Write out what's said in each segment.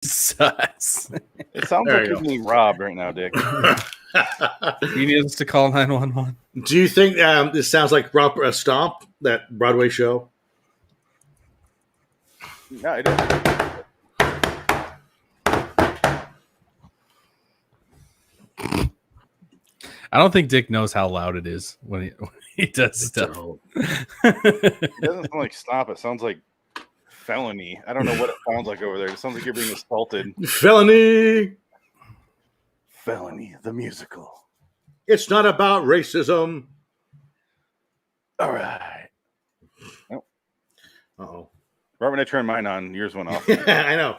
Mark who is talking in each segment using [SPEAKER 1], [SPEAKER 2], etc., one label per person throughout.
[SPEAKER 1] Sus.
[SPEAKER 2] It sounds like you're being robbed right now, Dick.
[SPEAKER 1] You need us to call 911.
[SPEAKER 3] Do you think this sounds like Stomp, that Broadway show?
[SPEAKER 2] No, it doesn't.
[SPEAKER 1] I don't think Dick knows how loud it is when he does stuff.
[SPEAKER 2] It doesn't sound like Stomp. It sounds like felony. I don't know what it sounds like over there. It sounds like you're being assaulted.
[SPEAKER 3] Felony,
[SPEAKER 2] the musical.
[SPEAKER 3] It's not about racism.
[SPEAKER 2] All right.
[SPEAKER 3] Oh. Uh-oh.
[SPEAKER 2] Right when I turned mine on, yours went off.
[SPEAKER 3] I know.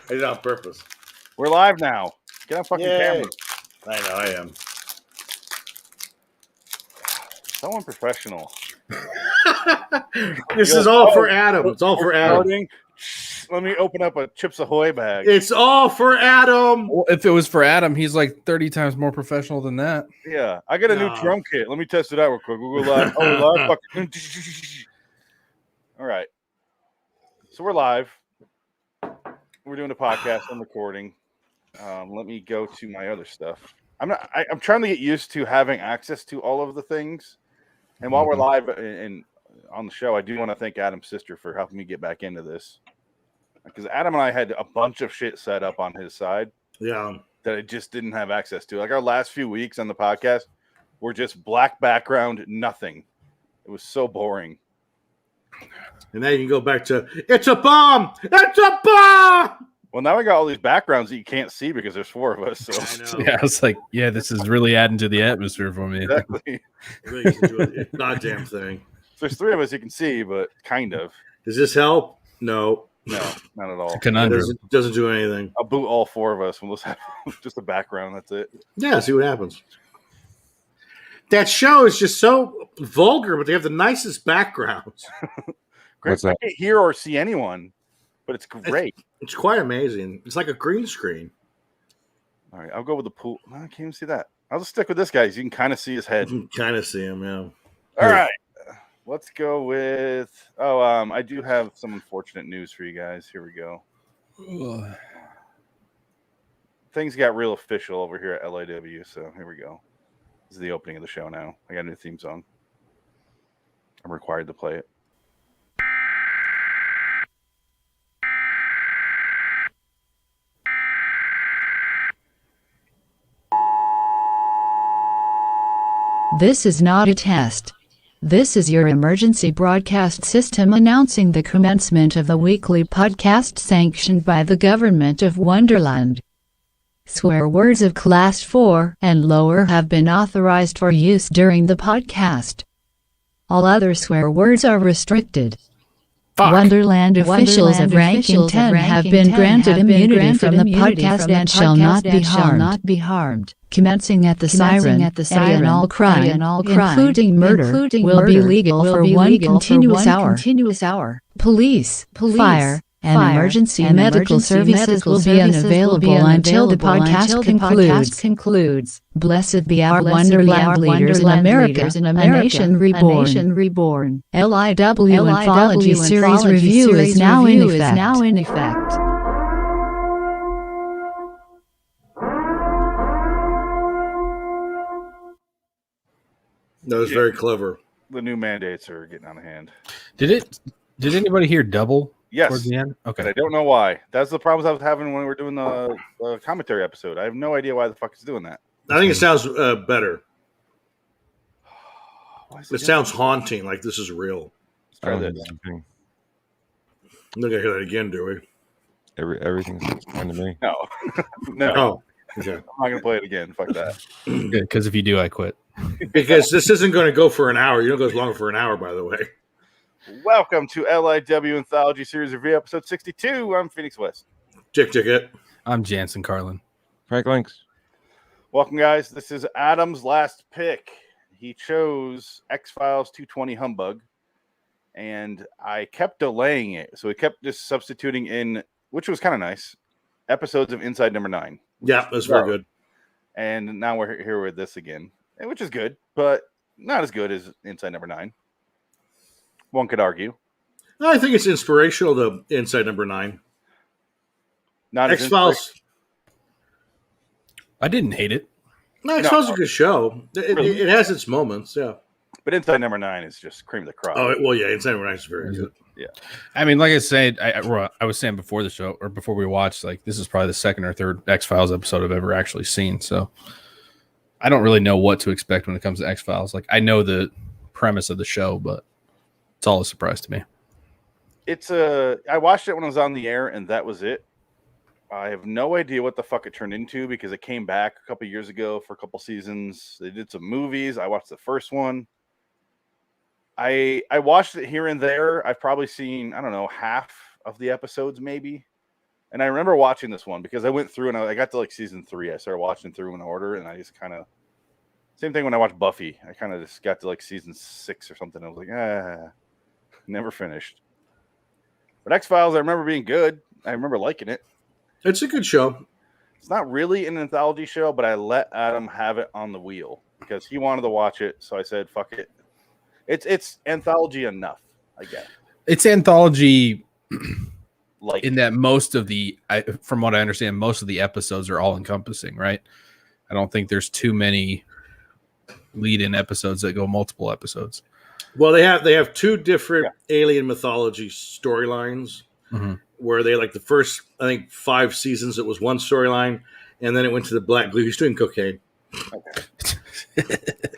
[SPEAKER 3] I did it on purpose.
[SPEAKER 2] We're live now. Get on fucking camera.
[SPEAKER 3] I know, I am.
[SPEAKER 2] So unprofessional.
[SPEAKER 3] This is all for Adam. It's all for Adam.
[SPEAKER 2] Starting. Let me open up a Chips Ahoy bag.
[SPEAKER 3] It's all for Adam.
[SPEAKER 1] Well, if it was for Adam, he's like 30 times more professional than that.
[SPEAKER 2] Yeah, I got a new drum kit. Let me test it out real quick. We'll go live. Oh, live. All right. So we're live. We're doing a podcast. I'm recording. Let me go to my other stuff. I'm trying to get used to having access to all of the things. And while we're live and on the show, I do want to thank Adam's sister for helping me get back into this. Because Adam and I had a bunch of shit set up on his side.
[SPEAKER 3] Yeah.
[SPEAKER 2] That I just didn't have access to. Like our last few weeks on the podcast were just black background, nothing. It was so boring.
[SPEAKER 3] And now you can go back to, it's a bomb! It's a bomb!
[SPEAKER 2] Well, now we got all these backgrounds that you can't see because there's four of us. So
[SPEAKER 3] I know.
[SPEAKER 1] Yeah, I was like, yeah, this is really adding to the atmosphere for me.
[SPEAKER 2] Exactly.
[SPEAKER 3] Really gets into a goddamn thing.
[SPEAKER 2] So there's three of us you can see, but kind of.
[SPEAKER 3] Does this help? No.
[SPEAKER 2] No, not at all.
[SPEAKER 1] Conundrum.
[SPEAKER 3] It doesn't do anything.
[SPEAKER 2] I'll boot all four of us. We'll just have just a background. That's it.
[SPEAKER 3] Yeah, see what happens. That show is just so vulgar, but they have the nicest backgrounds.
[SPEAKER 2] Great. I can't hear or see anyone, but it's great.
[SPEAKER 3] It's quite amazing. It's like a green screen.
[SPEAKER 2] All right, I'll go with the pool. No, I can't even see that. I'll just stick with this guy. You can kind of see his head.
[SPEAKER 3] You can kind of see him, yeah.
[SPEAKER 2] All right. Let's go with. I do have some unfortunate news for you guys. Here we go. Things got real official over here at LIW, so here we go. This is the opening of the show now. I got a new theme song. I'm required to play it.
[SPEAKER 4] This is not a test. This is your emergency broadcast system announcing the commencement of the weekly podcast sanctioned by the government of Wonderland. Swear words of Class 4 and lower have been authorized for use during the podcast. All other swear words are restricted. Wonderland officials of ranking 10 have been granted immunity from the podcast and shall not be harmed. Commencing at the siren, any and all crime, including murder, will be legal for one continuous hour. Police, fire, and emergency medical services will be unavailable until the podcast concludes. Blessed be our Wonderland leaders in America, a nation reborn. LIW Anthology series review is now in effect.
[SPEAKER 3] That was very clever.
[SPEAKER 2] The new mandates are getting out of hand.
[SPEAKER 1] Did anybody hear double?
[SPEAKER 2] Yes.
[SPEAKER 1] Towards the end? Okay.
[SPEAKER 2] But I don't know why. That's the problems I was having when we were doing the commentary episode. I have no idea why the fuck it's doing that.
[SPEAKER 3] I think it sounds better. It sounds haunting, like this is real.
[SPEAKER 2] Let's try this.
[SPEAKER 3] I'm not gonna hear that again, do we?
[SPEAKER 5] Everything's fine to me.
[SPEAKER 2] No. No.
[SPEAKER 3] Oh, okay.
[SPEAKER 2] I'm not gonna play it again. Fuck that.
[SPEAKER 1] Good, because if you do, I quit.
[SPEAKER 3] Because this isn't going to go for an hour. You don't go longer for an hour, by the way.
[SPEAKER 2] Welcome to LIW Anthology Series Review, episode 62. I'm Phoenix West.
[SPEAKER 3] Ticket.
[SPEAKER 1] I'm Jansen Carlin.
[SPEAKER 5] Frank Links.
[SPEAKER 2] Welcome, guys. This is Adam's last pick. He chose X-Files 220 Humbug, and I kept delaying it. So we kept just substituting in, which was kind of nice, episodes of Inside Number 9.
[SPEAKER 3] Yeah, that's very good.
[SPEAKER 2] And now we're here with this again, which is good, but not as good as Inside Number 9. One could argue.
[SPEAKER 3] I think it's inspirational to Inside Number 9.
[SPEAKER 2] Not as
[SPEAKER 3] X-Files.
[SPEAKER 1] I didn't hate it.
[SPEAKER 3] No, X-Files is a good show. It has its moments, yeah.
[SPEAKER 2] But Inside Number 9 is just cream of the crop.
[SPEAKER 3] Oh, well, yeah, Inside Number 9 is very good.
[SPEAKER 2] Yeah.
[SPEAKER 1] I mean, like I said, I was saying before the show or before we watched, like this is probably the second or third X-Files episode I've ever actually seen. So I don't really know what to expect when it comes to X-Files. Like I know the premise of the show, but it's all a surprise to me.
[SPEAKER 2] I watched it when it was on the air, and that was it. I have no idea what the fuck it turned into because it came back a couple years ago for a couple seasons. They did some movies. I watched the first one. I watched it here and there. I've probably seen, I don't know, half of the episodes maybe. And I remember watching this one because I went through and I got to like season 3. I started watching through in order, and I just kind of, same thing when I watched Buffy. I kind of just got to like season 6 or something. I was like, never finished. But X-Files, I remember being good. I remember liking it.
[SPEAKER 3] It's a good show.
[SPEAKER 2] It's not really an anthology show, but I let Adam have it on the wheel because he wanted to watch it. So I said, fuck it. It's anthology enough, I guess.
[SPEAKER 1] It's anthology
[SPEAKER 2] Like
[SPEAKER 1] in that most of from what I understand, most of the episodes are all encompassing, right? I don't think there's too many lead-in episodes that go multiple episodes.
[SPEAKER 3] Well, they have 2 different alien mythology storylines where they like the first, I think, 5 seasons it was one storyline, and then it went to the black goo. He's doing cocaine. Okay.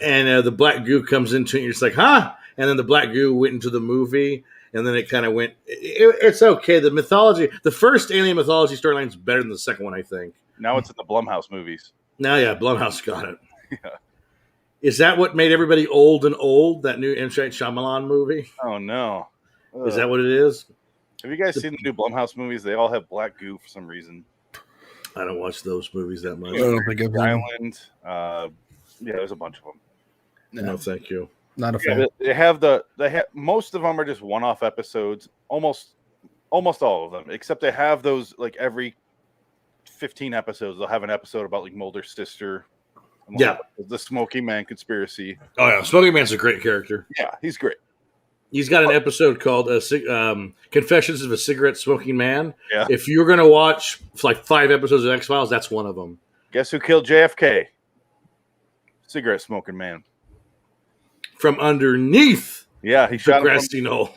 [SPEAKER 3] And the black goo comes into it, and you're just like, huh? And then the black goo went into the movie, and then it kind of went, it's okay. The first alien mythology storyline is better than the second one, I think.
[SPEAKER 2] now it's in the Blumhouse movies.
[SPEAKER 3] Now, yeah, Blumhouse got it.
[SPEAKER 2] Yeah.
[SPEAKER 3] Is that what made everybody old, that new M. Night Shyamalan movie?
[SPEAKER 2] Oh, no.
[SPEAKER 3] Is that what it is?
[SPEAKER 2] Have you guys seen the new Blumhouse movies? They all have black goo for some reason.
[SPEAKER 3] I don't watch those movies that much.
[SPEAKER 1] I don't think I've
[SPEAKER 2] The Island. There's a bunch of them.
[SPEAKER 3] No, thank you.
[SPEAKER 1] Not a fan.
[SPEAKER 2] They have most of them are just one-off episodes. Almost all of them, except they have those like every 15 episodes. They'll have an episode about like Mulder's sister.
[SPEAKER 3] Yeah,
[SPEAKER 2] the Smoking Man conspiracy.
[SPEAKER 3] Oh yeah, Smoking Man's a great character.
[SPEAKER 2] Yeah, he's great.
[SPEAKER 3] He's got an episode called "Confessions of a Cigarette Smoking Man."
[SPEAKER 2] Yeah.
[SPEAKER 3] If you're going to watch like 5 episodes of X-Files, that's one of them.
[SPEAKER 2] Guess who killed JFK? Cigarette smoking man.
[SPEAKER 3] From underneath.
[SPEAKER 2] Yeah, he shot
[SPEAKER 3] grassy knoll.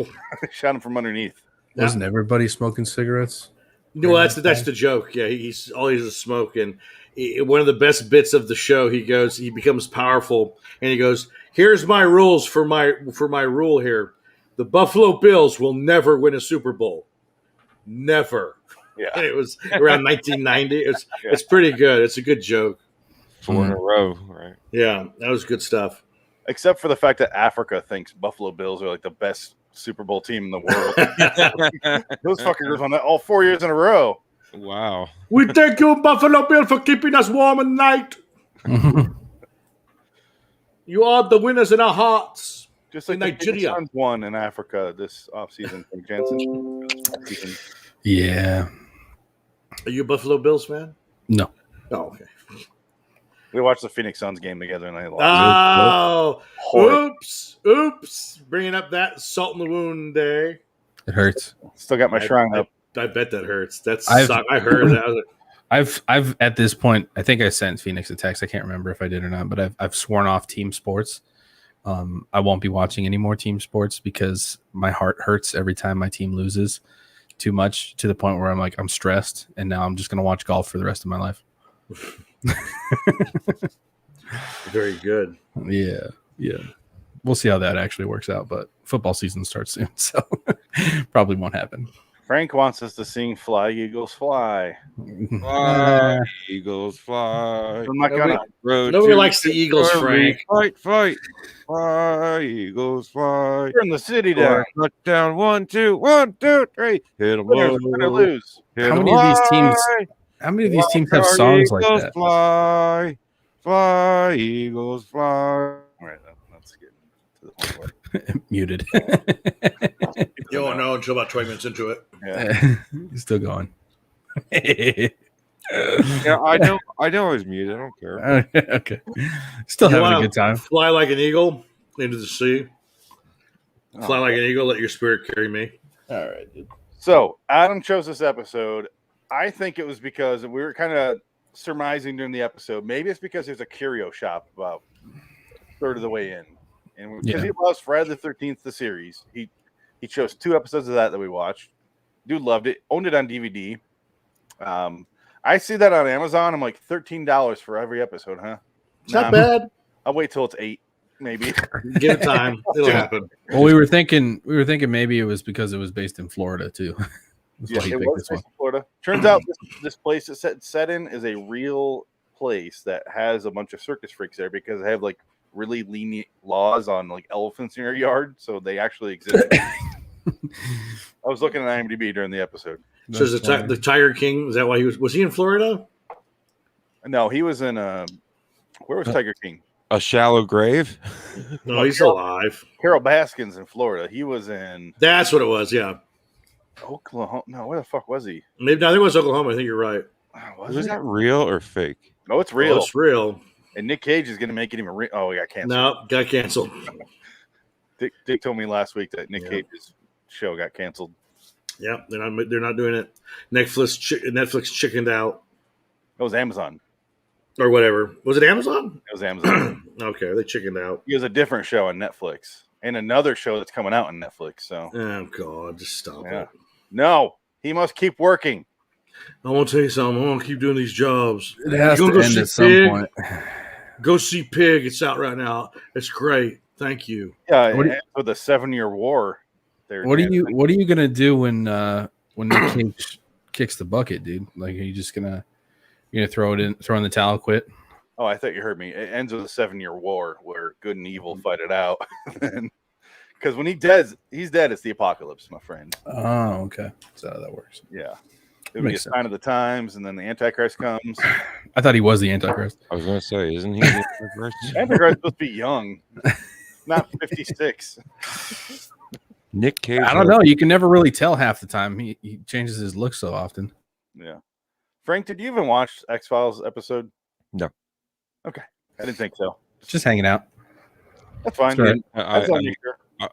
[SPEAKER 2] Shot him from underneath.
[SPEAKER 1] Wasn't everybody smoking cigarettes?
[SPEAKER 3] No, that's the joke. Yeah, he's all he's a smoke, and one of the best bits of the show, he becomes powerful, and he goes, "Here's my rules for my rule here: the Buffalo Bills will never win a Super Bowl, never."
[SPEAKER 2] Yeah,
[SPEAKER 3] and it was around 1990. It's pretty good. It's a good joke.
[SPEAKER 5] 4 in a row, right?
[SPEAKER 3] Yeah, that was good stuff.
[SPEAKER 2] Except for the fact that Africa thinks Buffalo Bills are like the best Super Bowl team in the world. Those fuckers won that all 4 years in a row.
[SPEAKER 5] Wow.
[SPEAKER 3] We thank you, Buffalo Bill, for keeping us warm at night. You are the winners in our hearts.
[SPEAKER 2] Just like
[SPEAKER 3] in
[SPEAKER 2] the
[SPEAKER 3] Nigeria
[SPEAKER 2] Suns won in Africa this offseason from Jansen.
[SPEAKER 1] Yeah.
[SPEAKER 3] Are you a Buffalo Bills fan?
[SPEAKER 1] No.
[SPEAKER 3] Oh, okay.
[SPEAKER 2] We watched the Phoenix Suns game together and they lost.
[SPEAKER 3] Oh, oops. Bringing up that salt in the wound day.
[SPEAKER 1] It hurts.
[SPEAKER 2] Still got my shrine up.
[SPEAKER 3] I bet that hurts.
[SPEAKER 1] I
[SPEAKER 3] heard that.
[SPEAKER 1] I've at this point, I think I sent Phoenix a text. I can't remember if I did or not, but I've sworn off team sports. I won't be watching any more team sports because my heart hurts every time my team loses too much to the point where I'm stressed, and now I'm just going to watch golf for the rest of my life.
[SPEAKER 3] Very good.
[SPEAKER 1] Yeah. We'll see how that actually works out, but football season starts soon, so probably won't happen.
[SPEAKER 2] Frank wants us to sing "Fly Eagles Fly."
[SPEAKER 5] Fly, Eagles fly.
[SPEAKER 2] I'm not gonna.
[SPEAKER 3] Nobody likes the Eagles, Frank.
[SPEAKER 5] Fight. Fly, Eagles fly.
[SPEAKER 2] Turn the city down.
[SPEAKER 5] Touchdown, 1, 2, 1, 2, 3. Hit them low.
[SPEAKER 2] Winners gonna lose.
[SPEAKER 1] How many of these teams have songs like that?
[SPEAKER 5] Fly, Eagles fly.
[SPEAKER 2] All right, let's get to the point where
[SPEAKER 1] Muted.
[SPEAKER 3] You won't know until about 20 minutes into it.
[SPEAKER 2] yeah.
[SPEAKER 1] He's still going.
[SPEAKER 5] Yeah, I know I was muted. I don't care.
[SPEAKER 1] Okay. Still having a good time.
[SPEAKER 3] Fly like an eagle into the sea. Fly like an eagle, let your spirit carry me.
[SPEAKER 1] All right, dude.
[SPEAKER 2] So Adam chose this episode. I think it was because we were kind of surmising during the episode. Maybe it's because there's a curio shop about a third of the way in, and because he loves Friday the 13th, the series, he chose 2 episodes of that we watched. Dude loved it. Owned it on DVD. I see that on Amazon. I'm like $13 for every episode, huh?
[SPEAKER 3] It's not bad.
[SPEAKER 2] I'll wait till it's 8, maybe.
[SPEAKER 3] Give it time. It'll happen.
[SPEAKER 1] Well, we were thinking maybe it was because it was based in Florida too.
[SPEAKER 2] Yeah, it was based in Florida. Turns out this place it's set in is a real place that has a bunch of circus freaks there because they have like really lenient laws on like elephants in your yard, so they actually exist. I was looking at IMDb during the episode.
[SPEAKER 3] So is the Tiger King? Is that why he was he in Florida?
[SPEAKER 2] No, he was in where was Tiger King?
[SPEAKER 5] A shallow grave.
[SPEAKER 3] No, he's alive.
[SPEAKER 2] Carol Baskin's in Florida. He was in.
[SPEAKER 3] That's what it was. Yeah,
[SPEAKER 2] Oklahoma. No, where the fuck was he?
[SPEAKER 3] maybe. I think it was Oklahoma. I think you're right.
[SPEAKER 5] Was that real or fake?
[SPEAKER 2] No, it's real.
[SPEAKER 3] Oh, it's real.
[SPEAKER 2] And Nick Cage is going to make it even real. Oh, he got canceled.
[SPEAKER 3] No, got canceled.
[SPEAKER 2] Dick told me last week that Nick Cage's show got canceled.
[SPEAKER 3] Yeah, they're not doing it. Netflix chickened out.
[SPEAKER 2] It was Amazon.
[SPEAKER 3] Or whatever. Was it Amazon?
[SPEAKER 2] It was Amazon.
[SPEAKER 3] Okay, they chickened out.
[SPEAKER 2] He has a different show on Netflix and another show that's coming out on Netflix. So,
[SPEAKER 3] oh God, just stop it.
[SPEAKER 2] No, he must keep working.
[SPEAKER 3] I want to tell you something. I want to keep doing these jobs.
[SPEAKER 1] It has to end at some point.
[SPEAKER 3] Go see Pig. It's out right now. It's great. Thank you.
[SPEAKER 2] Yeah, with a 7-year war.
[SPEAKER 1] What are you gonna do when Nick Cage kicks the bucket, dude? Like, are you just gonna throw in the towel, quit?
[SPEAKER 2] Oh, I thought you heard me. It ends with a 7-year war where good and evil fight it out. Because when he's dead, it's the apocalypse, my friend.
[SPEAKER 1] Oh, okay. That's how that works.
[SPEAKER 2] Yeah. It would be a sign of the times, and then the Antichrist comes.
[SPEAKER 1] I thought he was the Antichrist.
[SPEAKER 5] I was going to say, isn't he the Antichrist?
[SPEAKER 2] Antichrist supposed to be young, not 56.
[SPEAKER 5] Nick Cage.
[SPEAKER 1] I don't know. You can never really tell half the time. He changes his look so often.
[SPEAKER 2] Yeah. Frank, did you even watch X-Files episode?
[SPEAKER 5] No.
[SPEAKER 2] Okay. I didn't think so.
[SPEAKER 1] Just hanging out.
[SPEAKER 2] That's fine.
[SPEAKER 1] Right.
[SPEAKER 5] I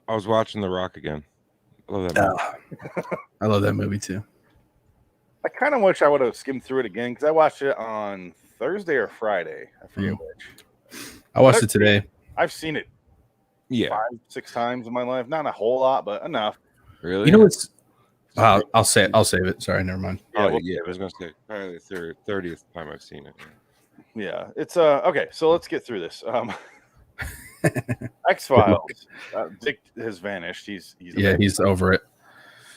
[SPEAKER 5] was watching The Rock again. I love that movie.
[SPEAKER 1] I love that movie too.
[SPEAKER 2] I kind of wish I would have skimmed through it again because I watched it on Thursday or Friday. I forget which.
[SPEAKER 1] I watched it today.
[SPEAKER 2] I've seen it 5-6 times in my life. Not a whole lot, but enough.
[SPEAKER 5] Really?
[SPEAKER 1] You know what's? I'll save it. Sorry, never mind.
[SPEAKER 5] I was going to say probably the 30th time I've seen it.
[SPEAKER 2] Yeah, it's okay. So let's get through this. X-Files. Dick has vanished. He's
[SPEAKER 1] over it.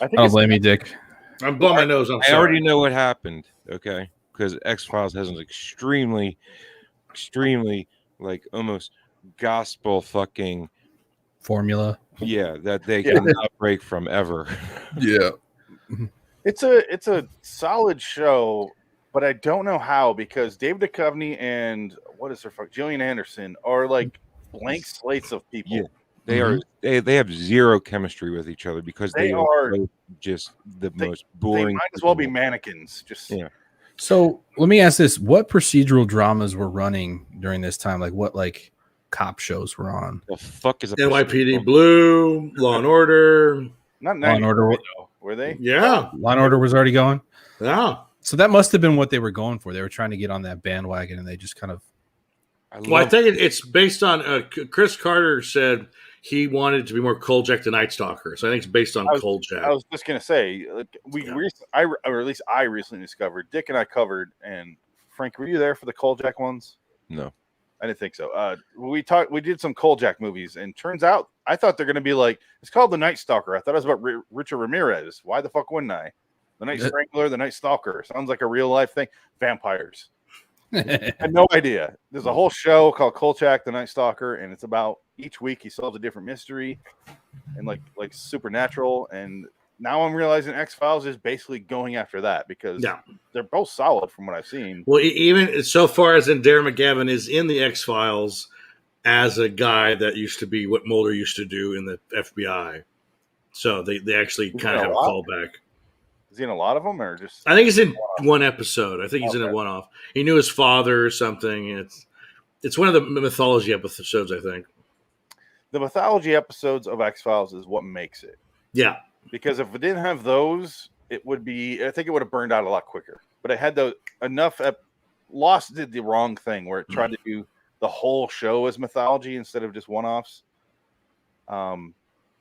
[SPEAKER 2] I
[SPEAKER 1] don't blame you, Dick.
[SPEAKER 3] I'm blowing my nose.
[SPEAKER 5] I already know what happened. Okay, because X-Files has an extremely, like almost gospel fucking
[SPEAKER 1] formula.
[SPEAKER 5] Yeah, that they cannot break from ever.
[SPEAKER 1] Yeah,
[SPEAKER 2] it's a solid show, but I don't know how because David Duchovny and Gillian Anderson are like blank slates of people.
[SPEAKER 5] Yeah. They are. They have zero chemistry with each other because they are just the most boring.
[SPEAKER 2] They might as well be mannequins.
[SPEAKER 1] So let me ask this: what procedural dramas were running during this time? Like what cop shows were on?
[SPEAKER 5] The fuck is
[SPEAKER 3] NYPD Blue, Law and Order?
[SPEAKER 2] Not
[SPEAKER 1] Law and Order.
[SPEAKER 2] Were they?
[SPEAKER 3] Yeah,
[SPEAKER 1] Law and Order was already going.
[SPEAKER 3] Yeah.
[SPEAKER 1] So that must have been what they were going for. They were trying to get on that bandwagon, and they just kind of.
[SPEAKER 3] I think it's based on. Chris Carter said he wanted it to be more Kolchak the Night Stalker, so I think it's based on Kolchak.
[SPEAKER 2] I was just gonna say, or at least I recently discovered. Dick and I covered, and Frank, were you there for the Kolchak ones?
[SPEAKER 5] No,
[SPEAKER 2] I didn't think so. We did some Kolchak movies, and turns out I thought they're gonna be like it's called The Night Stalker. I thought it was about Richard Ramirez. Why the fuck wouldn't I? The Night Strangler, The Night Stalker sounds like a real life thing. Vampires. I had no idea. There's a whole show called Kolchak the Night Stalker, and it's about each week he solves a different mystery and like supernatural. And now I'm realizing X-Files is basically going after that because they're both solid from what I've seen.
[SPEAKER 3] Well, even so far as in Darren McGavin is in the X-Files as a guy that used to be what Mulder used to do in the FBI. So they actually kind of have a callback.
[SPEAKER 2] Is he in a lot of them, or just?
[SPEAKER 3] I think he's in one episode. I think he's in a one-off. He knew his father or something. It's one of the mythology episodes, I think.
[SPEAKER 2] The mythology episodes of X-Files is what makes it.
[SPEAKER 3] Yeah,
[SPEAKER 2] because if it didn't have those, it would be. I think it would have burned out a lot quicker. But it had enough. Lost did the wrong thing where it tried to do the whole show as mythology instead of just one-offs.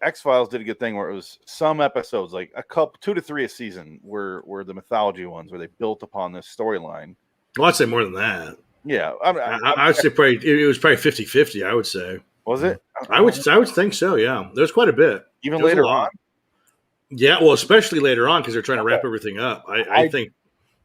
[SPEAKER 2] X-Files did a good thing where it was some episodes, like 2 to 3 a season, were the mythology ones where they built upon this storyline.
[SPEAKER 3] Well, I'd say more than that.
[SPEAKER 2] Yeah,
[SPEAKER 3] I would say probably it was probably 50-50, I would say.
[SPEAKER 2] Was it?
[SPEAKER 3] I would think so. Yeah, there's quite a bit.
[SPEAKER 2] Even later on.
[SPEAKER 3] Yeah, well, especially later on because they're trying to wrap everything up. I think.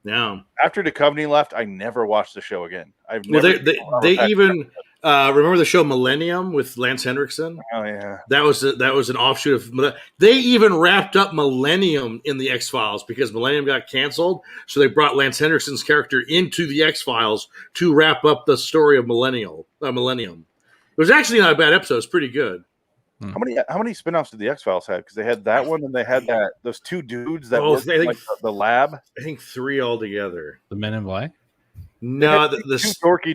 [SPEAKER 3] Yeah.
[SPEAKER 2] After Duchovny left, I never watched the show again.
[SPEAKER 3] They even remember the show Millennium with Lance Henriksen.
[SPEAKER 2] Oh yeah,
[SPEAKER 3] that was an offshoot of. They even wrapped up Millennium in the X-Files because Millennium got canceled, so they brought Lance Henriksen's character into the X-Files to wrap up the story of Millennium. It was actually not a bad episode. It's pretty good.
[SPEAKER 2] How many spinoffs did the X-Files have? Because they had that one, and they had those 2 dudes that worked in the lab.
[SPEAKER 3] I think 3 altogether.
[SPEAKER 1] The Men in Black.
[SPEAKER 3] No, the
[SPEAKER 2] 2 or 3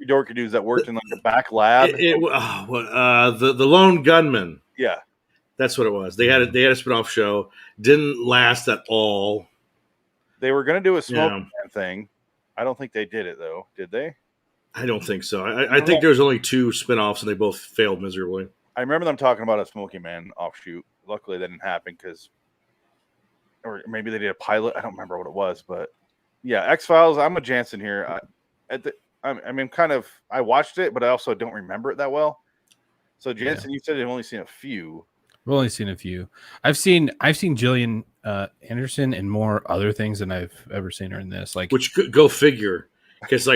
[SPEAKER 2] dorky dudes that worked in like the back lab.
[SPEAKER 3] The Lone Gunman.
[SPEAKER 2] Yeah,
[SPEAKER 3] that's what it was. They had a spinoff show. Didn't last at all.
[SPEAKER 2] They were going to do a smoking man thing. I don't think they did it though. Did they?
[SPEAKER 3] I don't think so. I think there was only 2 spinoffs, and they both failed miserably.
[SPEAKER 2] I remember them talking about a Smoking Man offshoot. Luckily, that didn't happen or maybe they did a pilot. I don't remember what it was, but yeah, X-Files. I'm a Jansen here. I watched it, but I also don't remember it that well. So Jansen, you said you've only seen a few.
[SPEAKER 1] I've only seen a few. I've seen Gillian Anderson in more other things than I've ever seen her in this. Like,
[SPEAKER 3] which go figure. Because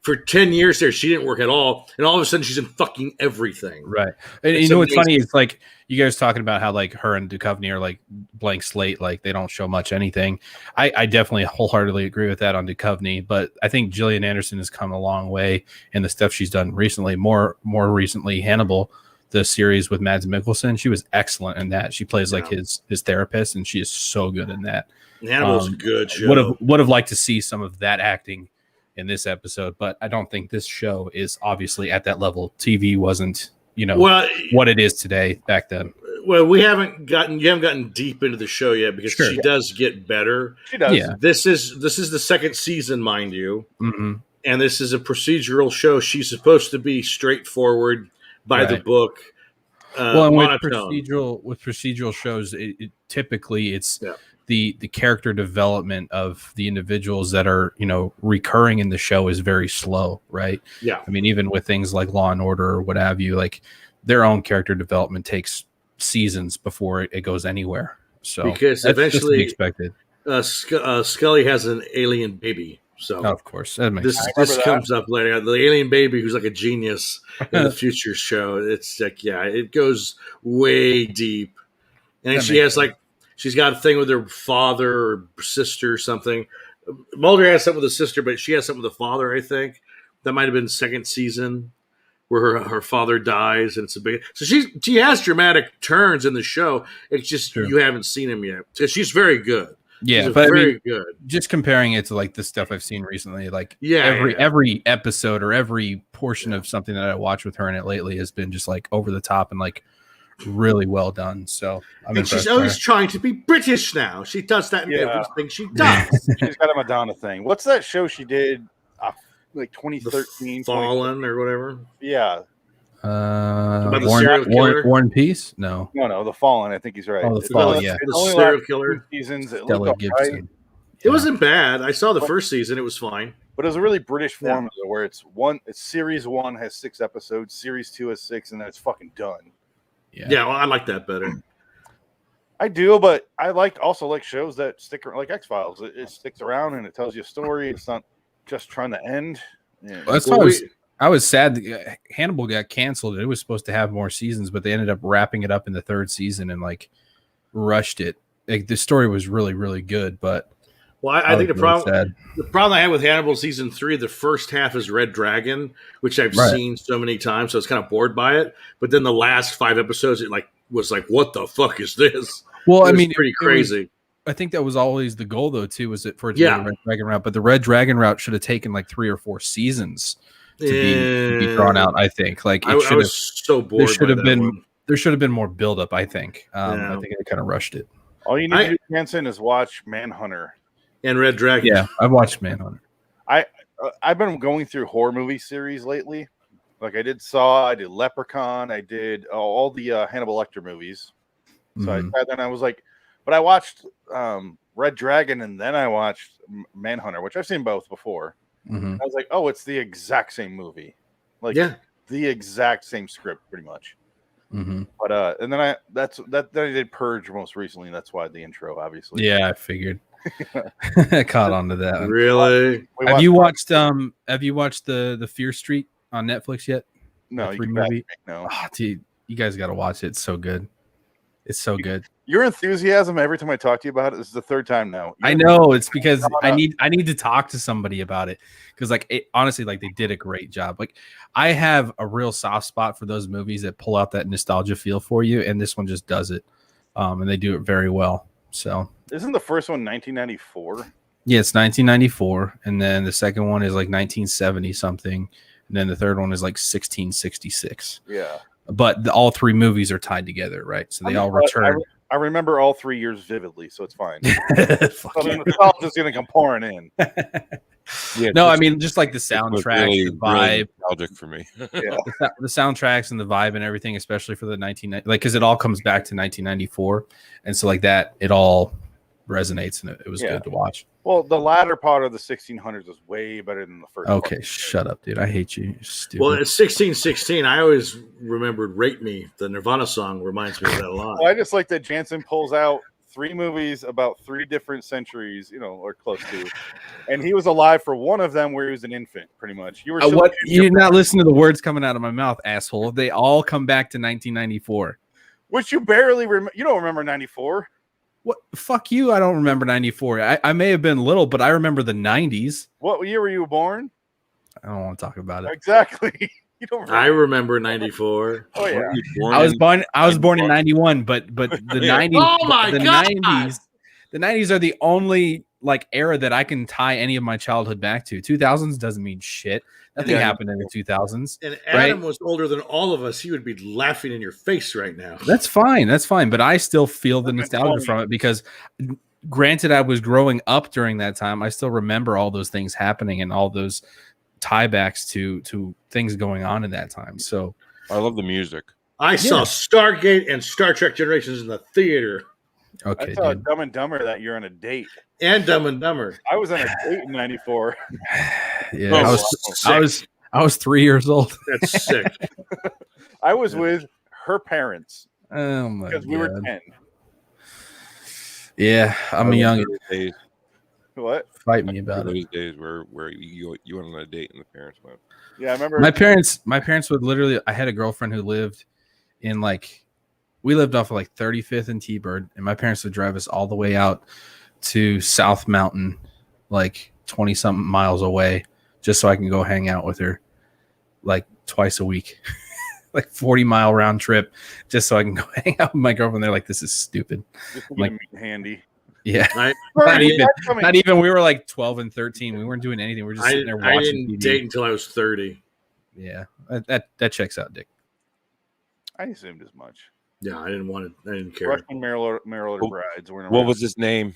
[SPEAKER 3] for 10 years there, she didn't work at all, and all of a sudden she's in fucking everything.
[SPEAKER 1] Right. And you know what's funny is like you guys talking about how like her and Duchovny are like blank slate, like they don't show much anything. I definitely wholeheartedly agree with that on Duchovny, but I think Gillian Anderson has come a long way in the stuff she's done recently. More recently, Hannibal, the series with Mads Mikkelsen, she was excellent in that. She plays like his therapist, and she is so good in that.
[SPEAKER 3] Hannibal's a good show.
[SPEAKER 1] Would have liked to see some of that acting in this episode, but I don't think this show is obviously at that level. TV wasn't, what it is today back then.
[SPEAKER 3] Well, you haven't gotten deep into the show yet because she does get better.
[SPEAKER 2] She does.
[SPEAKER 1] Yeah.
[SPEAKER 3] This is the second season, mind you,
[SPEAKER 1] and
[SPEAKER 3] this is a procedural show. She's supposed to be straightforward by the book.
[SPEAKER 1] Well, and with procedural shows, typically it's the character development of the individuals that are, recurring in the show is very slow, right?
[SPEAKER 3] Yeah.
[SPEAKER 1] I mean, even with things like Law and Order or what have you, like their own character development takes seasons before it goes anywhere. So
[SPEAKER 3] because
[SPEAKER 1] that's
[SPEAKER 3] eventually
[SPEAKER 1] expected.
[SPEAKER 3] Scully has an alien baby. So
[SPEAKER 1] of course, that makes sense.
[SPEAKER 3] This comes up later. The alien baby who's like a genius in the future show. It's like, it goes way deep. And she has she's got a thing with her father or sister or something. Mulder has something with a sister, but she has something with the father, I think. That might have been second season where her father dies, and it's a big. So she has dramatic turns in the show. It's just you haven't seen him yet. So she's very good.
[SPEAKER 1] Yeah, but very good. Just comparing it to like the stuff I've seen recently, like every episode or every portion of something that I watched with her in it lately has been just like over the top and like really well done. So
[SPEAKER 3] she's always trying to be British now. She does that in everything she does.
[SPEAKER 2] She's got a Madonna thing. What's that show she did? Like 2013,
[SPEAKER 3] Fallen or whatever.
[SPEAKER 2] Yeah.
[SPEAKER 3] About the serial killer?
[SPEAKER 1] War and Peace? No,
[SPEAKER 2] The Fallen. I think he's right.
[SPEAKER 1] Oh, the Fallen. Yeah,
[SPEAKER 3] the serial killer.
[SPEAKER 2] Seasons.
[SPEAKER 1] Stella Gibson.
[SPEAKER 3] It wasn't bad. I saw the first season. It was fine.
[SPEAKER 2] But it was a really British formula where it's series 1 has 6 episodes, series 2 has 6, and then it's fucking done.
[SPEAKER 3] Yeah, well, I like that better.
[SPEAKER 2] I do, but I also like shows that stick around, like X-Files. It sticks around and it tells you a story. It's not just trying to end.
[SPEAKER 1] Yeah. Well, that's why I was sad that Hannibal got canceled. It was supposed to have more seasons, but they ended up wrapping it up in the 3rd season and like rushed it. Like the story was really, really good, but
[SPEAKER 3] I think the problem I had with Hannibal season 3, the first half is Red Dragon, which I've seen so many times, so I was kind of bored by it. But then the last 5 episodes, it was like, what the fuck is this?
[SPEAKER 1] Well,
[SPEAKER 3] pretty crazy.
[SPEAKER 1] I think that was always the goal, though, too, was it for it to be the Red Dragon route. But the Red Dragon route should have taken like 3 or 4 seasons to be drawn out. I think I
[SPEAKER 3] was so bored.
[SPEAKER 1] There should have been more buildup. I think. I think they kind of rushed it.
[SPEAKER 2] All you need to do, Hanson, is watch Manhunter
[SPEAKER 3] and Red Dragon.
[SPEAKER 1] Yeah, I've watched Manhunter.
[SPEAKER 2] I've been going through horror movie series lately. Like I did Saw, I did Leprechaun, I did all the Hannibal Lecter movies. So I sat there and I was like, but I watched Red Dragon and then I watched Manhunter, which I've seen both before.
[SPEAKER 1] Mm-hmm.
[SPEAKER 2] I was like, oh, it's the exact same movie. Like the exact same script, pretty much.
[SPEAKER 1] Mm-hmm.
[SPEAKER 2] But and then I did Purge most recently. That's why the intro, obviously.
[SPEAKER 1] Yeah, I figured. I caught on to that one.
[SPEAKER 3] Really?
[SPEAKER 1] Have you watched the Fear Street on Netflix yet?
[SPEAKER 2] No,
[SPEAKER 1] movie.
[SPEAKER 2] No.
[SPEAKER 1] Oh, dude, you guys got to watch it. It's so good. It's so good.
[SPEAKER 2] Your enthusiasm every time I talk to you about it. This is the third time now.
[SPEAKER 1] I know it's because I need to talk to somebody about it because honestly, like they did a great job. Like I have a real soft spot for those movies that pull out that nostalgia feel for you, and this one just does it, and they do it very well. So
[SPEAKER 2] isn't the first one 1994?
[SPEAKER 1] Yeah, it's 1994, and then the second one is like 1970 something, and then the third one is like 1666.
[SPEAKER 2] Yeah.
[SPEAKER 1] But all three movies are tied together, right? So they all return.
[SPEAKER 2] I remember all 3 years vividly, so it's fine. The nostalgia's going to come pouring in.
[SPEAKER 5] Yeah,
[SPEAKER 1] no, I mean just like the soundtrack,
[SPEAKER 5] really,
[SPEAKER 1] the vibe,
[SPEAKER 5] really nostalgic for me.
[SPEAKER 2] Yeah.
[SPEAKER 1] the soundtracks and the vibe and everything, especially for the because it all comes back to 1994, and so like that, it all resonates, and it was good to watch.
[SPEAKER 2] Well, the latter part of the 1600s was way better than the first.
[SPEAKER 1] Okay, shut up, dude. I hate you. You're stupid.
[SPEAKER 3] Well, it's 1616. I always remembered "Rate Me." The Nirvana song reminds me of that a lot.
[SPEAKER 2] Well, I just like that Jansen pulls out 3 movies about 3 different centuries, or close to, and he was alive for one of them where he was an infant, pretty much. You were
[SPEAKER 1] you did not listen to the words coming out of my mouth, asshole. They all come back to 1994,
[SPEAKER 2] which you barely remember. You don't remember 94.
[SPEAKER 1] What? Fuck you. I don't remember 94. I may have been little, but I remember the 90s.
[SPEAKER 2] What year were you born?
[SPEAKER 1] I don't want to talk about it.
[SPEAKER 2] Exactly. You don't remember.
[SPEAKER 3] I remember 94.
[SPEAKER 2] Oh yeah.
[SPEAKER 1] I was born in 91, but the 90s.
[SPEAKER 3] Oh my God.
[SPEAKER 1] 90s. The 90s are the only era that I can tie any of my childhood back to. 2000s doesn't mean shit. Nothing happened in the 2000s.
[SPEAKER 3] And Adam was older than all of us. He would be laughing in your face right now.
[SPEAKER 1] That's fine. But I still feel the nostalgia from it because, granted, I was growing up during that time. I still remember all those things happening and all those tiebacks to things going on in that time. So
[SPEAKER 5] I love the music.
[SPEAKER 3] I saw Stargate and Star Trek Generations in the theater.
[SPEAKER 2] I
[SPEAKER 1] Okay,
[SPEAKER 2] saw
[SPEAKER 1] dude.
[SPEAKER 2] Dumb and Dumber that year on a date.
[SPEAKER 3] And Dumb and Dumber.
[SPEAKER 2] I was on a date in 94.
[SPEAKER 1] Yeah, I was 3 years old.
[SPEAKER 3] That's sick.
[SPEAKER 2] I was with her parents.
[SPEAKER 1] Oh my god.
[SPEAKER 2] Because we were 10.
[SPEAKER 1] Yeah, I'm a young.
[SPEAKER 2] What?
[SPEAKER 1] Fight me about
[SPEAKER 5] those days where you went on a date and the parents went.
[SPEAKER 2] Yeah, I remember
[SPEAKER 1] my parents would literally. I had a girlfriend who lived in we lived off of 35th and T-Bird, and my parents would drive us all the way out to South Mountain, 20 something miles away, just so I can go hang out with her twice a week. 40-mile round trip just so I can go hang out with my girlfriend. They're like, this is stupid.
[SPEAKER 2] I'm handy.
[SPEAKER 1] Yeah.
[SPEAKER 3] Right?
[SPEAKER 1] Not even. We were 12 and 13. We weren't doing anything. We were just sitting there watching
[SPEAKER 3] I didn't
[SPEAKER 1] TV.
[SPEAKER 3] date until I was 30.
[SPEAKER 1] Yeah. That checks out, Dick.
[SPEAKER 2] I assumed as much.
[SPEAKER 3] Yeah, I didn't want it. I didn't care.
[SPEAKER 2] Russian mail order brides.
[SPEAKER 5] What was his name?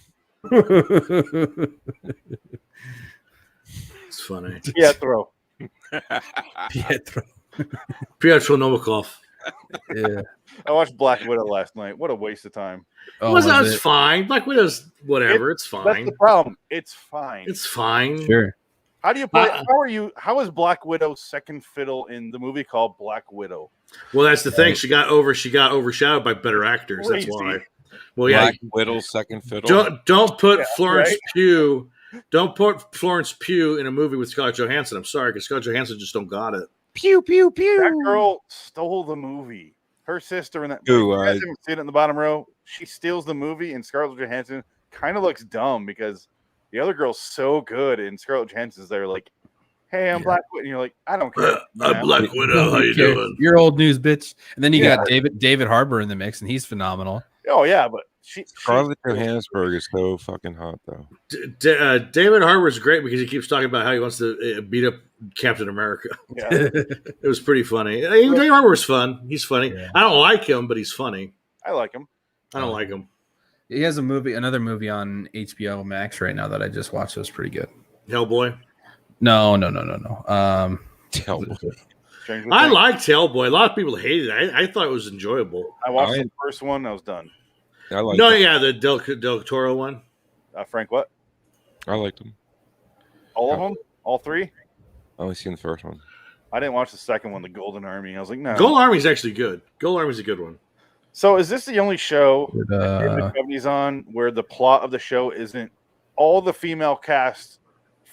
[SPEAKER 3] It's funny.
[SPEAKER 2] Pietro.
[SPEAKER 3] Pietro Novikov.
[SPEAKER 1] Yeah.
[SPEAKER 2] I watched Black Widow last night. What a waste of time.
[SPEAKER 1] Oh,
[SPEAKER 3] was fine. Black Widow's whatever. It's fine.
[SPEAKER 2] That's the problem. It's fine.
[SPEAKER 3] It's fine.
[SPEAKER 1] Sure.
[SPEAKER 2] How do you play? How is Black Widow second fiddle in the movie called Black Widow?
[SPEAKER 3] Well, that's the thing. She got overshadowed by better actors.
[SPEAKER 2] Crazy.
[SPEAKER 3] That's why. Well, yeah.
[SPEAKER 5] Black Widow second fiddle.
[SPEAKER 3] Don't put Florence Pugh. Don't put Florence Pugh in a movie with Scarlett Johansson. I'm sorry, because Scarlett Johansson just don't got it.
[SPEAKER 5] Pew pew pew.
[SPEAKER 2] That girl stole the movie. Her sister in that.
[SPEAKER 5] Ooh,
[SPEAKER 2] you guys haven't seen it in the bottom row. She steals the movie, and Scarlett Johansson kind of looks dumb because the other girl's so good, and Scarlett Johansson's there hey, I'm Black Widow. And you're like, I don't care.
[SPEAKER 3] I'm Black Widow. How you doing?
[SPEAKER 1] You're old news, bitch. And then you got David Harbour in the mix, and he's phenomenal.
[SPEAKER 2] Oh yeah, but
[SPEAKER 5] Scarlett Johansson is so fucking hot though.
[SPEAKER 3] David Harbour is great because he keeps talking about how he wants to beat up Captain America.
[SPEAKER 2] Yeah.
[SPEAKER 3] It was pretty funny. David Harbour's fun. He's funny. Yeah. I don't like him, but he's funny.
[SPEAKER 2] I like him.
[SPEAKER 3] I don't like him.
[SPEAKER 1] He has another movie on HBO Max right now that I just watched. It was pretty good.
[SPEAKER 3] Hellboy?
[SPEAKER 1] No.
[SPEAKER 5] Hellboy.
[SPEAKER 3] I liked Hellboy. A lot of people hated it. I thought it was enjoyable.
[SPEAKER 2] I watched the first one. I was done.
[SPEAKER 5] I liked
[SPEAKER 3] the Del Toro one.
[SPEAKER 2] Frank, what?
[SPEAKER 5] I liked them.
[SPEAKER 2] All of them? All three?
[SPEAKER 5] I only seen the first one.
[SPEAKER 2] I didn't watch the second one, The Golden Army. I was like, no.
[SPEAKER 3] Golden Army's actually good. Golden Army's a good one.
[SPEAKER 2] So is this the only show that David Duchovny's on where the plot of the show isn't all the female cast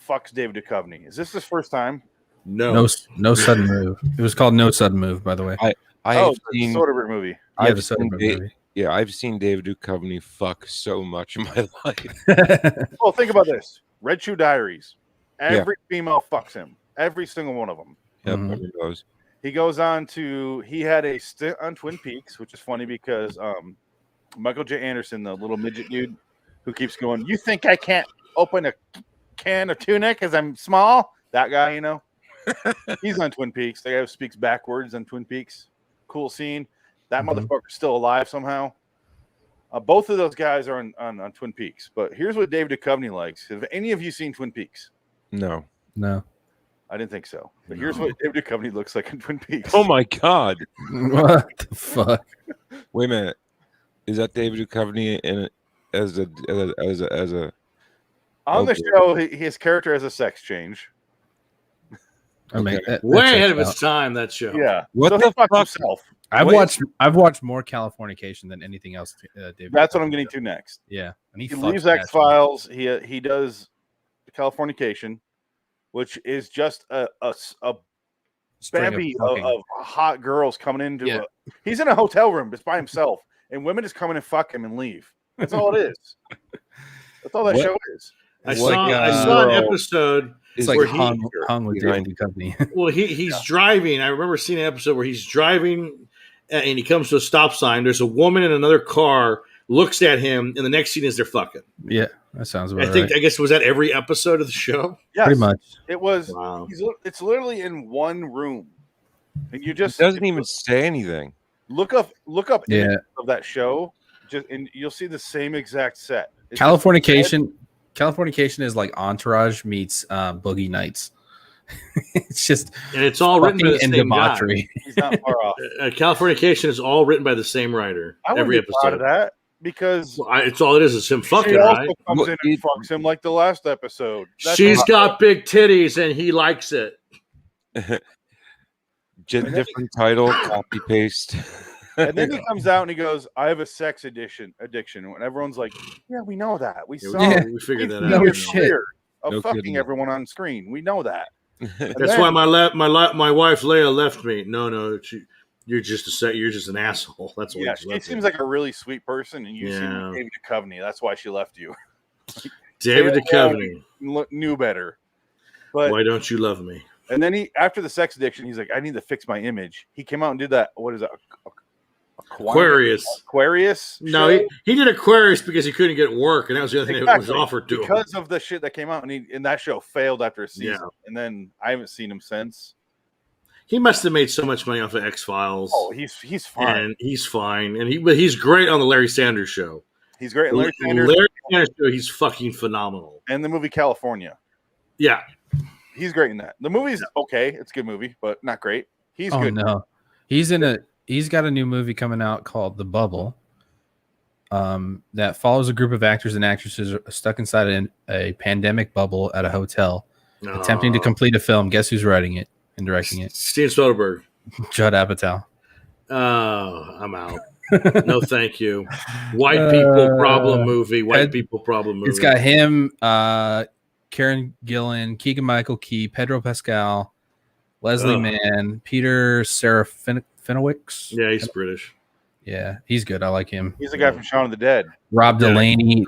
[SPEAKER 2] fucks David Duchovny? Is this his first time?
[SPEAKER 1] No Sudden Move. It was called No Sudden Move, by the way.
[SPEAKER 2] I've seen the Soderbergh movie.
[SPEAKER 1] The Soderbergh movie.
[SPEAKER 5] Yeah, I've seen David Duchovny fuck so much in my life.
[SPEAKER 2] Well, think about this. Red Shoe Diaries. Every female fucks him. Every single one of them.
[SPEAKER 5] Yep, everyone knows.
[SPEAKER 2] He goes on to, he had a stint on Twin Peaks, which is funny because Michael J. Anderson, the little midget dude who keeps going, you think I can't open a can of tuna because I'm small? That guy, you know? He's on Twin Peaks. The guy who speaks backwards on Twin Peaks. Cool scene. That motherfucker's still alive somehow. Both of those guys are on Twin Peaks. But here's what David Duchovny likes. Have any of you seen Twin Peaks?
[SPEAKER 5] No.
[SPEAKER 2] I didn't think so. But here's what David Duchovny looks like in Twin Peaks.
[SPEAKER 5] Oh my god!
[SPEAKER 1] What the fuck?
[SPEAKER 5] Wait a minute. Is that David Duchovny as a
[SPEAKER 2] on the show? His character has a sex change.
[SPEAKER 1] I mean,
[SPEAKER 3] way ahead of its time. That show.
[SPEAKER 2] Yeah.
[SPEAKER 5] What the fuck?
[SPEAKER 2] Himself.
[SPEAKER 1] I've watched more Californication than anything else. David.
[SPEAKER 2] That's what I'm getting to next.
[SPEAKER 1] Yeah. And
[SPEAKER 2] he leaves X-Files. He does Californication, which is just a bevy of hot girls coming into he's in a hotel room just by himself, and women just come in and fuck him and leave. That's all it is. That's all that show is.
[SPEAKER 3] I saw an episode.
[SPEAKER 1] It's like hung with David Duchovny.
[SPEAKER 3] Well, he's driving. I remember seeing an episode where he's driving and he comes to a stop sign. There's a woman in another car, looks at him, and the next scene is they're fucking.
[SPEAKER 1] Yeah, that sounds about
[SPEAKER 3] right. I guess was that every episode of the show?
[SPEAKER 2] Yes,
[SPEAKER 1] pretty much.
[SPEAKER 2] It was. Wow. It's literally in one room, and you just
[SPEAKER 5] doesn't even say anything.
[SPEAKER 2] Look up images of that show, and you'll see the same exact set.
[SPEAKER 1] Californication is like Entourage meets Boogie Nights. It's just,
[SPEAKER 3] and it's all written by the same
[SPEAKER 1] debauchery.
[SPEAKER 2] Guy. He's not far off.
[SPEAKER 3] Californication is all written by the same writer.
[SPEAKER 2] I wouldn't be proud of that because
[SPEAKER 3] it's all it is. It's him fucking.
[SPEAKER 2] She also comes in and fucks him like the last episode.
[SPEAKER 3] She's got big titties and he likes it.
[SPEAKER 5] Just different title, copy paste.
[SPEAKER 2] And then he comes out and he goes, "I have a sex addiction." And everyone's like, "Yeah, we know that. We saw.
[SPEAKER 3] We figured that out.
[SPEAKER 1] No shit.
[SPEAKER 2] Of fucking everyone on screen. We know that."
[SPEAKER 3] That's why my wife Leia left me. No, you're just an asshole. That's why.
[SPEAKER 2] Yeah, she seems like a really sweet person, and you seem David Duchovny. That's why she left you.
[SPEAKER 3] David Duchovny
[SPEAKER 2] knew better. But
[SPEAKER 3] why don't you love me?
[SPEAKER 2] And then after the sex addiction, he's like, "I need to fix my image." He came out and did that. What is that? Aquarius?
[SPEAKER 3] No, he did Aquarius because he couldn't get work, and that was the other thing that was offered to him.
[SPEAKER 2] Because of the shit that came out, and that show failed after a season, and then I haven't seen him since.
[SPEAKER 3] He must have made so much money off of X-Files.
[SPEAKER 2] Oh, he's fine.
[SPEAKER 3] And he's fine, but he's great on the Larry Sanders Show.
[SPEAKER 2] He's great on
[SPEAKER 3] Larry Sanders Show. He's fucking phenomenal.
[SPEAKER 2] And the movie California.
[SPEAKER 3] Yeah,
[SPEAKER 2] he's great in that. The movie's okay; it's a good movie, but not great. He's good.
[SPEAKER 1] No, He's got a new movie coming out called The Bubble that follows a group of actors and actresses stuck inside a pandemic bubble at a hotel, attempting to complete a film. Guess who's writing it and directing it?
[SPEAKER 3] Steven Soderbergh.
[SPEAKER 1] Judd Apatow.
[SPEAKER 3] Oh, I'm out. No, thank you. White people problem movie.
[SPEAKER 1] It's got him, Karen Gillan, Keegan-Michael Key, Pedro Pascal, Leslie Mann, Peter Serafinowicz.
[SPEAKER 3] Yeah, he's British.
[SPEAKER 1] Yeah, he's good. I like him.
[SPEAKER 2] He's the guy from Shaun of the Dead.
[SPEAKER 1] Rob Delaney,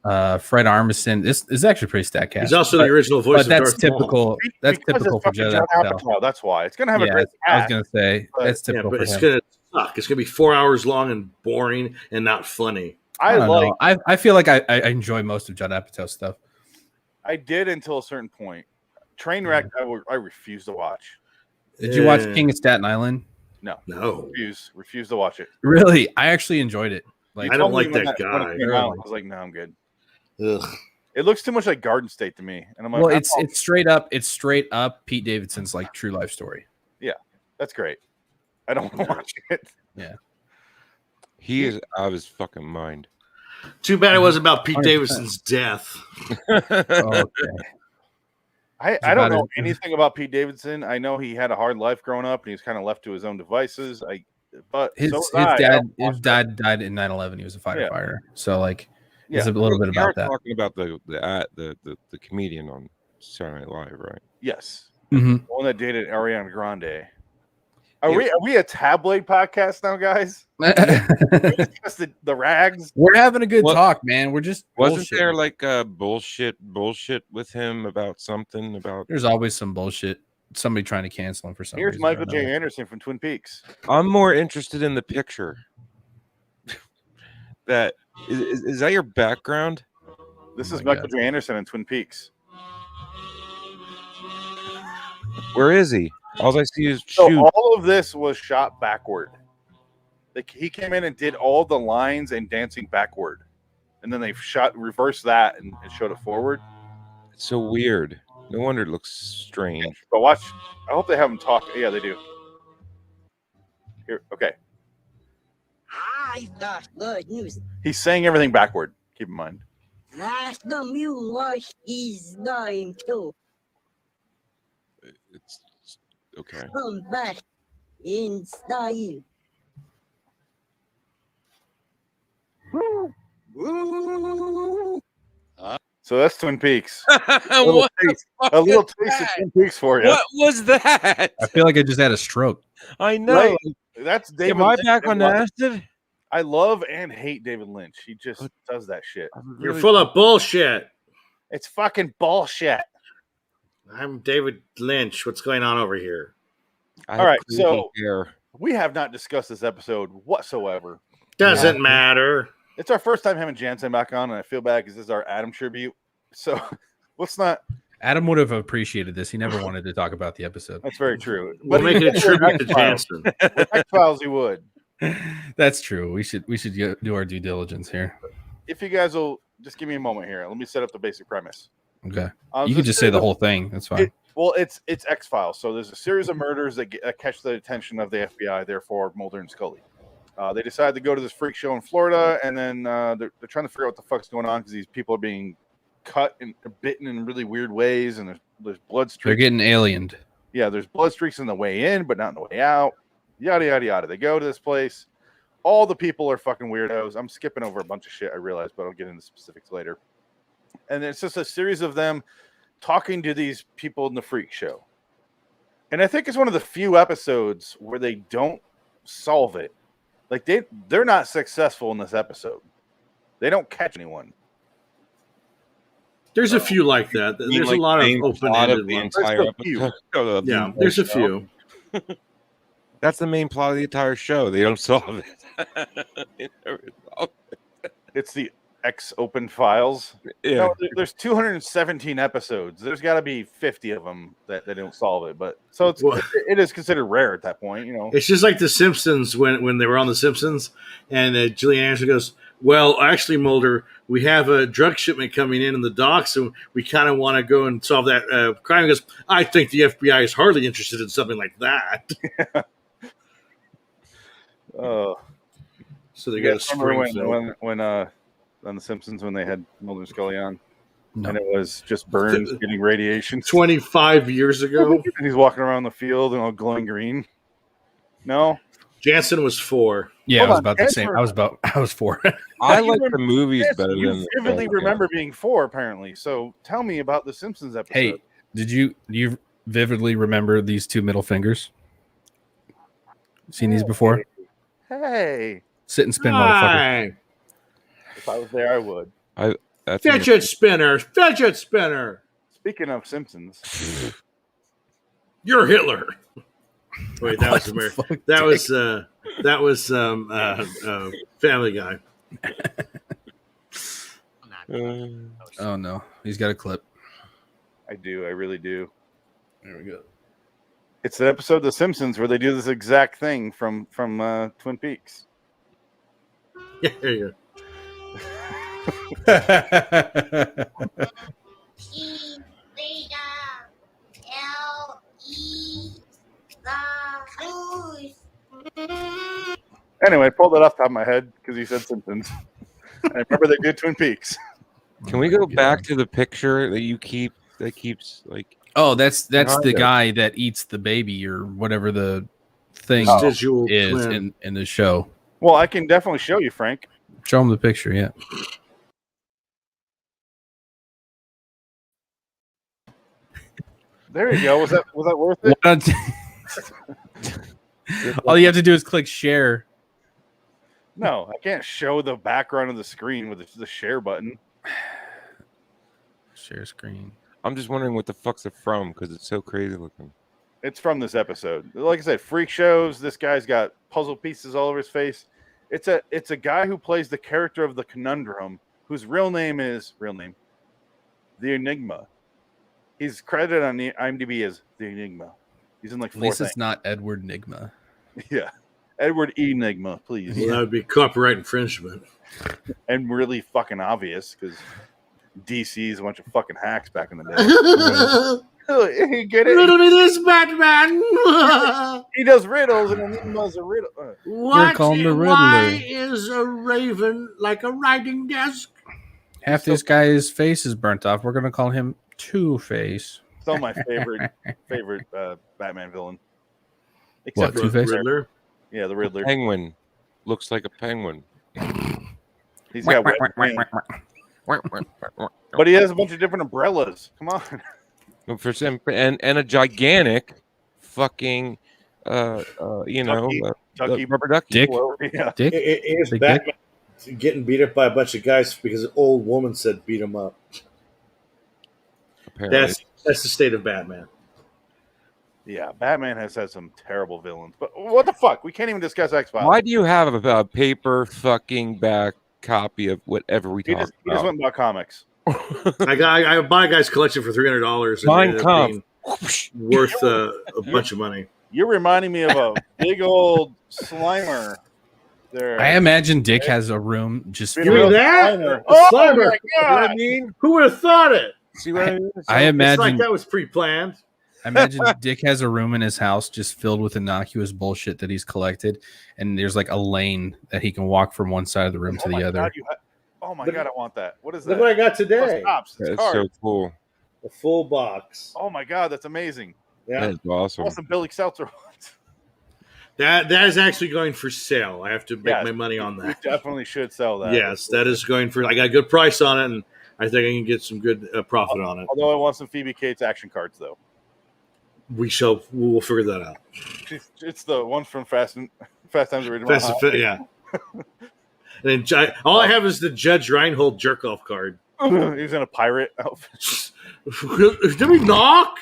[SPEAKER 1] Fred Armisen. This is actually pretty stacked cast.
[SPEAKER 3] He's also the original voice of
[SPEAKER 1] that's
[SPEAKER 3] Darth
[SPEAKER 1] typical.
[SPEAKER 3] Maul.
[SPEAKER 1] That's typical for Judd Apatow.
[SPEAKER 2] That's why it's gonna have a great cast.
[SPEAKER 1] I was gonna say that's typical
[SPEAKER 3] but
[SPEAKER 1] for
[SPEAKER 3] it's
[SPEAKER 1] him.
[SPEAKER 3] gonna suck. It's gonna be 4 hours long and boring and not funny.
[SPEAKER 1] I feel like I enjoy most of Judd Apatow's stuff.
[SPEAKER 2] I did until a certain point. Trainwreck, I refuse to watch.
[SPEAKER 1] Did you watch King of Staten Island?
[SPEAKER 2] No.
[SPEAKER 3] No.
[SPEAKER 2] Refuse to watch it.
[SPEAKER 1] Really? I actually enjoyed it.
[SPEAKER 3] I don't like that guy.
[SPEAKER 2] When it came out, I was like, no, I'm good.
[SPEAKER 3] Ugh.
[SPEAKER 2] It looks too much like Garden State to me, and I'm like,
[SPEAKER 1] well, it's straight up Pete Davidson's like true life story.
[SPEAKER 2] Yeah, that's great. I don't want to watch it.
[SPEAKER 1] Yeah,
[SPEAKER 5] he is out of his fucking mind.
[SPEAKER 3] Too bad it wasn't about Pete
[SPEAKER 1] 100%.
[SPEAKER 3] Davidson's death.
[SPEAKER 1] okay.
[SPEAKER 2] I don't know anything about Pete Davidson. I know he had a hard life growing up, and he was kind of left to his own devices. But
[SPEAKER 1] His dad died in 9/11. He was a firefighter, so like, it's a little bit about that.
[SPEAKER 5] Talking about the comedian on Saturday Night Live, right?
[SPEAKER 2] Yes,
[SPEAKER 1] Mm-hmm.
[SPEAKER 2] the one that dated Ariana Grande. Are we a tabloid podcast now, guys? We discussed the rags.
[SPEAKER 1] We're having a good talk, man. We're just
[SPEAKER 5] wasn't there like bullshit with him about something about?
[SPEAKER 1] There's always some bullshit. Somebody trying to cancel him for some
[SPEAKER 2] reason. Here's Michael J. Anderson from Twin Peaks.
[SPEAKER 5] I'm more interested in the picture. That is that your background?
[SPEAKER 2] This is Michael J. Anderson in Twin Peaks.
[SPEAKER 5] Where is he? All I see is
[SPEAKER 2] so all of this was shot backward. Like he came in and did all the lines and dancing backward, and then they reversed that and showed it forward.
[SPEAKER 5] It's so weird. No wonder it looks strange.
[SPEAKER 2] But watch. I hope they have them talk. Yeah, they do. Here, okay.
[SPEAKER 6] I've got good news.
[SPEAKER 2] He's saying everything backward. Keep in mind.
[SPEAKER 6] That's the mule wash is going to.
[SPEAKER 5] It's okay.
[SPEAKER 6] Come back in style.
[SPEAKER 2] So that's Twin Peaks. a little taste of Twin Peaks for you.
[SPEAKER 5] What was that?
[SPEAKER 1] I feel like I just had a stroke.
[SPEAKER 5] I know.
[SPEAKER 2] Right? That's David.
[SPEAKER 5] Am I back on acid?
[SPEAKER 2] I love and hate David Lynch. He just does that shit.
[SPEAKER 3] You're full of bullshit.
[SPEAKER 2] It's fucking bullshit.
[SPEAKER 3] I'm David Lynch. What's going on over here?
[SPEAKER 2] All right, so we have not discussed this episode whatsoever.
[SPEAKER 3] Doesn't matter.
[SPEAKER 2] It's our first time having Jansen back on, and I feel bad because this is our Adam tribute. So let's not.
[SPEAKER 1] Adam would have appreciated this. He never wanted to talk about the episode.
[SPEAKER 2] That's very true.
[SPEAKER 3] We'll make it a tribute to Jansen.
[SPEAKER 2] With X-Files, he would.
[SPEAKER 1] That's true. We should do our due diligence here.
[SPEAKER 2] If you guys will just give me a moment here, let me set up the basic premise.
[SPEAKER 1] Okay. You could just say the whole thing. That's fine.
[SPEAKER 2] It's X-Files. So there's a series of murders that catch the attention of the FBI, therefore Mulder and Scully. They decide to go to this freak show in Florida, and then they're trying to figure out what the fuck's going on because these people are being cut and bitten in really weird ways, and there's blood streaks.
[SPEAKER 1] They're getting aliened.
[SPEAKER 2] Yeah, there's blood streaks in the way in, but not in the way out. Yada, yada, yada. They go to this place. All the people are fucking weirdos. I'm skipping over a bunch of shit, I realize, but I'll get into specifics later. And it's just a series of them talking to these people in the freak show. And I think it's one of the few episodes where they don't solve it. Like they're not successful in this episode. They don't catch anyone.
[SPEAKER 3] There's a few like that. There's a lot of open-ended
[SPEAKER 5] ones.
[SPEAKER 3] Yeah, there's a few.
[SPEAKER 5] That's the main plot of the entire show. They don't solve it.
[SPEAKER 2] It's the X open files.
[SPEAKER 5] Yeah.
[SPEAKER 2] No, there's 217 episodes. There's got to be 50 of them that they don't solve it. But so it is considered rare at that point. You know,
[SPEAKER 3] it's just like The Simpsons when they were on The Simpsons, and Gillian Anderson goes, "Well, actually, Mulder, we have a drug shipment coming in the docks, and we kind of want to go and solve that crime." He goes, "I think the FBI is hardly interested in something like that." So they got a Springfield.
[SPEAKER 2] When on The Simpsons when they had Mulder and Scully on, and it was just Burns getting radiation
[SPEAKER 3] 25 years ago,
[SPEAKER 2] and he's walking around the field and all glowing green. No,
[SPEAKER 3] Jansen was 4.
[SPEAKER 1] Yeah, I was about the same. I was 4.
[SPEAKER 5] I like the movies better than.
[SPEAKER 2] You vividly remember being 4, apparently. So tell me about the Simpsons episode.
[SPEAKER 1] Hey, do you vividly remember these 2 middle fingers? Seen these before?
[SPEAKER 2] Hey,
[SPEAKER 1] sit and spin, motherfucker.
[SPEAKER 2] If I was there, I would.
[SPEAKER 3] Fidget spinner.
[SPEAKER 2] Speaking of Simpsons,
[SPEAKER 3] you're Hitler. Wait, that was American. That was Family Guy.
[SPEAKER 1] Oh no, he's got a clip.
[SPEAKER 2] I do. I really do.
[SPEAKER 1] There we go.
[SPEAKER 2] It's an episode of The Simpsons where they do this exact thing from Twin Peaks.
[SPEAKER 3] Yeah, there you
[SPEAKER 6] E Beta L E the Blues.
[SPEAKER 2] Anyway, I pulled that off the top of my head because he said Simpsons. And I remember they did Twin Peaks.
[SPEAKER 5] Can we go back to the picture that you keep that keeps like?
[SPEAKER 1] Oh, that's
[SPEAKER 5] Kind
[SPEAKER 1] the
[SPEAKER 5] of.
[SPEAKER 1] guy that eats the baby or whatever the thing
[SPEAKER 3] Vestigial
[SPEAKER 1] is
[SPEAKER 3] twin.
[SPEAKER 1] in the show.
[SPEAKER 2] Well, I can definitely show you, Frank.
[SPEAKER 1] Show him the picture, yeah.
[SPEAKER 2] There you go. Was that worth it?
[SPEAKER 1] Why don't- All you have to do is click share.
[SPEAKER 2] No, I can't show the background of the screen with the share button.
[SPEAKER 1] Share screen.
[SPEAKER 5] I'm just wondering what the fuck's it from because it's so crazy looking.
[SPEAKER 2] It's from this episode. Like I said, freak shows. This guy's got puzzle pieces all over his face. It's a guy who plays the character of the Conundrum, whose real name, the Enigma. He's credited on the IMDb as the Enigma. He's in like
[SPEAKER 1] At
[SPEAKER 2] four
[SPEAKER 1] least
[SPEAKER 2] things.
[SPEAKER 1] it's not Edward Nigma.
[SPEAKER 2] Yeah, Edward Enigma, please.
[SPEAKER 3] Well, that would be copyright infringement.
[SPEAKER 2] And really fucking obvious because DC is a bunch of fucking hacks back in the day. You get it?
[SPEAKER 3] Riddle me this, Batman.
[SPEAKER 2] He does riddles, and Enigma's a riddle.
[SPEAKER 3] What?
[SPEAKER 1] call him the
[SPEAKER 3] Why
[SPEAKER 1] Riddler.
[SPEAKER 3] is a raven like a writing desk?
[SPEAKER 1] Half this guy's face is burnt off. We're gonna call him Two-Face.
[SPEAKER 2] Still my favorite Batman villain.
[SPEAKER 1] What,
[SPEAKER 2] for
[SPEAKER 1] Two-Face?
[SPEAKER 3] Riddler?
[SPEAKER 2] Yeah, the Riddler.
[SPEAKER 5] Penguin looks like a penguin.
[SPEAKER 2] He's got wet wings. But he has a bunch of different umbrellas. Come on.
[SPEAKER 5] For some, and a gigantic fucking
[SPEAKER 2] Ducky.
[SPEAKER 5] rubber ducky.
[SPEAKER 1] Dick?
[SPEAKER 2] Yeah.
[SPEAKER 1] Dick?
[SPEAKER 3] Is
[SPEAKER 1] Big
[SPEAKER 3] Batman getting beat up by a bunch of guys because an old woman said beat him up?
[SPEAKER 5] Apparently.
[SPEAKER 3] That's the state of Batman.
[SPEAKER 2] Yeah, Batman has had some terrible villains. But what the fuck? We can't even discuss X-Files.
[SPEAKER 5] Why do you have a paper fucking back copy of whatever we
[SPEAKER 2] He
[SPEAKER 5] talk
[SPEAKER 2] just
[SPEAKER 5] about?
[SPEAKER 2] went and bought comics.
[SPEAKER 3] I buy a guy's collection for $300 and
[SPEAKER 5] Mein
[SPEAKER 3] it ended up
[SPEAKER 5] Kampf.
[SPEAKER 3] being worth a bunch of money.
[SPEAKER 2] You're reminding me of a big old Slimer. There.
[SPEAKER 1] I imagine Dick has a room just
[SPEAKER 2] Give
[SPEAKER 3] You
[SPEAKER 1] filled.
[SPEAKER 3] mean that?
[SPEAKER 2] Slimer.
[SPEAKER 3] A
[SPEAKER 2] Oh
[SPEAKER 3] Slimer.
[SPEAKER 2] my
[SPEAKER 3] You know what I
[SPEAKER 2] God.
[SPEAKER 3] mean? Who would have thought it?
[SPEAKER 5] See what I mean?
[SPEAKER 1] I
[SPEAKER 3] It's
[SPEAKER 1] imagine
[SPEAKER 3] like that was pre-planned.
[SPEAKER 1] I imagine Dick has a room in his house just filled with innocuous bullshit that he's collected, and there's like a lane that he can walk from one side of the room to
[SPEAKER 2] Oh my
[SPEAKER 1] the other.
[SPEAKER 2] God, oh my God, I want that. What is that?
[SPEAKER 3] Look what I got
[SPEAKER 2] Oh,
[SPEAKER 3] today.
[SPEAKER 2] stops. It's
[SPEAKER 5] That's so
[SPEAKER 2] cards.
[SPEAKER 5] cool.
[SPEAKER 3] A full box.
[SPEAKER 2] Oh my God, that's amazing.
[SPEAKER 3] Yeah.
[SPEAKER 5] That's awesome.
[SPEAKER 2] Awesome Billy Seltzer ones.
[SPEAKER 3] That is actually going for sale. I have to make
[SPEAKER 2] Yes.
[SPEAKER 3] my money on
[SPEAKER 2] We
[SPEAKER 3] that.
[SPEAKER 2] definitely should sell that.
[SPEAKER 3] Yes, that is going for. I got a good price on it, and I think I can get some good profit on it.
[SPEAKER 2] Although I want some Phoebe Cates action cards, though.
[SPEAKER 3] We will figure that out.
[SPEAKER 2] It's the one from Fast Times at Ridgemont
[SPEAKER 3] Fast and
[SPEAKER 2] High.
[SPEAKER 3] yeah. And then all I have is the Judge Reinhold jerk off card.
[SPEAKER 2] He was in a pirate outfit.
[SPEAKER 3] Did we knock?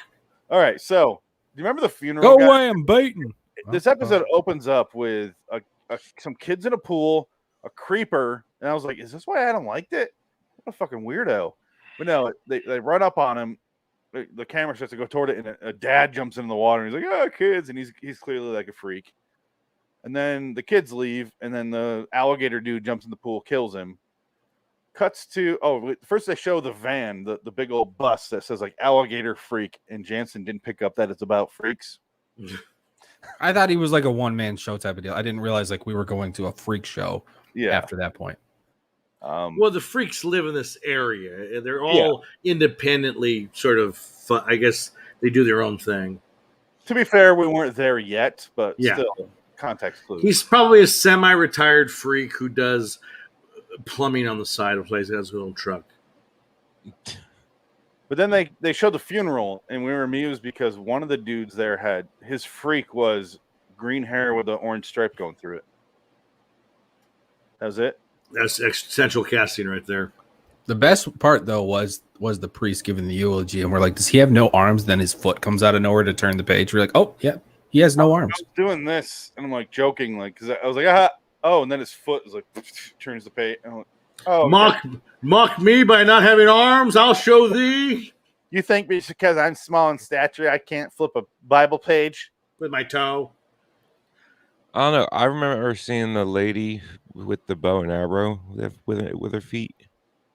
[SPEAKER 2] All right, so do you remember the funeral?
[SPEAKER 1] Go
[SPEAKER 2] guy?
[SPEAKER 1] away, I'm baiting.
[SPEAKER 2] This episode opens up with some kids in a pool, a creeper, and I was like, "Is this why Adam liked it? What a fucking weirdo!" But no, they run up on him. The camera starts to go toward it, and a dad jumps in the water, and he's like, "Oh, kids!" And he's clearly like a freak. And then the kids leave, and then the alligator dude jumps in the pool, kills him. Cuts to first they show the van, the big old bus that says like alligator freak, and Jansen didn't pick up that it's about freaks.
[SPEAKER 1] I thought he was like a one-man show type of deal. I didn't realize like we were going to a freak show after that point.
[SPEAKER 3] Well, the freaks live in this area, and they're all independently sort of. I guess they do their own thing.
[SPEAKER 2] To be fair, we weren't there yet, but
[SPEAKER 3] Yeah.
[SPEAKER 2] still, context clues.
[SPEAKER 3] He's probably a semi-retired freak who does plumbing on the side of a place. He has a little truck.
[SPEAKER 2] But then they showed the funeral, and we were amused because one of the dudes there had his freak was green hair with an orange stripe going through it. That was it.
[SPEAKER 3] That's essential casting right there.
[SPEAKER 1] The best part though was the priest giving the eulogy, and we're like, does he have no arms? Then his foot comes out of nowhere to turn the page. We're like, oh yeah, he has no arms.
[SPEAKER 2] I was doing this, and I'm like joking, like because I was like, ah, oh, and then his foot is like turns the page. And I'm like, oh,
[SPEAKER 3] Mock me by not having arms. I'll show thee
[SPEAKER 2] you think because I'm small in stature, I can't flip a Bible page?
[SPEAKER 3] with my toe.
[SPEAKER 5] I don't know. I remember seeing the lady with the bow and arrow with her feet.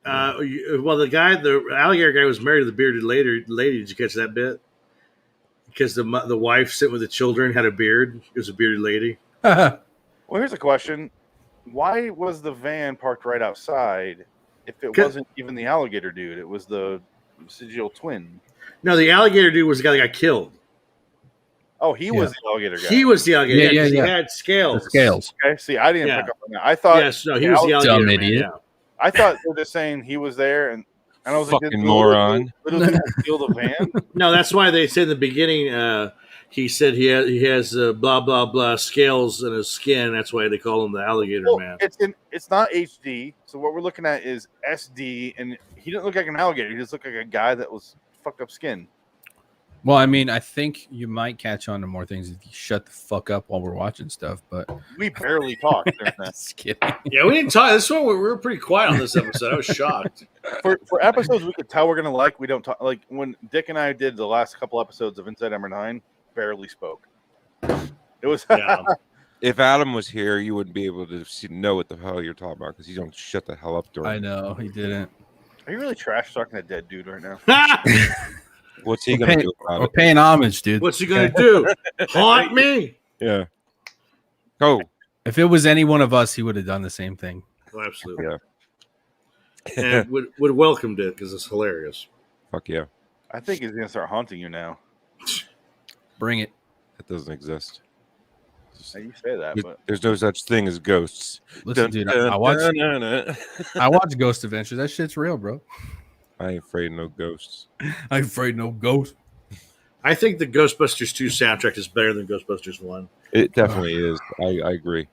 [SPEAKER 3] Well, the alligator guy was married to the bearded lady. Did you catch that bit? Because the wife sitting with the children had a beard. It was a bearded lady.
[SPEAKER 2] Well, here's a question: why was the van parked right outside if it wasn't even the alligator dude? It was the vestigial twin.
[SPEAKER 3] No, the alligator dude was the guy that got killed.
[SPEAKER 2] Oh, he was the alligator guy.
[SPEAKER 3] He was the alligator.
[SPEAKER 1] Yeah.
[SPEAKER 3] He had scales.
[SPEAKER 1] The scales.
[SPEAKER 2] Okay, see, I didn't pick up on that. I thought
[SPEAKER 3] Yes, no, he was the alligator.
[SPEAKER 1] Dumb
[SPEAKER 3] Man,
[SPEAKER 1] idiot.
[SPEAKER 3] yeah.
[SPEAKER 2] I thought they were just saying he was there, and I was like,
[SPEAKER 5] Fucking moron.
[SPEAKER 2] Little dude steal the van.
[SPEAKER 3] No, that's why they said in the beginning. He said he has blah blah blah scales in his skin. That's why they call him the alligator man.
[SPEAKER 2] It's not HD. So what we're looking at is SD, and he didn't look like an alligator. He just looked like a guy that was fucked up skin.
[SPEAKER 1] Well, I mean, I think you might catch on to more things if you shut the fuck up while we're watching stuff. But
[SPEAKER 2] we barely talked.
[SPEAKER 1] Just kidding.
[SPEAKER 3] Yeah, we didn't talk. This one we were pretty quiet on this episode. I was shocked.
[SPEAKER 2] For episodes we could tell we're gonna like, we don't talk. Like when Dick and I did the last couple episodes of Inside Number 9, barely spoke. It was.
[SPEAKER 3] Yeah.
[SPEAKER 5] If Adam was here, you wouldn't be able to know what the hell you're talking about because you don't shut the hell up during.
[SPEAKER 1] I know he didn't.
[SPEAKER 2] Are you really trash talking that dead dude right now?
[SPEAKER 5] What's he gonna do about
[SPEAKER 1] We're
[SPEAKER 5] it?
[SPEAKER 1] paying homage, dude.
[SPEAKER 3] What's he gonna do? Haunt me?
[SPEAKER 5] Yeah. Oh,
[SPEAKER 1] If it was any one of us, he would have done the same thing.
[SPEAKER 3] Oh, absolutely.
[SPEAKER 5] yeah.
[SPEAKER 3] And would welcomed it because it's hilarious.
[SPEAKER 5] Fuck yeah.
[SPEAKER 2] I think he's gonna start haunting you now.
[SPEAKER 1] Bring it.
[SPEAKER 5] That doesn't exist.
[SPEAKER 2] Now you say that, but
[SPEAKER 5] There's no such thing as ghosts.
[SPEAKER 1] Listen, dude, I watch Ghost Adventures. That shit's real, bro.
[SPEAKER 5] I ain't afraid of no ghosts.
[SPEAKER 1] I ain't afraid no ghost.
[SPEAKER 3] I think the Ghostbusters 2 soundtrack is better than Ghostbusters 1.
[SPEAKER 5] It definitely is. I agree.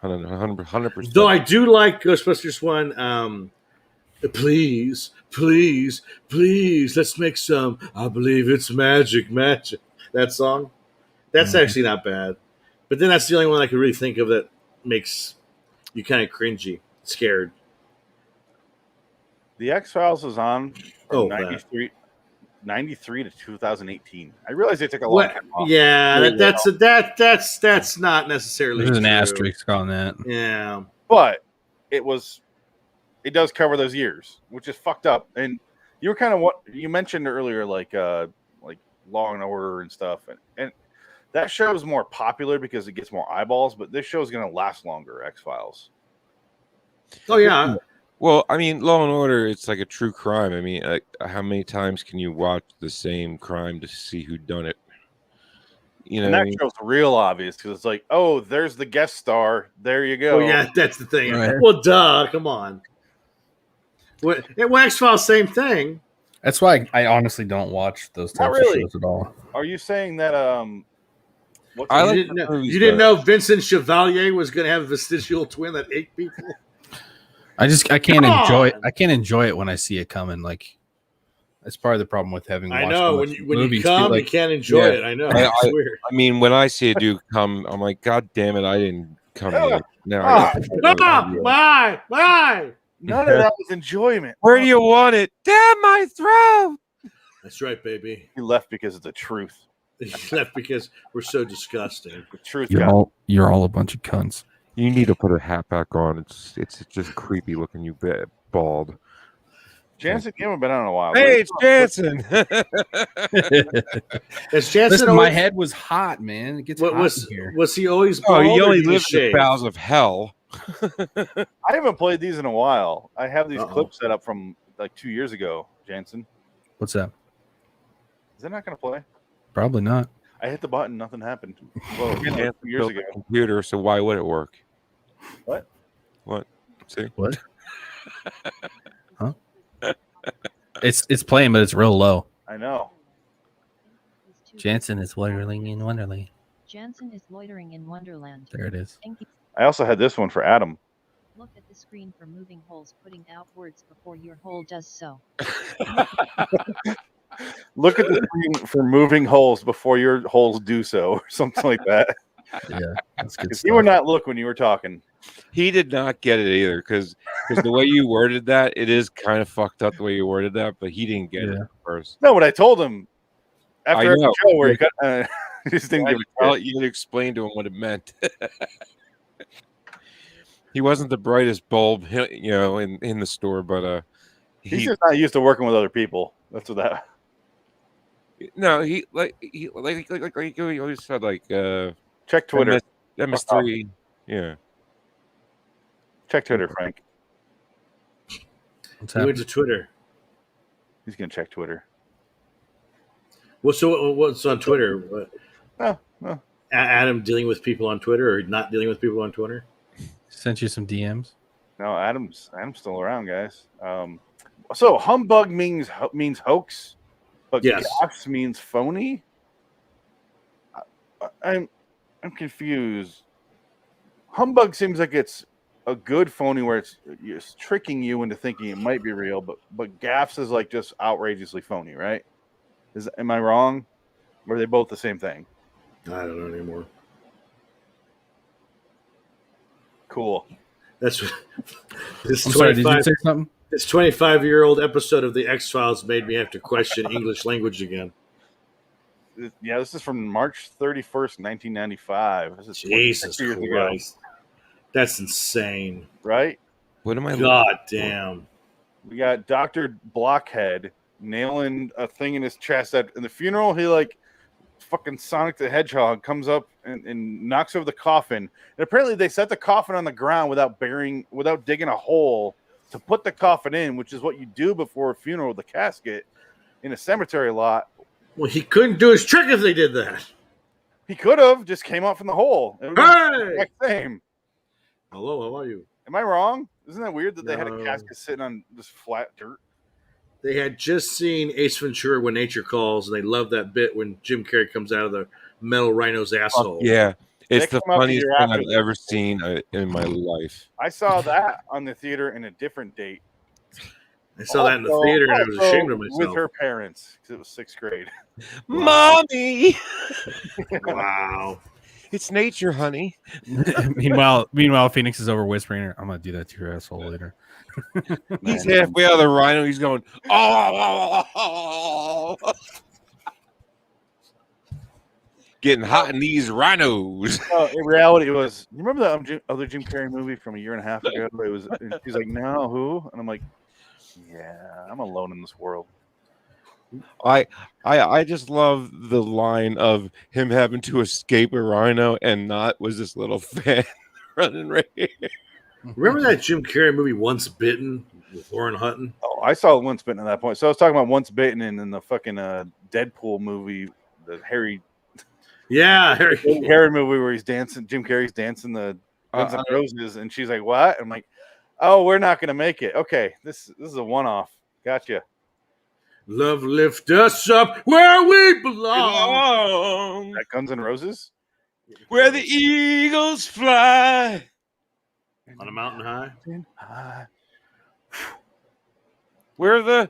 [SPEAKER 5] 100%.
[SPEAKER 3] Though I do like Ghostbusters 1. Please, let's make some. I believe it's magic. That song. That's actually not bad. But then that's the only one I can really think of that makes you kind of cringy, scared.
[SPEAKER 2] The X-Files was on from
[SPEAKER 3] Oh,
[SPEAKER 2] 93 to 2018. I realize they took a long time off.
[SPEAKER 3] Yeah, that's not necessarily
[SPEAKER 1] There's an
[SPEAKER 3] true.
[SPEAKER 1] asterisk on that.
[SPEAKER 3] Yeah.
[SPEAKER 2] But it does cover those years, which is fucked up. And you were kind of what you mentioned earlier, like Law and Order and stuff, and that show is more popular because it gets more eyeballs. But this show is going to last longer. X-Files.
[SPEAKER 3] Oh yeah.
[SPEAKER 5] Well, I mean, Law and Order, it's like a true crime. I mean, how many times can you watch the same crime to see who done it? You know,
[SPEAKER 2] And that show's real obvious because it's like, oh, there's the guest star. There you go.
[SPEAKER 3] Oh yeah, that's the thing.
[SPEAKER 1] Right.
[SPEAKER 3] Well, duh. Come on. X-Files, same thing.
[SPEAKER 1] That's why I honestly don't watch those
[SPEAKER 2] Not
[SPEAKER 1] types
[SPEAKER 2] really.
[SPEAKER 1] of shows at all.
[SPEAKER 2] Are you saying that
[SPEAKER 3] You didn't know Vincent Chevalier was going to have a vestigial twin that ate people?
[SPEAKER 1] I can't
[SPEAKER 3] Come
[SPEAKER 1] enjoy it.
[SPEAKER 3] on.
[SPEAKER 1] I can't enjoy it when I see it coming. Like that's part of the problem with having watched
[SPEAKER 3] I know.
[SPEAKER 1] so
[SPEAKER 3] When
[SPEAKER 1] much
[SPEAKER 3] you
[SPEAKER 1] movies,
[SPEAKER 3] come,
[SPEAKER 1] too,
[SPEAKER 3] you can't enjoy it. I know. It's weird.
[SPEAKER 5] I mean, when I see a dude come, I'm like, God damn it, I didn't come here. Now
[SPEAKER 3] Why?
[SPEAKER 2] none of that was enjoyment?
[SPEAKER 5] Where do you want it? Down my throat.
[SPEAKER 3] That's right, baby.
[SPEAKER 2] He left because of the truth.
[SPEAKER 3] He left because we're so disgusting.
[SPEAKER 2] The truth.
[SPEAKER 1] you're all a bunch of cunts.
[SPEAKER 5] You need to put a hat back on. It's just creepy looking. You bald.
[SPEAKER 2] Jansen, you haven't been on in a while.
[SPEAKER 5] Hey, it's Jansen.
[SPEAKER 3] Has Jansen
[SPEAKER 1] Listen, my
[SPEAKER 3] always,
[SPEAKER 1] head was hot, man. It gets hot in here.
[SPEAKER 3] was he always
[SPEAKER 5] Oh,
[SPEAKER 3] bald?
[SPEAKER 5] he
[SPEAKER 3] or
[SPEAKER 5] only
[SPEAKER 3] did he
[SPEAKER 5] lives in the
[SPEAKER 3] shave?
[SPEAKER 5] bowels of hell.
[SPEAKER 2] I haven't played these in a while. I have these
[SPEAKER 3] Uh-oh.
[SPEAKER 2] clips set up from like 2 years ago, Jansen.
[SPEAKER 1] What's that?
[SPEAKER 2] Is that not going to play?
[SPEAKER 1] Probably not.
[SPEAKER 2] I hit the button. Nothing happened. Well, again, like 2 years
[SPEAKER 5] Built
[SPEAKER 2] ago.
[SPEAKER 5] the computer, so why would it work?
[SPEAKER 2] What?
[SPEAKER 5] What? See?
[SPEAKER 1] What? Huh? It's playing, but it's real low.
[SPEAKER 2] I know.
[SPEAKER 1] Jansen is loitering in Wonderland.
[SPEAKER 7] Jansen is loitering in Wonderland.
[SPEAKER 1] There it is.
[SPEAKER 7] Thank you.
[SPEAKER 2] I also had this one for Adam.
[SPEAKER 7] Look at the screen for moving holes, putting out words before your hole does so.
[SPEAKER 2] Look at the screen for moving holes before your holes do so, or something like that.
[SPEAKER 1] Yeah, that's good
[SPEAKER 2] Because
[SPEAKER 1] stuff.
[SPEAKER 2] you were not look when you were talking.
[SPEAKER 5] He did not get it either because the way you worded that, it is kind of fucked up the way you worded that, but he dn't get it at first.
[SPEAKER 2] No, but I told him after
[SPEAKER 5] I
[SPEAKER 2] every
[SPEAKER 5] know.
[SPEAKER 2] show where he cut, He just didn't give a
[SPEAKER 5] Well,
[SPEAKER 2] shit.
[SPEAKER 5] you had explained to him what it meant. He wasn't the brightest bulb, in the store, but
[SPEAKER 2] He's just not used to working with other people. That's what that.
[SPEAKER 5] no, he always said
[SPEAKER 2] Check Twitter.
[SPEAKER 5] MS3, yeah.
[SPEAKER 2] Check Twitter, Frank.
[SPEAKER 1] What's
[SPEAKER 3] He went
[SPEAKER 1] happening?
[SPEAKER 3] to Twitter.
[SPEAKER 2] He's gonna check Twitter.
[SPEAKER 3] What's on Twitter? What?
[SPEAKER 2] No.
[SPEAKER 3] Adam dealing with people on Twitter or not dealing with people on Twitter?
[SPEAKER 1] Sent you some DMs.
[SPEAKER 2] No, Adam's still around, guys. So humbug means hoax, but
[SPEAKER 3] Yes.
[SPEAKER 2] gaffes means phony. I'm confused. Humbug seems like it's a good phony where it's tricking you into thinking it might be real, but gaffes is like just outrageously phony, right? Am I wrong? Or are they both the same thing?
[SPEAKER 3] I don't know anymore.
[SPEAKER 2] Cool.
[SPEAKER 3] That's what this
[SPEAKER 1] I'm sorry. Did you
[SPEAKER 3] 25
[SPEAKER 1] say something?
[SPEAKER 3] this 25-year-old episode of the X-Files made me have to question English language again.
[SPEAKER 2] Yeah, this is from March 31st, 1995. This is
[SPEAKER 3] Jesus
[SPEAKER 2] 26 years ago,
[SPEAKER 3] Christ. That's insane.
[SPEAKER 2] right?
[SPEAKER 5] What am I?
[SPEAKER 3] God damn.
[SPEAKER 2] We got Dr. Blockhead nailing a thing in his chest. At in the funeral, he like fucking Sonic the Hedgehog comes up and knocks over the coffin. And apparently they set the coffin on the ground without digging a hole to put the coffin in, which is what you do before a funeral with a casket in a cemetery lot.
[SPEAKER 3] Well, he couldn't do his trick if they did that.
[SPEAKER 2] He could have just came out from the hole. It would be the
[SPEAKER 3] Hey!
[SPEAKER 2] exact same.
[SPEAKER 3] Hello, how are you?
[SPEAKER 2] Am I wrong? Isn't that weird that they had a
[SPEAKER 3] No.
[SPEAKER 2] casket sitting on just flat dirt?
[SPEAKER 3] They had just seen Ace Ventura When Nature Calls, and they love that bit when Jim Carrey comes out of the metal rhino's asshole.
[SPEAKER 5] Yeah, it's
[SPEAKER 2] They
[SPEAKER 5] the
[SPEAKER 2] come out the
[SPEAKER 5] funniest
[SPEAKER 2] year
[SPEAKER 5] thing
[SPEAKER 2] after
[SPEAKER 5] I've
[SPEAKER 2] this.
[SPEAKER 5] ever seen in my life.
[SPEAKER 2] I saw that on the theater in a different date.
[SPEAKER 3] I saw that in the theater, and I was ashamed of myself.
[SPEAKER 2] With her parents, because it was 6th grade.
[SPEAKER 5] Mommy,
[SPEAKER 3] Wow.
[SPEAKER 5] it's nature, honey.
[SPEAKER 1] meanwhile, Phoenix is over whispering her, "I'm gonna do that to your asshole later."
[SPEAKER 5] He's halfway out of the rhino. He's going, oh, getting hot in these rhinos.
[SPEAKER 2] In reality, it was. You remember that other Jim Carrey movie from a year and a half ago? It was. He's like, "No, who?" And I'm like, "Yeah, I'm alone in this world."
[SPEAKER 5] I just love the line of him having to escape a rhino and not was this little fan running right here.
[SPEAKER 3] Remember that Jim Carrey movie Once Bitten with Lauren Hutton?
[SPEAKER 2] Oh, I saw Once Bitten at that point. So I was talking about Once Bitten and in the fucking Deadpool movie, the Harry movie where he's dancing. Jim Carrey's dancing the Guns N' Roses, and she's like, "What?" I'm like, "Oh, we're not gonna make it." Okay, this is a one-off. Gotcha.
[SPEAKER 3] Love lift us up where we belong.
[SPEAKER 2] That Guns N' Roses.
[SPEAKER 5] Where the eagles fly.
[SPEAKER 3] On a mountain high.
[SPEAKER 5] Where the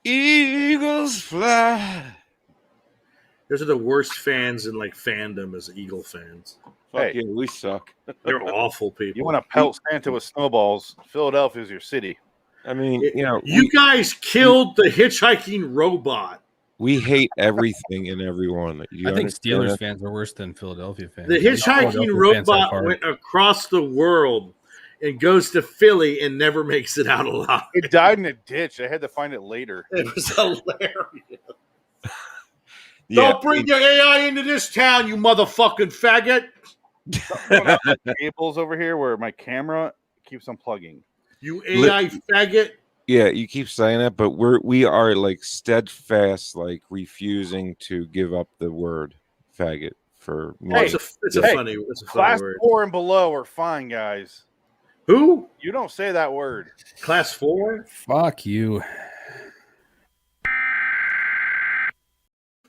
[SPEAKER 5] eagles fly.
[SPEAKER 3] Those are the worst fans in like fandom as Eagle fans.
[SPEAKER 5] Fuck
[SPEAKER 2] Hey.
[SPEAKER 5] yeah, we suck.
[SPEAKER 3] They're awful people.
[SPEAKER 2] You want to pelt Santa with snowballs? Philadelphia's your city.
[SPEAKER 5] I mean,
[SPEAKER 3] You guys killed the hitchhiking robot.
[SPEAKER 5] we hate everything and everyone. You
[SPEAKER 1] I think
[SPEAKER 5] understand
[SPEAKER 1] Steelers
[SPEAKER 5] that?
[SPEAKER 1] fans are worse than Philadelphia fans.
[SPEAKER 3] The
[SPEAKER 1] I think
[SPEAKER 3] hitchhiking
[SPEAKER 1] Philadelphia fans have
[SPEAKER 3] robot
[SPEAKER 1] heart.
[SPEAKER 3] went across the world and goes to Philly and never makes it out alive.
[SPEAKER 2] It died in a ditch. I had to find it later.
[SPEAKER 3] It was hilarious.
[SPEAKER 5] Yeah,
[SPEAKER 3] Don't bring your AI into this town, you motherfucking faggot.
[SPEAKER 2] Cables over here where my camera keeps unplugging.
[SPEAKER 3] You AI faggot.
[SPEAKER 5] yeah, you keep saying that, but we are like steadfast, like refusing to give up the word faggot for me.
[SPEAKER 2] Hey,
[SPEAKER 3] It's a funny
[SPEAKER 2] Class
[SPEAKER 3] word.
[SPEAKER 2] 4 and below are fine, guys.
[SPEAKER 3] Who?
[SPEAKER 2] You don't say that word.
[SPEAKER 3] Class 4?
[SPEAKER 1] Fuck you.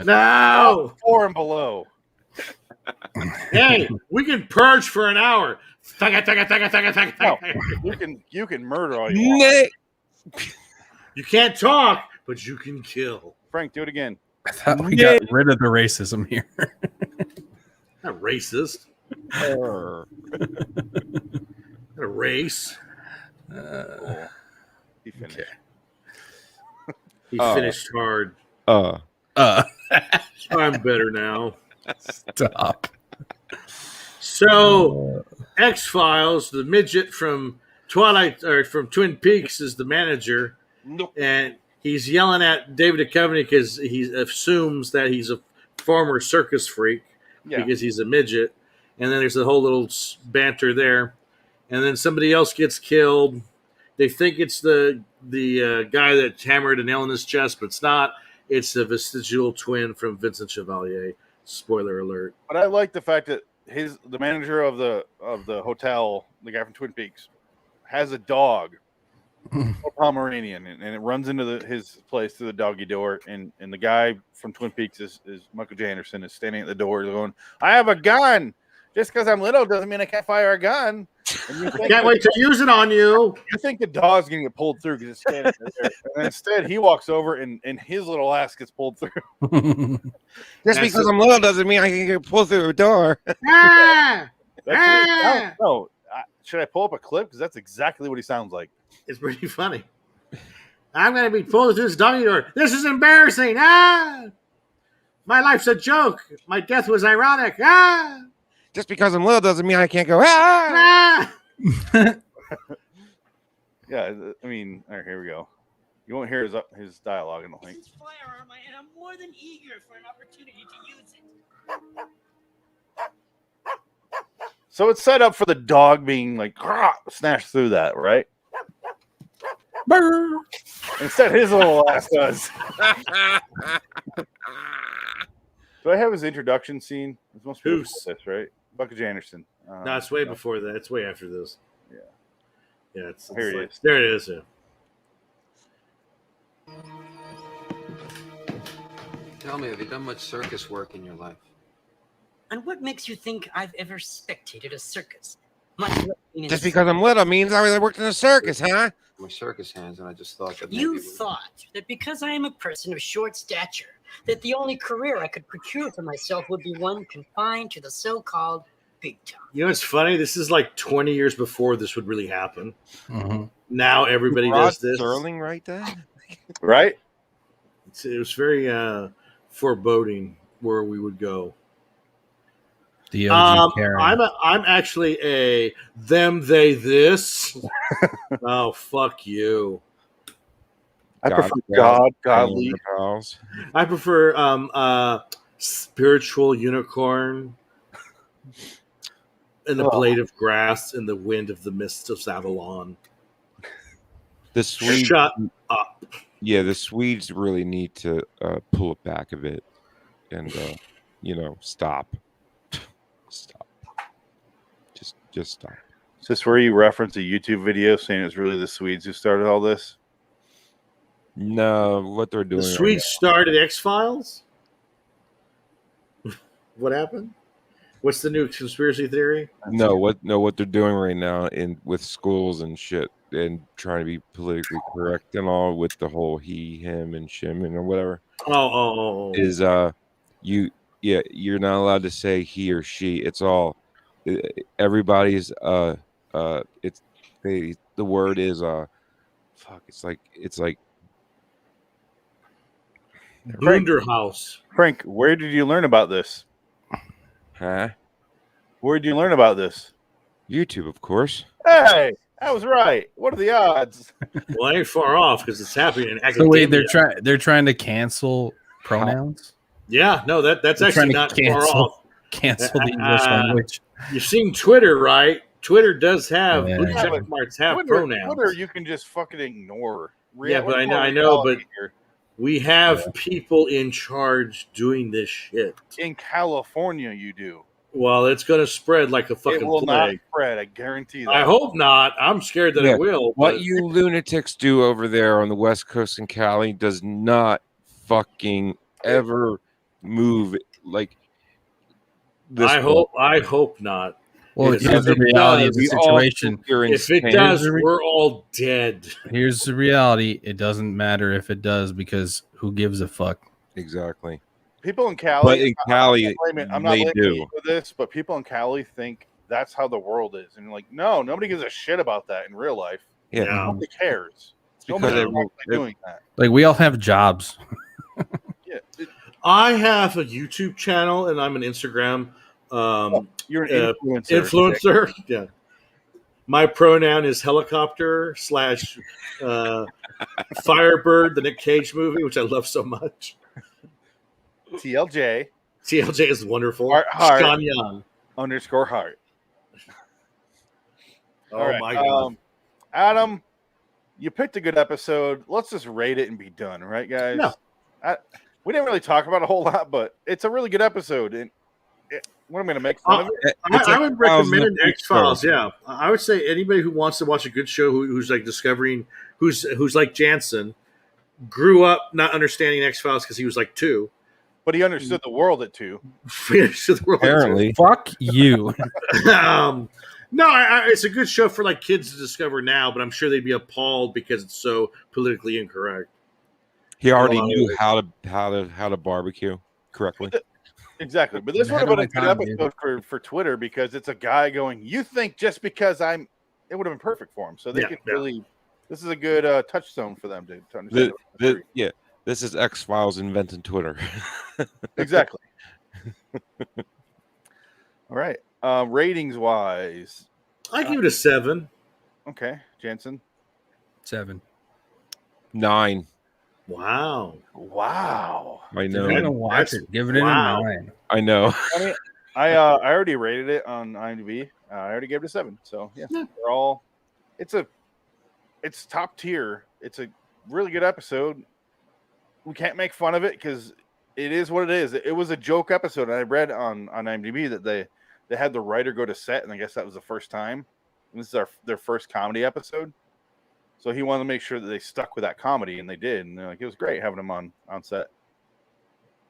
[SPEAKER 3] No.
[SPEAKER 2] 4 and below.
[SPEAKER 3] Hey, we can purge for an hour. Faggot.
[SPEAKER 2] No, you can murder all you want.
[SPEAKER 5] Nick,
[SPEAKER 3] You can't talk, but you can kill.
[SPEAKER 2] Frank, do it again.
[SPEAKER 1] I thought we got rid of the racism here.
[SPEAKER 3] Not racist. Not a race.
[SPEAKER 2] He finished.
[SPEAKER 1] Okay.
[SPEAKER 3] He finished hard.
[SPEAKER 1] Uh,
[SPEAKER 3] I'm better now.
[SPEAKER 1] Stop.
[SPEAKER 3] So, X-Files, the midget from Twilight or from Twin Peaks, is the manager,
[SPEAKER 2] Nope.
[SPEAKER 3] and he's yelling at David Duchovny because he assumes that he's a former circus freak because he's a midget. And then there's a whole little banter there, and then somebody else gets killed. They think it's the guy that hammered a nail in his chest, but it's not. It's the vestigial twin from Vincent Chevalier. Spoiler alert.
[SPEAKER 2] But I like the fact that the manager of the hotel, the guy from Twin Peaks, has a dog, a Pomeranian, and it runs into his place through the doggy door. And the guy from Twin Peaks is Michael J. Anderson, is standing at the door going, "I have a gun. Just because I'm little doesn't mean I can't fire a gun." And
[SPEAKER 3] I can't wait to use it on you.
[SPEAKER 2] You think the dog's going to get pulled through because it's standing there. And instead, he walks over and his little ass gets pulled through.
[SPEAKER 5] Just because I'm little doesn't mean I can get pulled through a door.
[SPEAKER 2] No. Should I pull up a clip? Because that's exactly what he sounds like.
[SPEAKER 3] It's pretty funny. I'm going to be pulled through this doggy door. This is embarrassing. My life's a joke. My death was ironic.
[SPEAKER 5] Just because I'm little doesn't mean I can't go.
[SPEAKER 2] Yeah, I mean, all right, here we go. You won't hear his dialogue, I don't think.
[SPEAKER 8] This firearm, and I'm more than eager for an opportunity to use it.
[SPEAKER 2] So it's set up for the dog being like snatched through that, right? Instead, his little ass does. Do I have his introduction scene? It's supposed to be before this, right? Michael J. Anderson.
[SPEAKER 3] No, it's way before that. It's way after this. Yeah. It's
[SPEAKER 2] Here it is.
[SPEAKER 3] There it is. Yeah.
[SPEAKER 9] Tell me, have you done much circus work in your life?
[SPEAKER 8] And what makes you think I've ever spectated a circus?
[SPEAKER 5] Just because I'm little means I worked in a circus, huh?
[SPEAKER 9] My circus hands, and I just thought that
[SPEAKER 8] You thought that because I am a person of short stature, that the only career I could procure for myself would be one confined to the so-called big time.
[SPEAKER 3] You know what's funny? This is like 20 years before this would really happen. Mm-hmm. Now everybody does this.
[SPEAKER 5] Sterling, right? That
[SPEAKER 2] right?
[SPEAKER 3] It was very foreboding where we would go.
[SPEAKER 1] The OG
[SPEAKER 3] I'm actually a them they this. Oh, fuck you.
[SPEAKER 2] I prefer godly.
[SPEAKER 3] I prefer spiritual unicorn and the blade of grass and the wind of the mists of Avalon.
[SPEAKER 5] The Swedes,
[SPEAKER 3] shut up.
[SPEAKER 5] Yeah, the Swedes really need to pull it back a bit and stop. Stop. Just stop.
[SPEAKER 2] Is this where you reference a YouTube video saying it's really the Swedes who started all this?
[SPEAKER 5] No, what they're doing.
[SPEAKER 3] The Swedes started X-Files? What happened? What's the new conspiracy theory?
[SPEAKER 5] What they're doing right now with schools and shit and trying to be politically correct and all with the whole he, him, and shim and or whatever. Is you're not allowed to say he or she. It's all everybody's the word is fuck. It's like
[SPEAKER 3] Blunderhouse.
[SPEAKER 2] Frank, where did you learn about this?
[SPEAKER 5] Huh?
[SPEAKER 2] Where did you learn about this?
[SPEAKER 5] YouTube, of course.
[SPEAKER 2] Hey, I was right. What are the odds?
[SPEAKER 3] Well, I ain't far off because it's happening in academia.
[SPEAKER 1] So wait, they're trying to cancel pronouns?
[SPEAKER 3] Yeah, no, that's actually not far off.
[SPEAKER 1] Cancel the English language.
[SPEAKER 3] You've seen Twitter, right? Twitter does have blue check marks have pronouns.
[SPEAKER 2] Twitter you can just fucking ignore.
[SPEAKER 3] But I know, but we have people in charge doing this shit.
[SPEAKER 2] In California, you do.
[SPEAKER 3] Well, it's going to spread like a fucking plague.
[SPEAKER 2] It will not spread, I guarantee that.
[SPEAKER 3] I hope not. I'm scared that it will.
[SPEAKER 5] What you lunatics do over there on the West Coast in Cali does not fucking ever move like this.
[SPEAKER 3] I hope not.
[SPEAKER 1] Well, here's the reality of the situation.
[SPEAKER 3] If it does, we're all dead.
[SPEAKER 1] Here's the reality. It doesn't matter if it does because who gives a fuck?
[SPEAKER 5] Exactly.
[SPEAKER 2] People in Cali,
[SPEAKER 5] but in Cali,
[SPEAKER 2] I'm not blaming you for this, but people in Cali think that's how the world is, and you're like, no, nobody gives a shit about that in real life.
[SPEAKER 5] Yeah,
[SPEAKER 2] nobody cares. Nobody's doing that.
[SPEAKER 1] Like we all have jobs.
[SPEAKER 2] Yeah.
[SPEAKER 3] I have a YouTube channel and I'm an Instagram
[SPEAKER 2] You're an influencer.
[SPEAKER 3] Influencer. Yeah. My pronoun is helicopter / Firebird, the Nick Cage movie, which I love so much.
[SPEAKER 2] TLJ.
[SPEAKER 3] TLJ is wonderful.
[SPEAKER 2] Heart
[SPEAKER 3] Sean Young.
[SPEAKER 2] _heart.
[SPEAKER 3] Oh
[SPEAKER 2] All right.
[SPEAKER 3] my God.
[SPEAKER 2] Adam, you picked a good episode. Let's just rate it and be done, right, guys?
[SPEAKER 3] Yeah.
[SPEAKER 2] We didn't really talk about a whole lot, but it's a really good episode. And what am I going to make fun of it?
[SPEAKER 3] I would recommend X-Files. Yeah, I would say anybody who wants to watch a good show, who's like discovering, who's like Jansen, grew up not understanding X-Files because he was like 2.
[SPEAKER 2] But he understood the world at 2.
[SPEAKER 1] Apparently. Fuck you.
[SPEAKER 3] No, it's a good show for like kids to discover now, but I'm sure they'd be appalled because it's so politically incorrect.
[SPEAKER 5] He already knew how to barbecue correctly.
[SPEAKER 2] Exactly. But this would have been a good episode for Twitter because it's a guy going, you think just because it would have been perfect for him. So they could really, this is a good touchstone for them to understand.
[SPEAKER 5] This is X-Files inventing Twitter.
[SPEAKER 2] Exactly. All right. Ratings wise,
[SPEAKER 3] I give it a 7.
[SPEAKER 2] Okay, Jansen.
[SPEAKER 1] 7.
[SPEAKER 5] 9.
[SPEAKER 3] Wow.
[SPEAKER 5] I know.
[SPEAKER 1] I'm gonna watch it. Give it a 9.
[SPEAKER 5] I know.
[SPEAKER 2] I already rated it on IMDb. I already gave it a 7. So yeah. They're all. It's top tier. It's a really good episode. We can't make fun of it because it is what it is. It was a joke episode, and I read on IMDb that they had the writer go to set, and I guess that was the first time. And this is their first comedy episode. So he wanted to make sure that they stuck with that comedy, and they did. And they're like, it was great having him on set.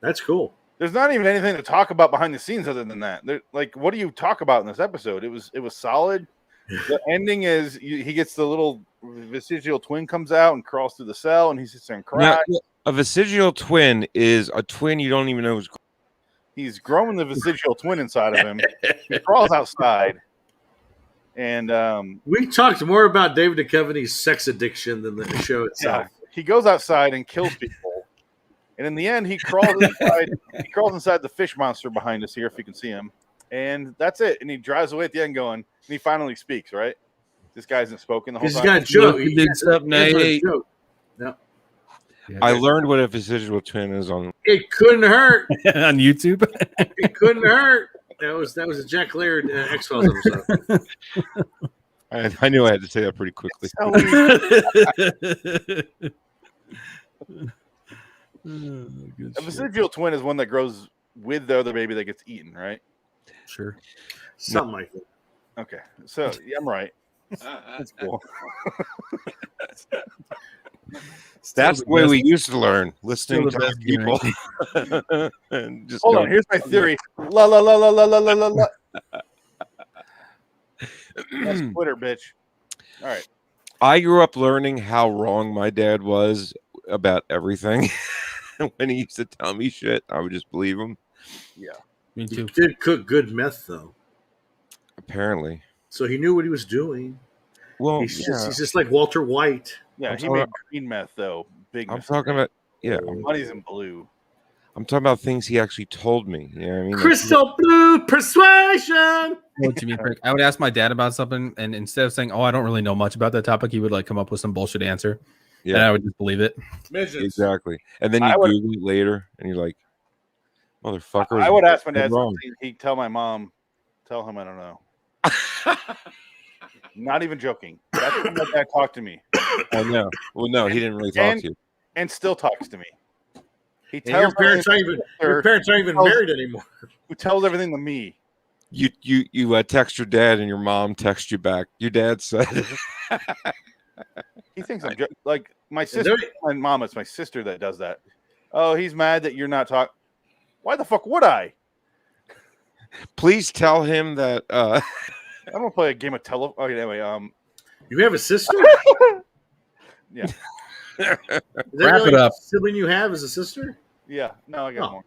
[SPEAKER 3] That's cool.
[SPEAKER 2] There's not even anything to talk about behind the scenes other than that. Like, what do you talk about in this episode? It was solid. The ending is he gets the little vestigial twin comes out and crawls through the cell, and he sits there and cries.
[SPEAKER 5] Now, a vestigial twin is a twin you don't even know who's.
[SPEAKER 2] He's growing the vestigial twin inside of him. He crawls outside. And
[SPEAKER 3] we talked more about David Duchovny's sex addiction than the show itself.
[SPEAKER 2] Yeah. He goes outside and kills people, and in the end, he crawls inside. He crawls inside the fish monster behind us here, if you can see him, and that's it. And he drives away at the end, going. And he finally speaks. Right, this guy hasn't spoken the whole time.
[SPEAKER 3] He's got a joke.
[SPEAKER 1] He did something.
[SPEAKER 3] No.
[SPEAKER 5] I learned what a vestigial twin is on.
[SPEAKER 3] It couldn't hurt
[SPEAKER 1] on YouTube.
[SPEAKER 3] It couldn't hurt. That was a Jack Laird X-Files episode.
[SPEAKER 5] I knew I had to say that pretty quickly.
[SPEAKER 2] A vestigial twin is one that grows with the other baby that gets eaten, right?
[SPEAKER 1] Sure.
[SPEAKER 3] Something like that.
[SPEAKER 2] Okay. So, yeah, I'm right. That's cool.
[SPEAKER 5] That's the way we used to learn, listening to people.
[SPEAKER 2] And just hold on, here's my theory. La la la la la la la la la. That's Twitter, bitch. All right.
[SPEAKER 5] I grew up learning how wrong my dad was about everything. When he used to tell me shit, I would just believe him.
[SPEAKER 2] Yeah.
[SPEAKER 1] Me too.
[SPEAKER 3] He did cook good meth, though.
[SPEAKER 5] Apparently.
[SPEAKER 3] So he knew what he was doing.
[SPEAKER 5] Well,
[SPEAKER 3] he's just like Walter White.
[SPEAKER 2] Yeah, he made green meth, though. Big
[SPEAKER 5] I'm talking about,
[SPEAKER 2] money's in blue.
[SPEAKER 5] I'm talking about things he actually told me. You know what I mean?
[SPEAKER 3] Crystal blue persuasion.
[SPEAKER 1] What do you mean? I would ask my dad about something, and instead of saying, "Oh, I don't really know much about that topic," he would like come up with some bullshit answer. Yeah, and I would just believe it.
[SPEAKER 5] Exactly. And then you Google it later, and you're like, "Motherfucker!"
[SPEAKER 2] I would ask my dad something. He'd tell my mom, "Tell him I don't know." Not even joking. That's when my dad talked to me.
[SPEAKER 5] I know. Well, no, he didn't really talk to you.
[SPEAKER 2] And still talks to me. He tells
[SPEAKER 3] your parents aren't even married anymore.
[SPEAKER 2] Who tells everything to me?
[SPEAKER 5] You text your dad, and your mom texts you back. Your dad said,
[SPEAKER 2] he thinks I'm like my sister and mom. It's my sister that does that. Oh, he's mad that you're not talking. Why the fuck would I?
[SPEAKER 5] Please tell him that.
[SPEAKER 2] I'm gonna play a game of tele. Oh, anyway,
[SPEAKER 3] you have a sister?
[SPEAKER 2] Yeah.
[SPEAKER 1] Wrap it up.
[SPEAKER 3] Sibling you have is a sister?
[SPEAKER 2] Yeah. No, I got more.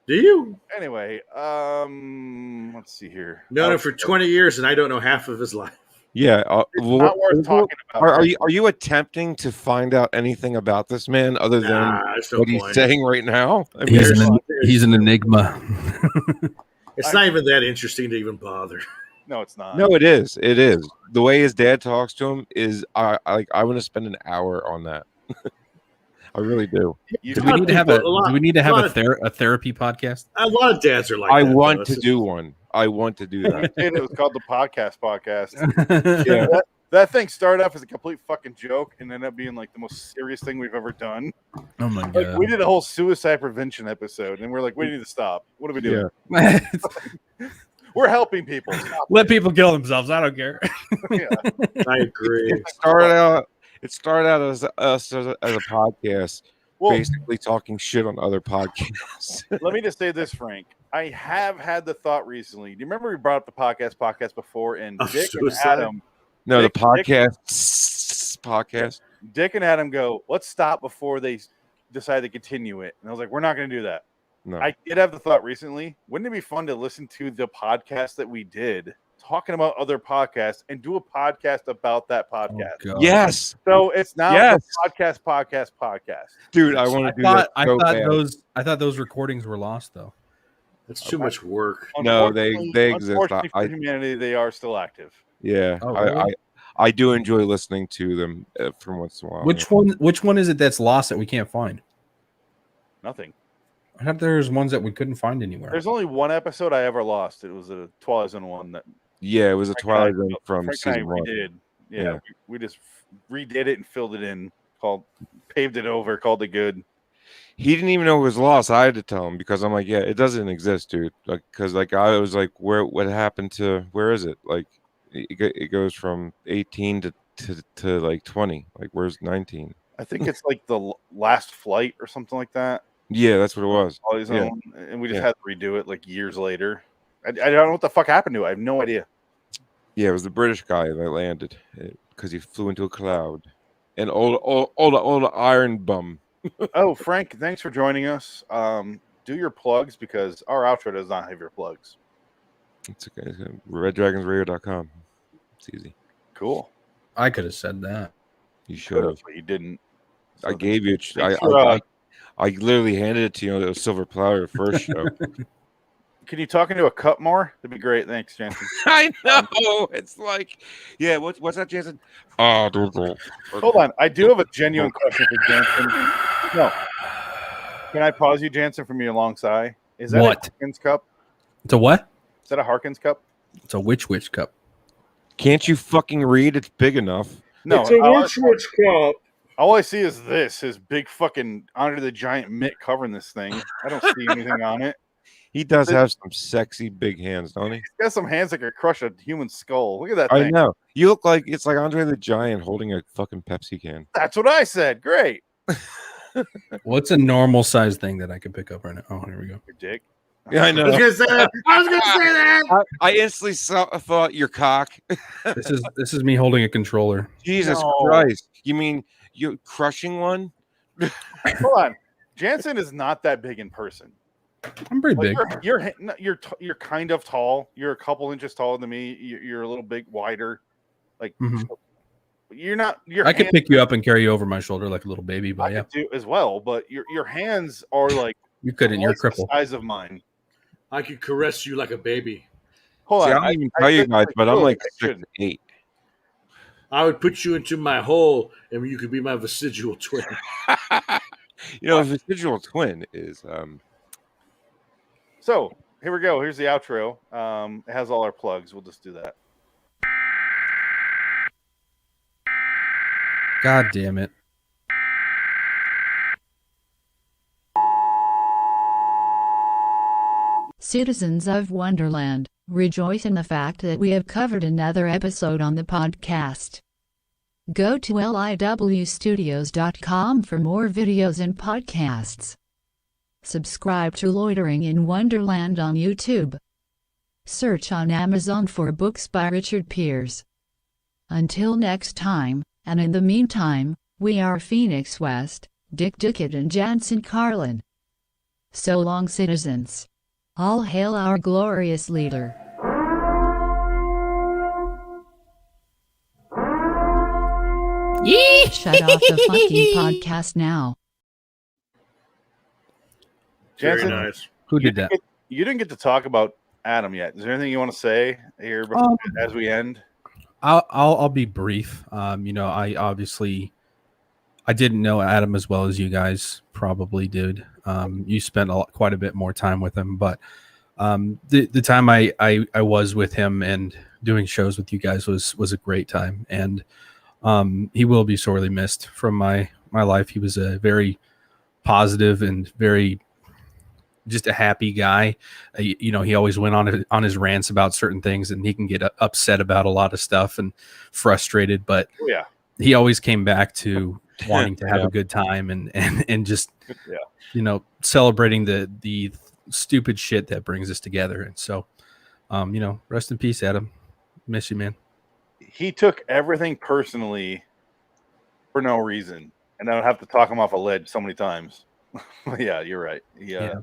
[SPEAKER 3] Do you?
[SPEAKER 2] Anyway, let's see here.
[SPEAKER 3] Known him for 20 years, and I don't know half of his life.
[SPEAKER 5] Yeah,
[SPEAKER 2] It's not worth talking about.
[SPEAKER 5] Are you attempting to find out anything about this man other than what he's saying right now? I mean,
[SPEAKER 1] he's an enigma.
[SPEAKER 3] It's not even that interesting to even bother.
[SPEAKER 2] No, it's not.
[SPEAKER 5] No, it is. It is. The way his dad talks to him is I want to spend an hour on that. I really do.
[SPEAKER 1] Do we need to have a therapy podcast?
[SPEAKER 3] A lot of dads are like that.
[SPEAKER 5] I want to do one. I want to do that.
[SPEAKER 2] It was called the podcast. Yeah. That thing started off as a complete fucking joke and ended up being like the most serious thing we've ever done.
[SPEAKER 1] Oh my god!
[SPEAKER 2] Like, we did a whole suicide prevention episode, and we're like, we need to stop. What are we doing?
[SPEAKER 1] Yeah.
[SPEAKER 2] We're helping people.
[SPEAKER 1] Let people kill themselves. I don't care.
[SPEAKER 2] Yeah.
[SPEAKER 3] I agree.
[SPEAKER 5] It started out as us as a podcast, basically talking shit on other podcasts.
[SPEAKER 2] Let me just say this, Frank. I have had the thought recently. Do you remember we brought up the podcast before, and Dick and Adam?
[SPEAKER 5] No, the podcast.
[SPEAKER 2] Dick and Adam go, let's stop before they decide to continue it. And I was like, we're not going to do that.
[SPEAKER 5] No.
[SPEAKER 2] I did have the thought recently. Wouldn't it be fun to listen to the podcast that we did, talking about other podcasts, and do a podcast about that podcast?
[SPEAKER 5] Oh, yes.
[SPEAKER 2] So it's now the podcast.
[SPEAKER 5] Dude, I want to do that.
[SPEAKER 1] I thought those recordings were lost though.
[SPEAKER 3] It's too much work.
[SPEAKER 5] No, they exist.
[SPEAKER 2] Unfortunately for humanity, they are still active.
[SPEAKER 5] Yeah,
[SPEAKER 1] oh, really?
[SPEAKER 5] I do enjoy listening to them from once in a while.
[SPEAKER 1] Which one is it that's lost that we can't find?
[SPEAKER 2] Nothing.
[SPEAKER 1] I thought there's ones that we couldn't find anywhere.
[SPEAKER 2] There's only one episode I ever lost. It was a Twilight Zone one that.
[SPEAKER 5] Yeah, it was a Twilight Zone from season 1.
[SPEAKER 2] Yeah. We just redid it and filled it in. Paved it over. Called it good.
[SPEAKER 5] He didn't even know it was lost. I had to tell him because I'm like, yeah, it doesn't exist, dude. Like, because like I was like, what happened to? Where is it? Like, it goes from 18 to like 20. Like, where's 19?
[SPEAKER 2] I think it's like the last flight or something like that.
[SPEAKER 5] Yeah, that's what it was.
[SPEAKER 2] And we just had to redo it like years lader. I don't know what the fuck happened to it. I have no idea.
[SPEAKER 5] Yeah, it was the British guy that landed because he flew into a cloud. And old iron bum.
[SPEAKER 2] Oh, Frank, thanks for joining us. Do your plugs because our outro does not have your plugs.
[SPEAKER 5] It's okay. RedDragonsRadio.com. It's easy.
[SPEAKER 2] Cool.
[SPEAKER 1] I could have said that.
[SPEAKER 5] You should have.
[SPEAKER 2] But you didn't. So
[SPEAKER 5] I gave you. I literally handed it to you on the silver platter the first show.
[SPEAKER 2] Can you talk into a cup more? That'd be great. Thanks, Jansen.
[SPEAKER 5] I know. It's like, yeah. What's that, Jansen? Oh,
[SPEAKER 2] hold on. I do have a genuine question for Jansen. No. Can I pause you, Jansen, from your long sigh? Is that a Harkins cup?
[SPEAKER 1] It's a what?
[SPEAKER 2] Is that a Harkins cup?
[SPEAKER 1] It's a witch cup.
[SPEAKER 5] Can't you fucking read? It's big enough.
[SPEAKER 2] No,
[SPEAKER 3] it's a witch cup.
[SPEAKER 2] All I see is his big fucking Andre the Giant mitt covering this thing. I don't see anything on it.
[SPEAKER 5] He does have some sexy big hands, don't he?
[SPEAKER 2] He's got some hands that could crush a human skull. Look at that thing.
[SPEAKER 5] I know. You look like it's like Andre the Giant holding a fucking Pepsi can.
[SPEAKER 2] That's what I said. Great.
[SPEAKER 1] What's a normal size thing that I could pick up right now? Oh, here we go.
[SPEAKER 2] Your dick.
[SPEAKER 5] Yeah, I know.
[SPEAKER 3] I was gonna say that.
[SPEAKER 5] I instantly thought your cock.
[SPEAKER 1] This is me holding a controller.
[SPEAKER 5] Jesus Christ! You mean you're crushing one?
[SPEAKER 2] Hold on, Jansen is not that big in person.
[SPEAKER 1] I'm pretty big.
[SPEAKER 2] You're kind of tall. You're a couple inches taller than me. You're a little bit wider. Like you're not.
[SPEAKER 1] I could pick you up and carry you over my shoulder like a little baby, but
[SPEAKER 2] I could do as well. But your hands are like
[SPEAKER 1] you couldn't. You're crippled.
[SPEAKER 2] The size of mine.
[SPEAKER 3] I could caress you like a baby.
[SPEAKER 2] Hold on.
[SPEAKER 5] I don't even tell you guys, but I'm like 6'8".
[SPEAKER 3] I would put you into my hole, and you could be my vestigial twin.
[SPEAKER 5] You know, a vestigial twin is.
[SPEAKER 2] So here we go. Here's the outro. It has all our plugs. We'll just do that.
[SPEAKER 1] God damn it.
[SPEAKER 4] Citizens of Wonderland, rejoice in the fact that we have covered another episode on the podcast. Go to liwstudios.com for more videos and podcasts. Subscribe to Loitering in Wonderland on YouTube. Search on Amazon for books by Richard Pierce. Until next time, and in the meantime, we are Phoenix West, Dick Dickett and Jansen Carlin. So long, citizens. All hail our glorious leader. Shut off the fucking podcast now.
[SPEAKER 2] Jansen,
[SPEAKER 3] Very nice.
[SPEAKER 1] Who did that?
[SPEAKER 2] You didn't get to talk about Adam yet. Is there anything you want to say here before, as we end?
[SPEAKER 1] I'll be brief. I didn't know Adam as well as you guys probably did. You spent quite a bit more time with him, but the time I was with him and doing shows with you guys was a great time, and he will be sorely missed from my life. He was a very positive and very just a happy guy. He always went on his rants about certain things, and he can get upset about a lot of stuff and frustrated, but he always came back to wanting to have a good time and just celebrating the stupid shit that brings us together. And so rest in peace, Adam. Miss you, man.
[SPEAKER 2] He took everything personally for no reason, and I would have to talk him off a ledge so many times. Yeah, you're right. Yeah.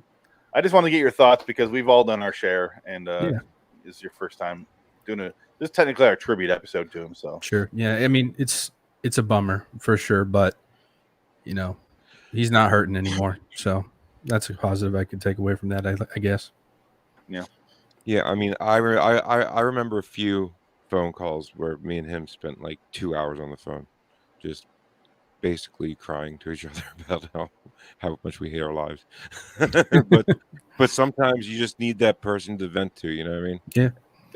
[SPEAKER 2] I just want to get your thoughts because we've all done our share, and this is your first time doing this is technically our tribute episode to him. So
[SPEAKER 1] sure. Yeah. I mean, it's a bummer for sure, but he's not hurting anymore. So that's a positive I could take away from that, I guess.
[SPEAKER 2] Yeah.
[SPEAKER 5] Yeah. I mean, I remember a few phone calls where me and him spent like 2 hours on the phone, just basically crying to each other about how much we hate our lives. but sometimes you just need that person to vent to, you know what I mean?
[SPEAKER 1] Yeah.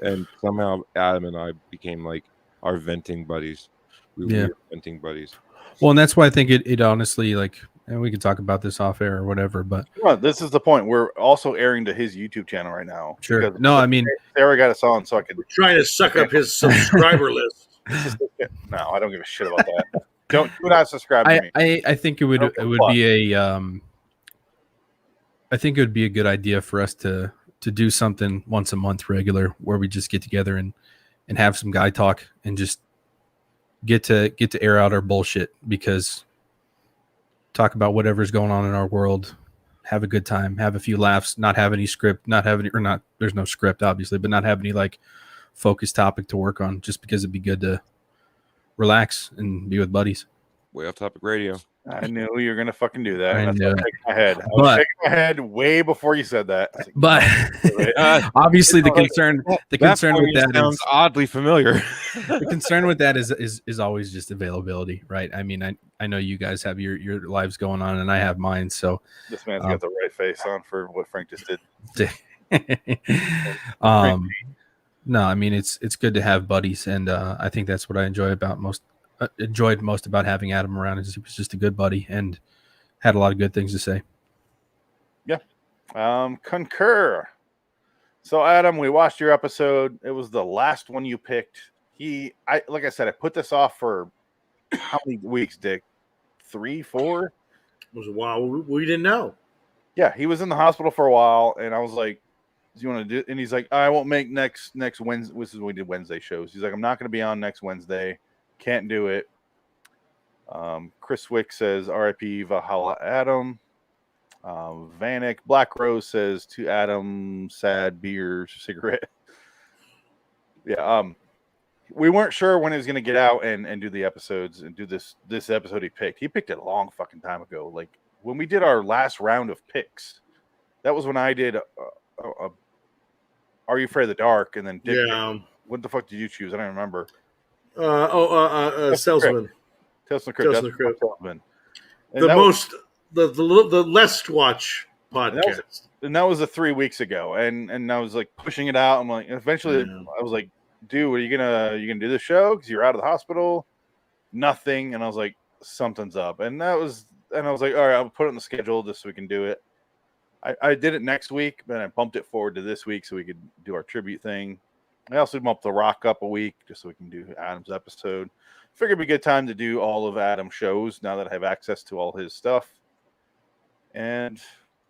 [SPEAKER 5] And somehow Adam and I became like our venting buddies. We were venting buddies.
[SPEAKER 1] Well, and that's why I think it honestly, like, and we can talk about this off air or whatever, but
[SPEAKER 2] this is the point. We're also airing to his YouTube channel right now.
[SPEAKER 1] Sure. No, I mean,
[SPEAKER 2] Sarah got us on so I could
[SPEAKER 3] trying to suck up his subscriber list.
[SPEAKER 2] No, I don't give a shit about that. Do not subscribe to me.
[SPEAKER 1] I think it would be I think it would be a good idea for us to do something once a month regular where we just get together and have some guy talk and just get to air out our bullshit, because talk about whatever's going on in our world, have a good time, have a few laughs, not have any script, there's no script obviously, but not have any like focused topic to work on, just because it'd be good to relax and be with buddies.
[SPEAKER 5] Way Off Topic Radio.
[SPEAKER 2] I knew you were gonna fucking do that.
[SPEAKER 1] I
[SPEAKER 2] That's
[SPEAKER 1] knew
[SPEAKER 2] why
[SPEAKER 1] it.
[SPEAKER 2] I was shaking my head way before you said that.
[SPEAKER 1] But obviously the concern with that
[SPEAKER 5] sounds oddly familiar.
[SPEAKER 1] The concern with that is always just availability, right? I mean, I know you guys have your lives going on, and I have mine. So
[SPEAKER 2] this man's got the right face on for what Frank just did.
[SPEAKER 1] No, I mean it's good to have buddies, and I think that's what I enjoyed most about having Adam around. Is he was just a good buddy and had a lot of good things to say.
[SPEAKER 2] Yeah, concur. So Adam, we watched your episode. It was the last one you picked. Like I said, I put this off for how many weeks, Dick? 3, 4? It
[SPEAKER 3] was a while. We didn't know.
[SPEAKER 2] Yeah, he was in the hospital for a while, and I was like, "Do you want to do it?" And he's like, "I won't make next Wednesday." This is when we did Wednesday shows. He's like, "I'm not going to be on next Wednesday. Can't do it." Chris Wick says, "R.I.P. Valhalla Adam." Vanek Black Rose says, "To Adam, sad beer, cigarette." Yeah. We weren't sure when he was going to get out and do the episodes and do this episode he picked. He picked it a long fucking time ago. Like when we did our last round of picks, that was when I did Are You Afraid of the Dark? And then Dick, what the fuck did you choose? I don't remember.
[SPEAKER 3] Salesman.
[SPEAKER 2] Tales from the Crypt.
[SPEAKER 3] The less watch podcast.
[SPEAKER 2] And that was 3 weeks ago. And I was like pushing it out. I'm like, eventually I was like, "Dude, are you gonna do the show? Because you're out of the hospital." Nothing. And I was like, something's up. And I was like, all right, I'll put it on the schedule just so we can do it. I did it next week, but I bumped it forward to this week so we could do our tribute thing. I also bumped the Rock up a week just so we can do Adam's episode. Figured it'd be a good time to do all of Adam's shows now that I have access to all his stuff. And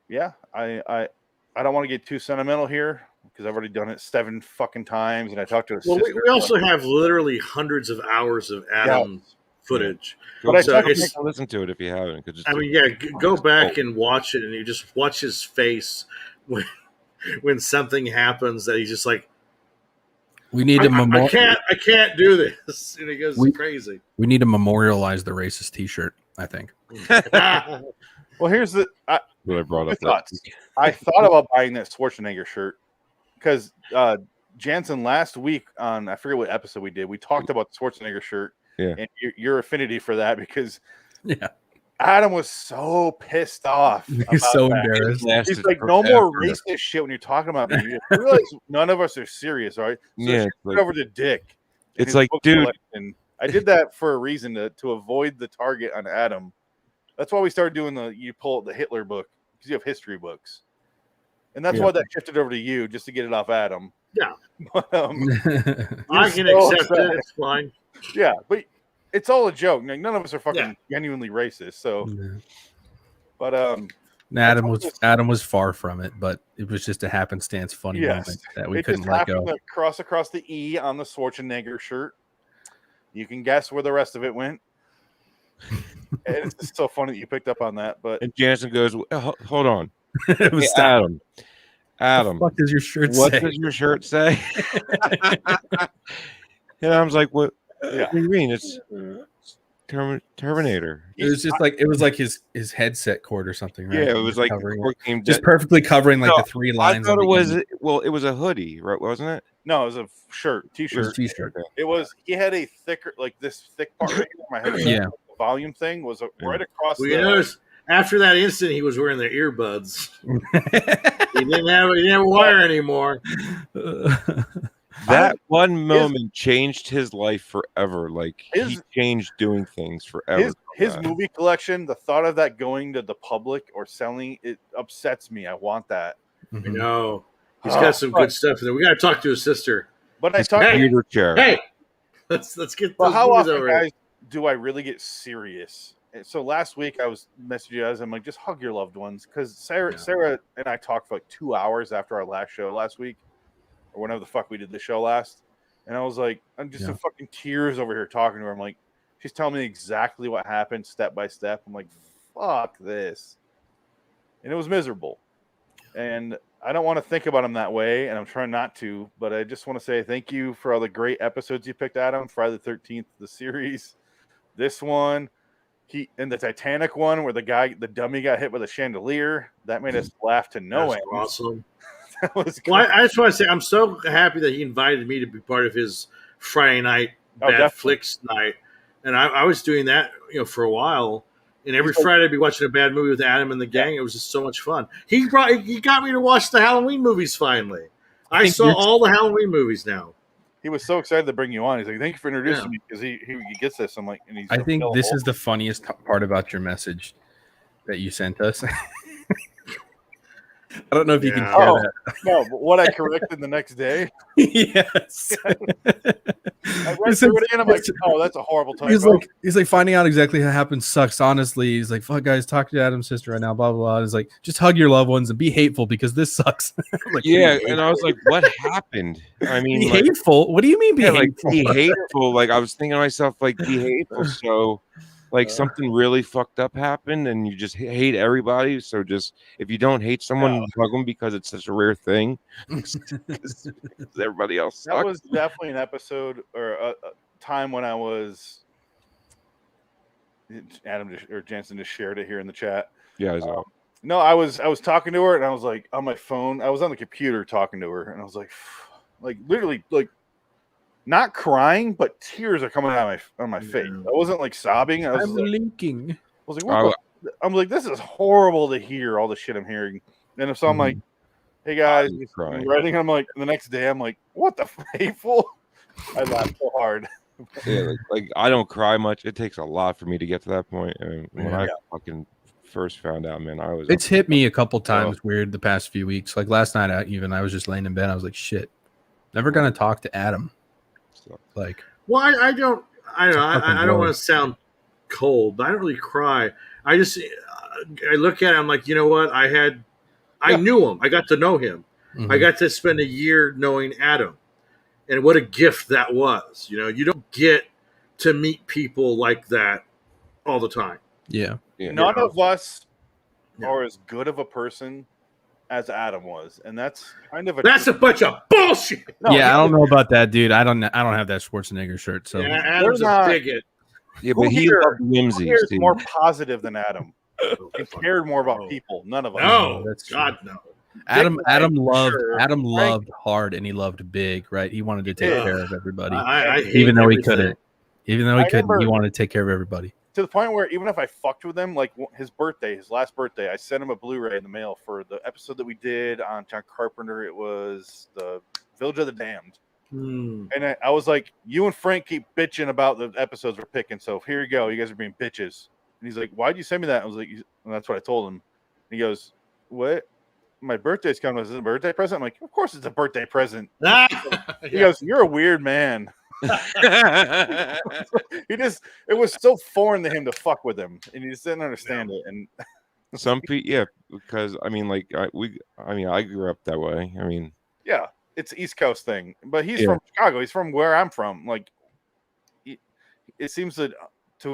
[SPEAKER 2] yeah, I don't want to get too sentimental here because I've already done it 7 fucking times, and I talked to his sister.
[SPEAKER 3] We also have literally hundreds of hours of Adam footage.
[SPEAKER 5] But I listen to it if you haven't.
[SPEAKER 3] Go back and watch it, and you just watch his face when something happens that he's just like,
[SPEAKER 1] We need
[SPEAKER 3] I can't do this. And he goes crazy.
[SPEAKER 1] We need to memorialize the racist T-shirt, I think.
[SPEAKER 2] Well, here's the
[SPEAKER 5] What I brought up.
[SPEAKER 2] thoughts. I thought about buying that Schwarzenegger shirt because Jansen last week on I forget what episode we did. We talked about the Schwarzenegger shirt and your affinity for that because Adam was so pissed off.
[SPEAKER 1] He's so embarrassed.
[SPEAKER 2] He's like, no more racist shit when you're talking about me. You realize none of us are serious, all right? So
[SPEAKER 5] yeah,
[SPEAKER 2] like, over to Dick.
[SPEAKER 5] It's like, dude.
[SPEAKER 2] I did that for a reason to avoid the target on Adam. That's why we started doing you pull the Hitler book because you have history books. And that's why that shifted over to you just to get it off Adam.
[SPEAKER 3] Yeah.
[SPEAKER 2] But,
[SPEAKER 3] I can accept it. It's fine.
[SPEAKER 2] Yeah, but it's all a joke. Like, none of us are fucking genuinely racist. So, but
[SPEAKER 1] Adam was far from it, but it was just a happenstance funny moment that we couldn't let go.
[SPEAKER 2] Cross across the E on the Schwarzenegger shirt. You can guess where the rest of it went. And it's just so funny that you picked up on that. But
[SPEAKER 5] and Jansen goes, "Hold on,
[SPEAKER 1] it was
[SPEAKER 5] Adam.
[SPEAKER 1] What does your shirt say?
[SPEAKER 5] What does your shirt say?" And I was like, "What?
[SPEAKER 2] Yeah.
[SPEAKER 5] What do you mean? It's Terminator."
[SPEAKER 1] It was just like his headset cord or something, right?
[SPEAKER 5] Yeah, it was like
[SPEAKER 1] just perfectly covering like the three lines.
[SPEAKER 5] I thought it was it was a hoodie, right? Wasn't it?
[SPEAKER 2] No, it was a shirt, T-shirt.
[SPEAKER 1] It was a T-shirt.
[SPEAKER 2] It was. He had a thicker, like this thick part right here. My head.
[SPEAKER 1] Yeah.
[SPEAKER 2] The volume thing was right across.
[SPEAKER 3] Well, you notice after that incident, he was wearing the earbuds. He didn't have a wire anymore.
[SPEAKER 5] That one moment changed his life forever. Like he changed doing things forever.
[SPEAKER 2] His movie collection, the thought of that going to the public or selling it upsets me. I want that.
[SPEAKER 3] I know. He's got some good stuff in there. We got to talk to his sister.
[SPEAKER 2] But I talked
[SPEAKER 5] to chair.
[SPEAKER 3] Hey, let's get.
[SPEAKER 2] But
[SPEAKER 3] those
[SPEAKER 2] how
[SPEAKER 3] movies
[SPEAKER 2] often,
[SPEAKER 3] over
[SPEAKER 2] guys, do I really get serious? And so last week I was messaging you guys. I'm like, just hug your loved ones because Sarah and I talked for like 2 hours after our last show last week, or whenever the fuck we did the show last. And I was like, I'm just in fucking tears over here talking to her. I'm like, she's telling me exactly what happened step by step. I'm like, fuck this. And it was miserable. And I don't want to think about him that way, and I'm trying not to, but I just want to say thank you for all the great episodes you picked, Adam. Friday the 13th, the series. This one, and the Titanic one where the dummy got hit with a chandelier. That made us laugh to no end.
[SPEAKER 3] Awesome.
[SPEAKER 2] That was good.
[SPEAKER 3] Well, I just want to say I'm so happy that he invited me to be part of his Friday night Bad Flicks night. And I was doing that, for a while. And every Friday I'd be watching a bad movie with Adam and the gang. It was just so much fun. He got me to watch the Halloween movies finally. I saw all the Halloween movies now.
[SPEAKER 2] He was so excited to bring you on. He's like, "Thank you for introducing me," because he gets this. I'm like, and he's.
[SPEAKER 1] I think this is the funniest part about your message that you sent us. I don't know if you can share that.
[SPEAKER 2] No, but what I corrected the next day.
[SPEAKER 1] Yes.
[SPEAKER 2] I read through it and I'm like, oh, that's a horrible typo.
[SPEAKER 1] He's like, finding out exactly how it happened sucks. Honestly, he's like, fuck, guys, talk to Adam's sister right now. Blah blah blah. He's like, just hug your loved ones and be hateful because this sucks. Like,
[SPEAKER 5] yeah, and I was like, what happened? I mean,
[SPEAKER 1] be hateful. What do you mean be hateful?
[SPEAKER 5] Be hateful. Like I was thinking to myself, like, be hateful. So. Like something really fucked up happened, and you just hate everybody. So just if you don't hate someone, hug them because it's such a rare thing. Because everybody else sucks.
[SPEAKER 2] That was definitely an episode or a time when I was. Adam or Jansen just shared it here in the chat.
[SPEAKER 5] Yeah,
[SPEAKER 2] no, I was talking to her, and I was like on my phone. I was on the computer talking to her, and I was like literally like. Not crying, but tears are coming out on my face. I wasn't like sobbing.
[SPEAKER 1] I'm linking.
[SPEAKER 2] I was like, I'm like, this is horrible to hear all the shit I'm hearing. And so I'm like, hey guys, I'm writing. I'm like, the next day, I'm like, what the hateful? I laughed so hard.
[SPEAKER 5] Yeah, like I don't cry much. It takes a lot for me to get to that point. And when I fucking first found out, man,
[SPEAKER 1] it's hit me a couple times weird the past few weeks. Like last night, I was just laying in bed. I was like, shit, never gonna talk to Adam. Like,
[SPEAKER 3] well, I don't want to sound cold, but I don't really cry. I look at it, I'm like, you know what? I knew him. I got to know him. Mm-hmm. I got to spend a year knowing Adam, and what a gift that was. You don't get to meet people like that all the time.
[SPEAKER 1] Yeah.
[SPEAKER 2] None of us are as good of a person as Adam was, and that's kind of
[SPEAKER 3] That's a bunch of bullshit.
[SPEAKER 2] No,
[SPEAKER 1] yeah, I don't know about that, dude. I don't have that Schwarzenegger shirt. So
[SPEAKER 3] Yeah, Adam's a bigot.
[SPEAKER 5] Yeah, but he loved whimsy.
[SPEAKER 2] He's more positive than Adam. He cared more about people. None of us.
[SPEAKER 3] No,
[SPEAKER 1] that's true.
[SPEAKER 3] God no.
[SPEAKER 1] Adam loved
[SPEAKER 2] Frank-
[SPEAKER 1] loved hard, and he loved big, right? He wanted to take care of everybody,
[SPEAKER 3] I hate
[SPEAKER 1] even though he
[SPEAKER 3] everything.
[SPEAKER 1] couldn't. Even though he
[SPEAKER 2] I
[SPEAKER 1] couldn't, he
[SPEAKER 2] remember-
[SPEAKER 1] wanted to take care of everybody.
[SPEAKER 2] To the point where even if I fucked with him, like his last birthday, I sent him a Blu-ray in the mail for the episode that we did on John Carpenter. It was the Village of the Damned. And I was like, you and Frank keep bitching about the episodes we're picking, so here you go. You guys are being bitches. And he's like, why'd you send me that? I was like, and that's what I told him. And he goes, what? My birthday's coming. Is it a birthday present? I'm like, of course it's a birthday present. He goes, you're a weird man. It was so foreign to him to fuck with him, and he just didn't understand it. And
[SPEAKER 5] some people, yeah, because I mean, like I grew up that way. I mean,
[SPEAKER 2] yeah, it's an East Coast thing, but he's from Chicago. He's from where I'm from. Like, it seems to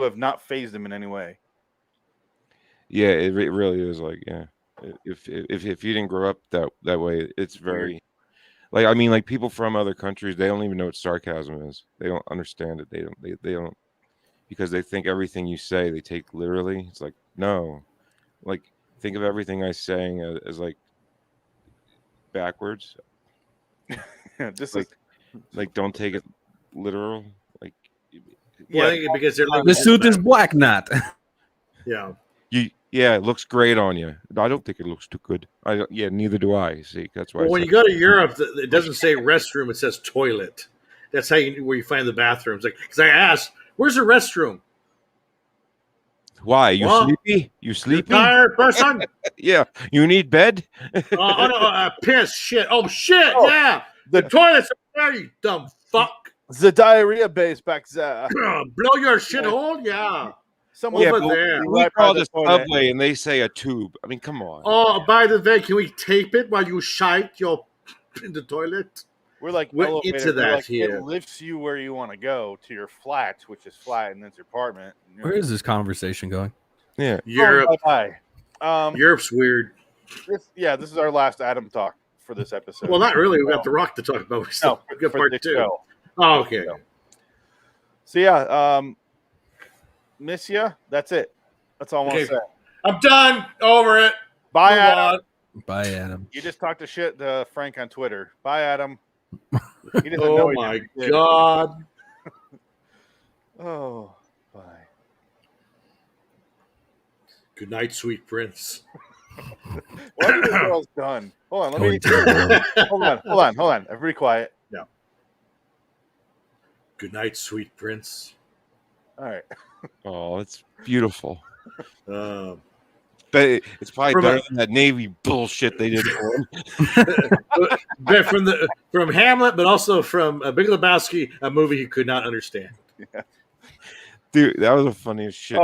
[SPEAKER 2] have not phased him in any way.
[SPEAKER 5] Yeah, it really is. Like, yeah, if you didn't grow up that way, it's very. Like, I mean, like people from other countries, they don't even know what sarcasm is. They don't understand it. They don't, because they think everything you say they take literally. It's like, no, like think of everything I saying as like backwards.
[SPEAKER 2] Just
[SPEAKER 5] like don't take it literal. Like,
[SPEAKER 3] well, I think because they're like
[SPEAKER 1] The suit is black, not.
[SPEAKER 3] Yeah.
[SPEAKER 5] Yeah, it looks great on you. I don't think it looks too good. Neither do I. See, that's why.
[SPEAKER 3] Well, when you go to Europe, it doesn't say restroom; it says toilet. That's where you find the bathrooms. Like, because I asked, "Where's the restroom?"
[SPEAKER 5] Why? You sleepy? You sleepy?
[SPEAKER 3] Tired person?
[SPEAKER 5] Yeah. You need bed?
[SPEAKER 3] Piss. Shit. Oh shit. Oh, yeah. The toilet's up there. You dumb fuck.
[SPEAKER 2] The diarrhea base back there.
[SPEAKER 3] Blow your shit hole. Yeah.
[SPEAKER 2] Someone
[SPEAKER 3] over there.
[SPEAKER 5] We call this subway and they say a tube. I mean, come on.
[SPEAKER 3] Oh, by the way, can we tape it while you shite in the toilet?
[SPEAKER 2] We're like
[SPEAKER 3] into that
[SPEAKER 2] like,
[SPEAKER 3] here.
[SPEAKER 2] It lifts you where you want to go to your flat, which is flat, and then it's your apartment.
[SPEAKER 1] Where is this conversation going?
[SPEAKER 5] Yeah,
[SPEAKER 3] Europe.
[SPEAKER 2] Europe's
[SPEAKER 3] weird.
[SPEAKER 2] This is our last Adam talk for this episode.
[SPEAKER 3] Well, not really. We got The Rock to talk about. We still got part two.
[SPEAKER 2] Show.
[SPEAKER 3] Oh, okay.
[SPEAKER 2] So yeah, miss ya. That's it. That's all I want to say.
[SPEAKER 3] I'm done. Over it.
[SPEAKER 2] Bye,
[SPEAKER 3] Move
[SPEAKER 2] Adam.
[SPEAKER 3] on.
[SPEAKER 1] Bye, Adam.
[SPEAKER 2] You just talked to shit to Frank on Twitter. Bye, Adam. He doesn't
[SPEAKER 3] Oh
[SPEAKER 2] know
[SPEAKER 3] my God.
[SPEAKER 2] Oh, bye.
[SPEAKER 3] Good night, sweet prince.
[SPEAKER 2] What are the girls done? Hold on, let me. Hold on. Everybody quiet.
[SPEAKER 3] No. Good night, sweet prince.
[SPEAKER 2] All right.
[SPEAKER 5] Oh, it's beautiful.
[SPEAKER 3] But
[SPEAKER 5] it's probably better than that Navy bullshit they did for him.
[SPEAKER 3] But from Hamlet, but also from Big Lebowski, a movie he could not understand.
[SPEAKER 2] Yeah.
[SPEAKER 5] Dude, that was the funniest shit I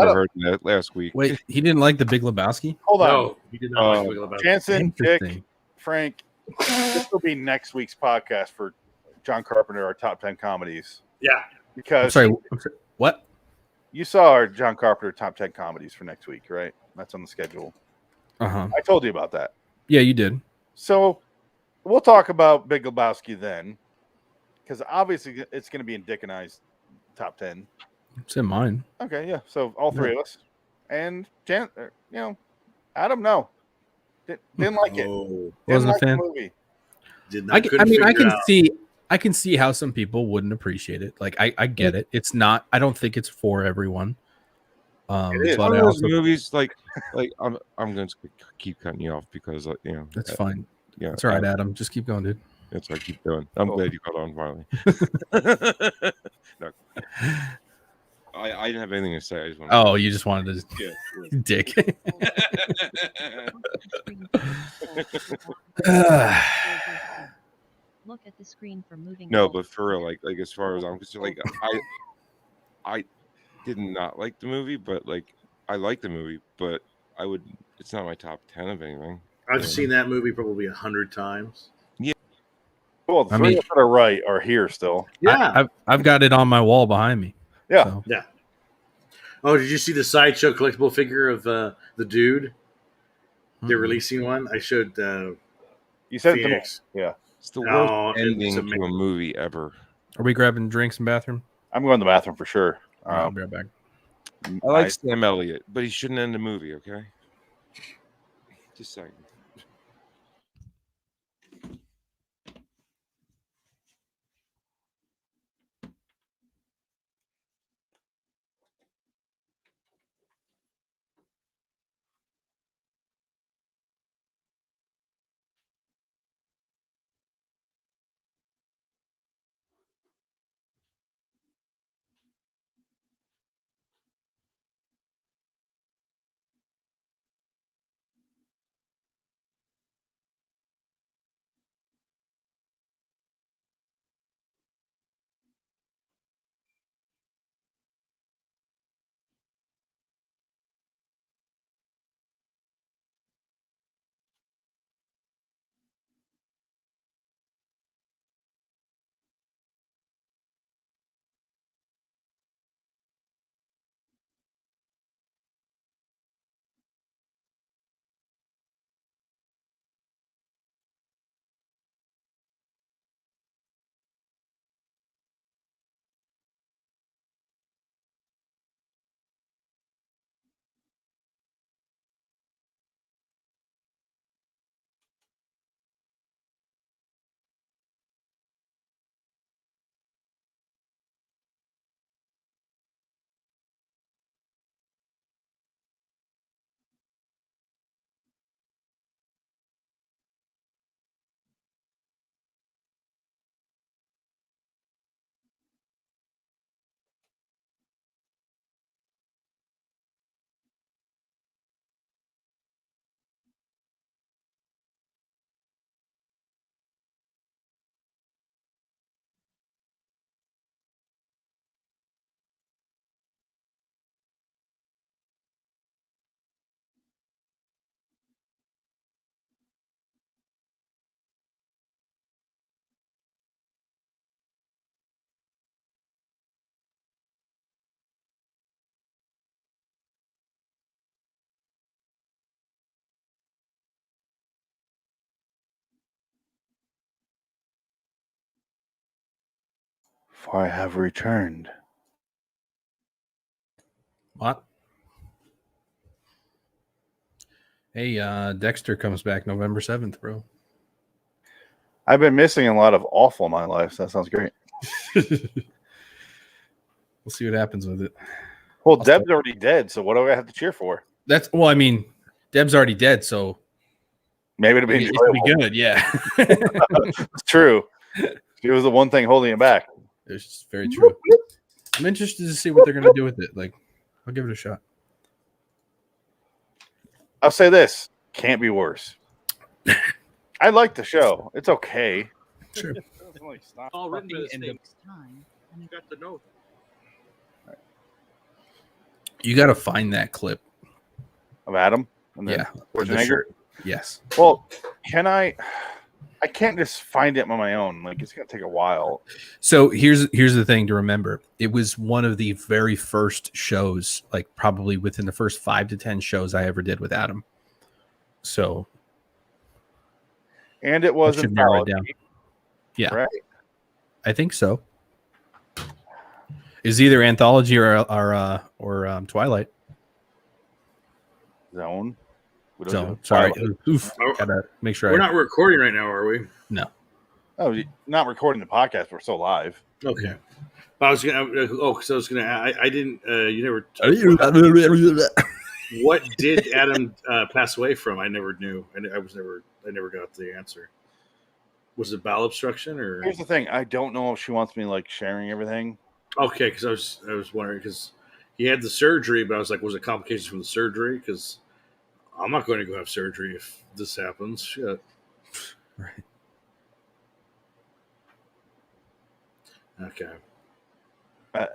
[SPEAKER 5] ever heard that last week.
[SPEAKER 1] Wait, he didn't like the Big Lebowski?
[SPEAKER 2] Hold on.
[SPEAKER 3] No, he did not like Big Lebowski.
[SPEAKER 2] Jansen, Dick, Frank, this will be next week's podcast for John Carpenter, our top 10 comedies.
[SPEAKER 3] Yeah.
[SPEAKER 2] Because
[SPEAKER 1] I'm sorry, what?
[SPEAKER 2] You saw our John Carpenter top 10 comedies for next week, right? That's on the schedule.
[SPEAKER 1] Uh-huh.
[SPEAKER 2] I told you about that.
[SPEAKER 1] Yeah, you did.
[SPEAKER 2] So we'll talk about Big Lebowski then, because obviously it's going to be in Dick and I's top 10.
[SPEAKER 1] It's in mine.
[SPEAKER 2] Okay, yeah. So all three of us. And Adam, no. Didn't like it.
[SPEAKER 1] Wasn't a fan.
[SPEAKER 2] The movie.
[SPEAKER 1] I can see how some people wouldn't appreciate it. Like I get it. It's not. I don't think it's for everyone.
[SPEAKER 5] It's one of those movies. Like I'm going to keep cutting you off because
[SPEAKER 1] that's fine.
[SPEAKER 5] Yeah,
[SPEAKER 1] it's all right, Adam. Just keep going, dude.
[SPEAKER 5] That's what I keep doing. I'm glad you caught on finally. No. I didn't have anything to say. I just wanted
[SPEAKER 1] you just wanted to dick.
[SPEAKER 7] Look at the screen for moving.
[SPEAKER 5] No, but for real, like as far as I'm concerned, like I did not like the movie, but like I like the movie, but it's not my top 10 of anything.
[SPEAKER 3] I've seen that movie probably 100 times.
[SPEAKER 5] Yeah.
[SPEAKER 2] Well, the three that are right are here still.
[SPEAKER 3] Yeah.
[SPEAKER 1] I've got it on my wall behind me.
[SPEAKER 2] Yeah.
[SPEAKER 1] So.
[SPEAKER 3] Yeah. Oh, did you see the Sideshow collectible figure of the dude? They're releasing one. I showed
[SPEAKER 2] You said
[SPEAKER 3] Phoenix.
[SPEAKER 2] it to me. Yeah.
[SPEAKER 5] It's the worst
[SPEAKER 3] it's
[SPEAKER 5] ending to
[SPEAKER 3] amazing.
[SPEAKER 5] a movie ever.
[SPEAKER 1] Are we grabbing drinks in the bathroom?
[SPEAKER 2] I'm going to the bathroom for sure.
[SPEAKER 1] I'll be right back.
[SPEAKER 5] I like Sam Elliott, but he shouldn't end the movie, okay? Just saying.
[SPEAKER 2] For I have returned.
[SPEAKER 1] What? Hey, Dexter comes back November 7th, bro.
[SPEAKER 2] I've been missing a lot of awful in my life, so that sounds great.
[SPEAKER 1] We'll see what happens with it.
[SPEAKER 2] Well, Deb's already dead, so what do I have to cheer for?
[SPEAKER 1] I mean, Deb's already dead, so
[SPEAKER 2] maybe it'll be
[SPEAKER 1] good. Yeah,
[SPEAKER 2] it's true. It was the one thing holding it back.
[SPEAKER 1] It's very true. I'm interested to see what they're gonna do with it. Like, I'll give it a shot.
[SPEAKER 2] I'll say this: can't be worse. I like the show. It's okay.
[SPEAKER 1] Sure.
[SPEAKER 3] All written by the States. You got the note.
[SPEAKER 1] You got to find that clip
[SPEAKER 2] of Adam.
[SPEAKER 1] Yeah.
[SPEAKER 2] Schwarzenegger.
[SPEAKER 1] Yes.
[SPEAKER 2] Well, can I can't just find it on my own. Like, it's gonna take a while.
[SPEAKER 1] So here's the thing to remember. It was one of the very first shows, like probably within the first 5 to 10 shows I ever did with Adam. So,
[SPEAKER 2] and it was Anthology.
[SPEAKER 1] Yeah,
[SPEAKER 2] right.
[SPEAKER 1] I think so. Is either Anthology or Twilight
[SPEAKER 2] Zone.
[SPEAKER 1] Sorry. Oof. Gotta make sure.
[SPEAKER 3] We're not recording right now, are we?
[SPEAKER 1] No.
[SPEAKER 2] Oh, not recording the podcast. We're still live.
[SPEAKER 3] Okay. I was gonna. Because I was gonna. I didn't. You never. What did Adam pass away from? I never knew. I never got the answer. Was it bowel obstruction or?
[SPEAKER 2] Here's the thing. I don't know if she wants me like sharing everything.
[SPEAKER 3] Okay, because I was wondering because he had the surgery, but I was like, was it complications from the surgery? Because I'm not going to go have surgery if this happens. Shit.
[SPEAKER 1] Right.
[SPEAKER 3] Okay.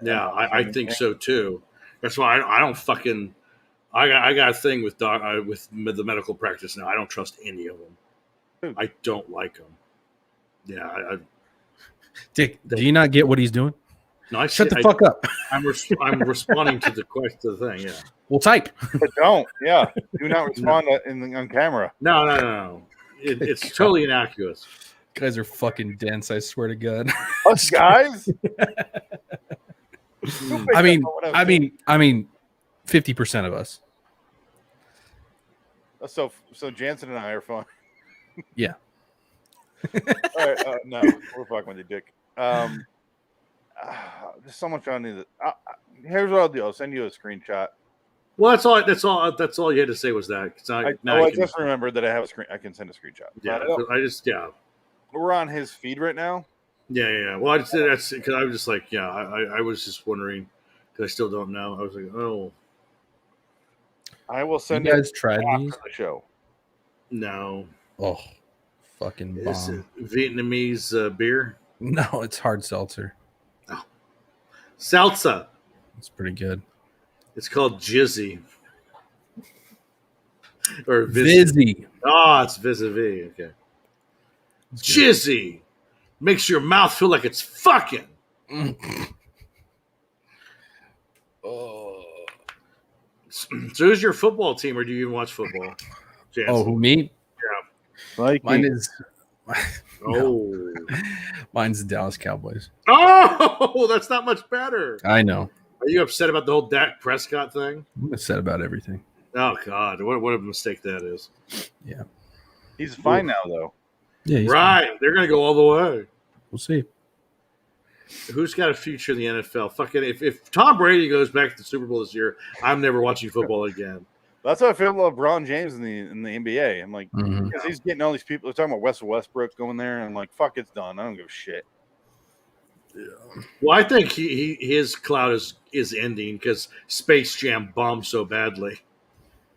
[SPEAKER 3] Yeah, I think so too. That's why I don't fucking. I got a thing with the medical practice now. I don't trust any of them. I don't like them. Yeah.
[SPEAKER 1] Dick, do you not get what he's doing?
[SPEAKER 3] No,
[SPEAKER 1] Shut the fuck up.
[SPEAKER 3] I'm responding to the question, to the thing. Yeah.
[SPEAKER 1] We'll type.
[SPEAKER 2] But don't. Yeah. Do not respond on camera.
[SPEAKER 3] No. It's totally innocuous.
[SPEAKER 1] Guys are fucking dense. I swear to God.
[SPEAKER 2] Us guys.
[SPEAKER 1] I mean, 50% of us.
[SPEAKER 2] So Jansen and I are fine.
[SPEAKER 1] Yeah.
[SPEAKER 2] All right. No, we're fucking with you, Dick. There's so much on the. Here's what I'll do. I'll send you a screenshot.
[SPEAKER 3] Well, that's all you had to say was that.
[SPEAKER 2] I just remembered that I have a screen. I can send a screenshot.
[SPEAKER 3] Yeah,
[SPEAKER 2] We're on his feed right now.
[SPEAKER 3] Yeah. Well, that's because I was just like, I was just wondering because I still don't know. I was like, oh.
[SPEAKER 2] I will send.
[SPEAKER 1] You guys tried these?
[SPEAKER 2] The show.
[SPEAKER 3] No.
[SPEAKER 1] Oh, fucking bomb.
[SPEAKER 3] Is it Vietnamese beer?
[SPEAKER 1] No, it's hard seltzer.
[SPEAKER 3] Oh. Salsa.
[SPEAKER 1] It's pretty good.
[SPEAKER 3] It's called Jizzy. Or
[SPEAKER 1] Vizzy.
[SPEAKER 3] Oh, it's vis-a-vis. Okay. Jizzy. Makes your mouth feel like it's fucking.
[SPEAKER 1] Oh.
[SPEAKER 3] So who's your football team, or do you even watch football? Jansen?
[SPEAKER 1] Oh, who, me?
[SPEAKER 3] Yeah.
[SPEAKER 1] Mine is.
[SPEAKER 3] Oh.
[SPEAKER 1] Mine's the Dallas Cowboys.
[SPEAKER 3] Oh, that's not much better.
[SPEAKER 1] I know.
[SPEAKER 3] Are you upset about the whole Dak Prescott thing?
[SPEAKER 1] I'm upset about everything.
[SPEAKER 3] Oh, God. What a mistake that is.
[SPEAKER 1] Yeah.
[SPEAKER 2] He's fine now, though.
[SPEAKER 1] Yeah.
[SPEAKER 3] Right. Fine. They're going to go all the way.
[SPEAKER 1] We'll see.
[SPEAKER 3] Who's got a future in the NFL? Fucking if Tom Brady goes back to the Super Bowl this year, I'm never watching football again.
[SPEAKER 2] That's how I feel about LeBron James in the NBA. I'm like, because he's getting all these people. They're talking about Russell Westbrook going there, and I'm like, fuck, it's done. I don't give a shit.
[SPEAKER 3] Yeah. Well, I think his cloud is ending because Space Jam bombed so badly.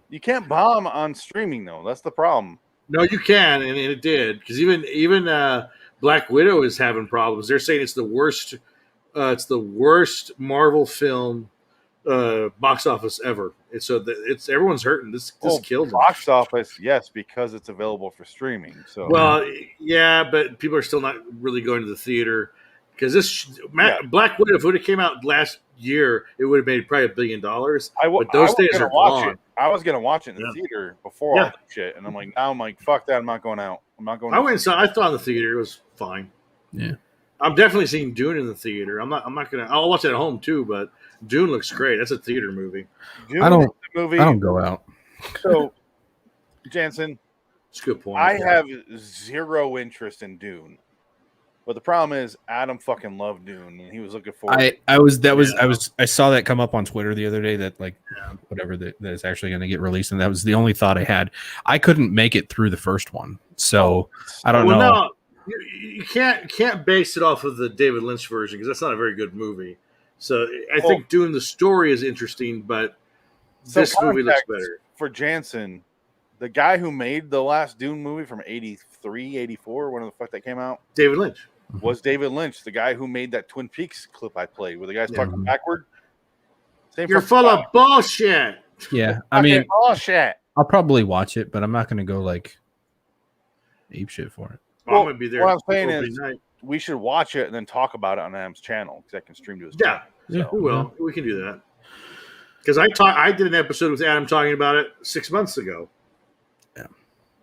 [SPEAKER 2] You can't bomb on streaming though. That's the problem.
[SPEAKER 3] No, you can, and it did because even Black Widow is having problems. They're saying it's the worst. It's the worst Marvel film box office ever. It's everyone's hurting. This killed them.
[SPEAKER 2] Box office, yes, because it's available for streaming. So
[SPEAKER 3] yeah, but people are still not really going to the theater. Because Black Widow, if it would have came out last year, it would have made probably $1 billion. But those days are gone.
[SPEAKER 2] I was gonna watch it in the theater before all that shit, and I'm like, fuck that, I'm not going out. I'm not going.
[SPEAKER 3] I went and saw. I thought in the theater it was fine.
[SPEAKER 1] Yeah,
[SPEAKER 3] I'm definitely seeing Dune in the theater. I'm not gonna. I'll watch it at home too, but Dune looks great. That's a theater movie.
[SPEAKER 1] I don't go out.
[SPEAKER 2] So, Jansen,
[SPEAKER 3] that's a good point.
[SPEAKER 2] I have zero interest in Dune. But the problem is, Adam fucking loved Dune, and he was looking forward.
[SPEAKER 1] I saw that come up on Twitter the other day that whatever that is actually going to get released, and that was the only thought I had. I couldn't make it through the first one, so I don't know.
[SPEAKER 3] No, you can't base it off of the David Lynch version because that's not a very good movie. So I think Dune the story is interesting, but this movie looks better.
[SPEAKER 2] For Jansen, the guy who made the last Dune movie from 83, 84, when the fuck that came out,
[SPEAKER 3] David Lynch.
[SPEAKER 2] Was David Lynch, the guy who made that Twin Peaks clip I played where the guy's talking backward?
[SPEAKER 3] You're full of bullshit.
[SPEAKER 1] Yeah, I mean,
[SPEAKER 2] bullshit.
[SPEAKER 1] I'll probably watch it, but I'm not going to go like ape shit for it.
[SPEAKER 3] Well, I'm going to be there.
[SPEAKER 2] What I'm saying is, we should watch it and then talk about it on Adam's channel because I can stream to his channel.
[SPEAKER 3] Yeah, we will. We can do that. Because I did an episode with Adam talking about it 6 months ago.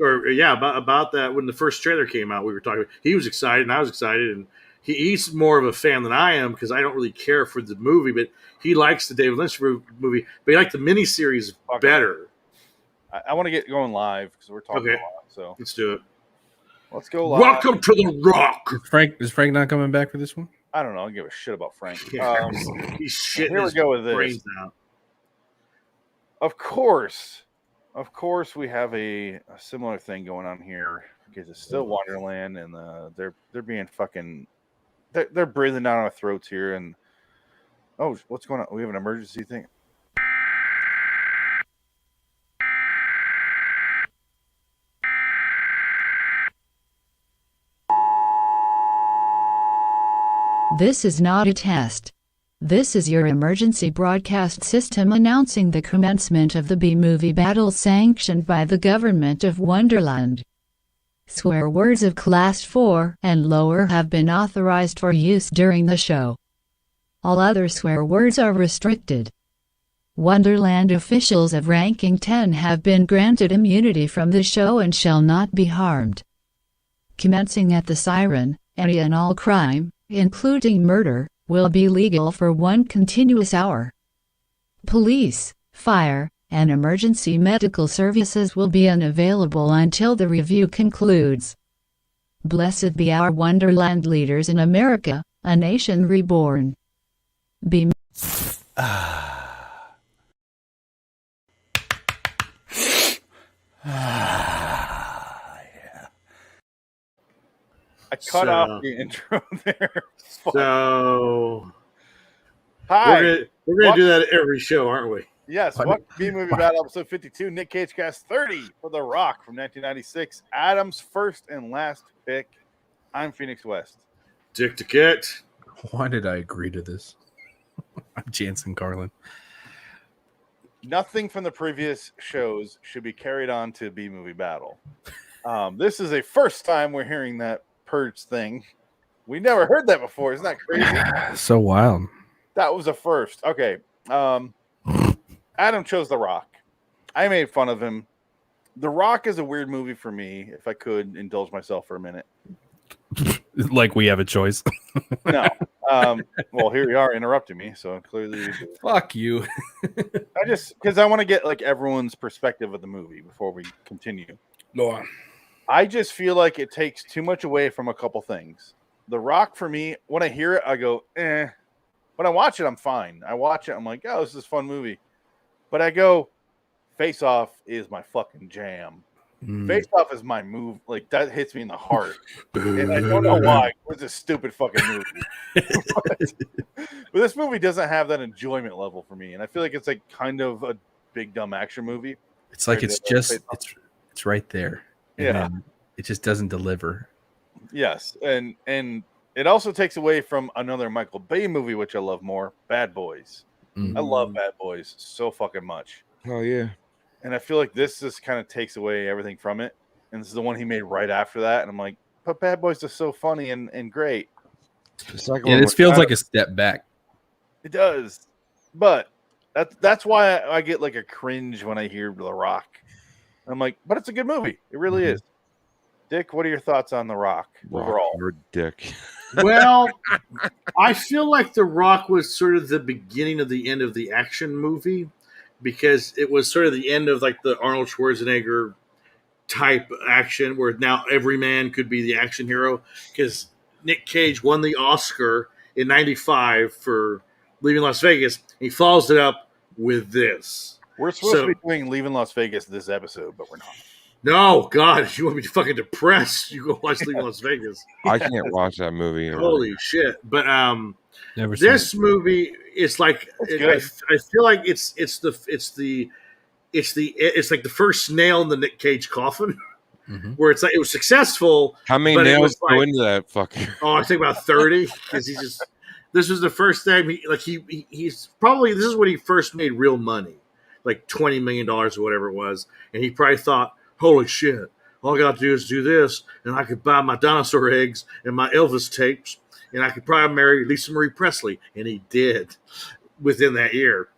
[SPEAKER 3] About that when the first trailer came out, we were talking. He was excited, and I was excited, and he's more of a fan than I am because I don't really care for the movie, but he likes the David Lynch movie. But he liked the miniseries better.
[SPEAKER 2] I want to get going live because we're talking a lot. So
[SPEAKER 3] let's do it.
[SPEAKER 2] Let's go live.
[SPEAKER 3] Welcome to the Rock.
[SPEAKER 1] Is Frank not coming back for this one?
[SPEAKER 2] I don't know. I don't give a shit about Frank.
[SPEAKER 3] He's shitting
[SPEAKER 2] here we go with this.
[SPEAKER 3] Brains out.
[SPEAKER 2] Of course, we have a similar thing going on here because it's still Wonderland, and they're being fucking they're breathing down our throats here. And what's going on? We have an emergency thing.
[SPEAKER 4] This is not a test. This is your emergency broadcast system announcing the commencement of the B-movie battle sanctioned by the government of Wonderland. Swear words of Class 4 and lower have been authorized for use during the show. All other swear words are restricted. Wonderland officials of ranking 10 have been granted immunity from the show and shall not be harmed. Commencing at the siren, any and all crime, including murder, will be legal for 1 continuous hour. Police, fire, and emergency medical services will be unavailable until the review concludes. Blessed be our Wonderland leaders in America, a nation reborn. Be
[SPEAKER 2] I cut off the intro there.
[SPEAKER 3] So,
[SPEAKER 2] Hi.
[SPEAKER 3] we're gonna do that at every show, aren't we?
[SPEAKER 2] Yes, welcome to B-Movie Battle, episode 52, Nick Cage Cast 30 for The Rock from 1996. Adam's first and last pick. I'm Phoenix West.
[SPEAKER 3] Dick to Cat.
[SPEAKER 1] Why did I agree to this? I'm Jansen Carlin.
[SPEAKER 2] Nothing from the previous shows should be carried on to B-Movie Battle. This is a first time we're hearing that Purge thing. We never heard that before. Isn't that crazy?
[SPEAKER 1] So wild.
[SPEAKER 2] That was a first. Okay. Adam chose The Rock. I made fun of him. The Rock is a weird movie for me, if I could indulge myself for a minute.
[SPEAKER 1] Like we have a choice.
[SPEAKER 2] No. Well, here you are interrupting me, so clearly
[SPEAKER 1] Fuck you.
[SPEAKER 2] because I want to get like everyone's perspective of the movie before we continue.
[SPEAKER 3] No.
[SPEAKER 2] I just feel like it takes too much away from a couple things. The Rock, for me, when I hear it, I go, eh. When I watch it, I'm fine. I watch it, I'm like, oh, this is a fun movie. But I go, Face Off is my fucking jam. Face Off is my move. Like, that hits me in the heart. And I don't know why. It's a stupid fucking movie. but this movie doesn't have that enjoyment level for me. And I feel like it's like kind of a big, dumb action movie.
[SPEAKER 1] It's like it's just, it's right there. And
[SPEAKER 2] Yeah.
[SPEAKER 1] it just doesn't deliver.
[SPEAKER 2] Yes. And it also takes away from another Michael Bay movie, which I love more, Bad Boys. I love Bad Boys so fucking much.
[SPEAKER 5] Oh yeah.
[SPEAKER 2] And I feel like this just kind of takes away everything from it. And this is the one he made right after that. And I'm like, but Bad Boys is so funny and great.
[SPEAKER 1] Yeah, this feels like a step back.
[SPEAKER 2] It does. But that's why I get like a cringe when I hear The Rock. I'm like, but it's a good movie. It really is. Dick, what are your thoughts on The Rock overall?
[SPEAKER 5] Your dick.
[SPEAKER 3] Well, I feel like The Rock was sort of the beginning of the end of the action movie because it was sort of the end of like the Arnold Schwarzenegger type action where now every man could be the action hero because Nick Cage won the Oscar in '95 for Leaving Las Vegas. He follows it up with this.
[SPEAKER 2] We're supposed to be doing Leaving Las Vegas this episode, but we're not.
[SPEAKER 3] No, God, you want me to fucking depressed? You go watch Leaving Las Vegas.
[SPEAKER 5] I can't watch that movie.
[SPEAKER 3] Holy shit! But
[SPEAKER 1] Never seen
[SPEAKER 3] this movie is like I feel like it's like the first nail in the Nick Cage coffin, where it's like it was successful.
[SPEAKER 5] How many nails go into that fucker?
[SPEAKER 3] Oh, I think about 30 because he just. This was the first time he's probably this is when he first made real money, like $20 million or whatever it was, and he probably thought, holy shit, all I got to do is do this, and I could buy my dinosaur eggs and my Elvis tapes, and I could probably marry Lisa Marie Presley. And he did within that year.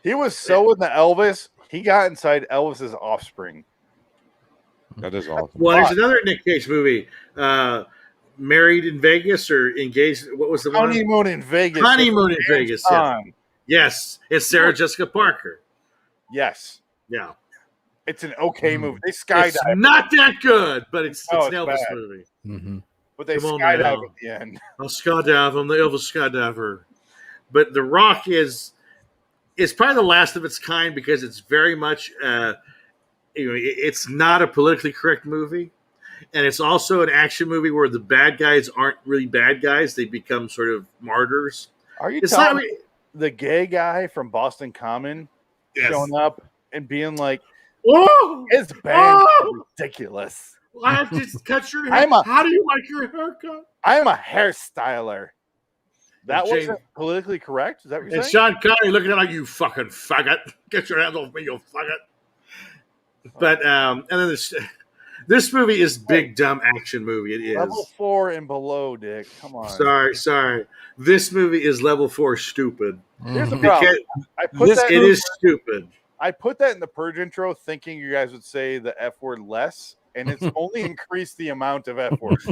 [SPEAKER 2] He was so in the Elvis, he got inside Elvis's offspring.
[SPEAKER 5] That is awesome.
[SPEAKER 3] Well, there's another Nick Cage movie, Married in Vegas or Engaged. What was the one?
[SPEAKER 2] Honeymoon in Vegas.
[SPEAKER 3] Honeymoon in Vegas. Yeah. Yes, it's Sarah Jessica Parker.
[SPEAKER 2] Yes.
[SPEAKER 3] Yeah.
[SPEAKER 2] It's an okay movie. They skydive.
[SPEAKER 3] It's not that good, but it's an
[SPEAKER 2] it's
[SPEAKER 3] Elvis
[SPEAKER 2] bad.
[SPEAKER 3] movie.
[SPEAKER 2] But they
[SPEAKER 3] Come on
[SPEAKER 2] skydive
[SPEAKER 3] now.
[SPEAKER 2] at the end.
[SPEAKER 3] I'll skydive. I'm the Elvis skydiver. But The Rock is probably the last of its kind because it's very much, it's not a politically correct movie. And it's also an action movie where the bad guys aren't really bad guys. They become sort of martyrs.
[SPEAKER 2] Are you telling me the gay guy from Boston Common showing up and being like,
[SPEAKER 3] "Oh,
[SPEAKER 2] his band is ridiculous.
[SPEAKER 3] I just cut your hair. How do you like your haircut?
[SPEAKER 2] I am a hairstyler." That wasn't politically correct? Is that what you're saying?
[SPEAKER 3] And Sean Connery looking at him like, you fucking faggot. Get your hands off me, you faggot. But, and then This movie is big dumb action movie. It is
[SPEAKER 2] level 4 and below, Dick. Come on.
[SPEAKER 3] Sorry. This movie is level 4 stupid.
[SPEAKER 2] Here's the problem.
[SPEAKER 3] It is stupid.
[SPEAKER 2] I put that in the Purge intro thinking you guys would say the F word less, and it's only increased the amount of F word.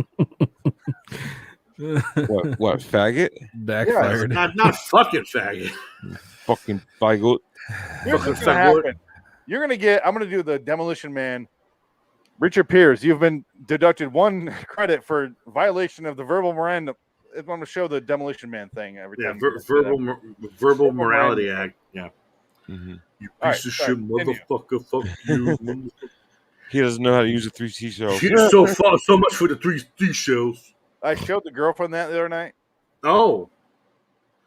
[SPEAKER 5] What faggot?
[SPEAKER 1] Backfired.
[SPEAKER 3] Yeah, not fucking faggot.
[SPEAKER 5] Fucking faggot.
[SPEAKER 2] Here's what's gonna happen. I'm gonna do the Demolition Man. Richard Pierce, you've been deducted 1 credit for violation of the verbal Miranda. I'm going to show the Demolition Man thing every time.
[SPEAKER 3] Verbal morality act. Yeah.
[SPEAKER 5] Mm-hmm.
[SPEAKER 3] You piece of shit, motherfucker. Fuck you.
[SPEAKER 5] He doesn't know how to use a 3T shell.
[SPEAKER 3] So much for the 3T shells.
[SPEAKER 2] I showed the girlfriend that the other night.
[SPEAKER 3] Oh.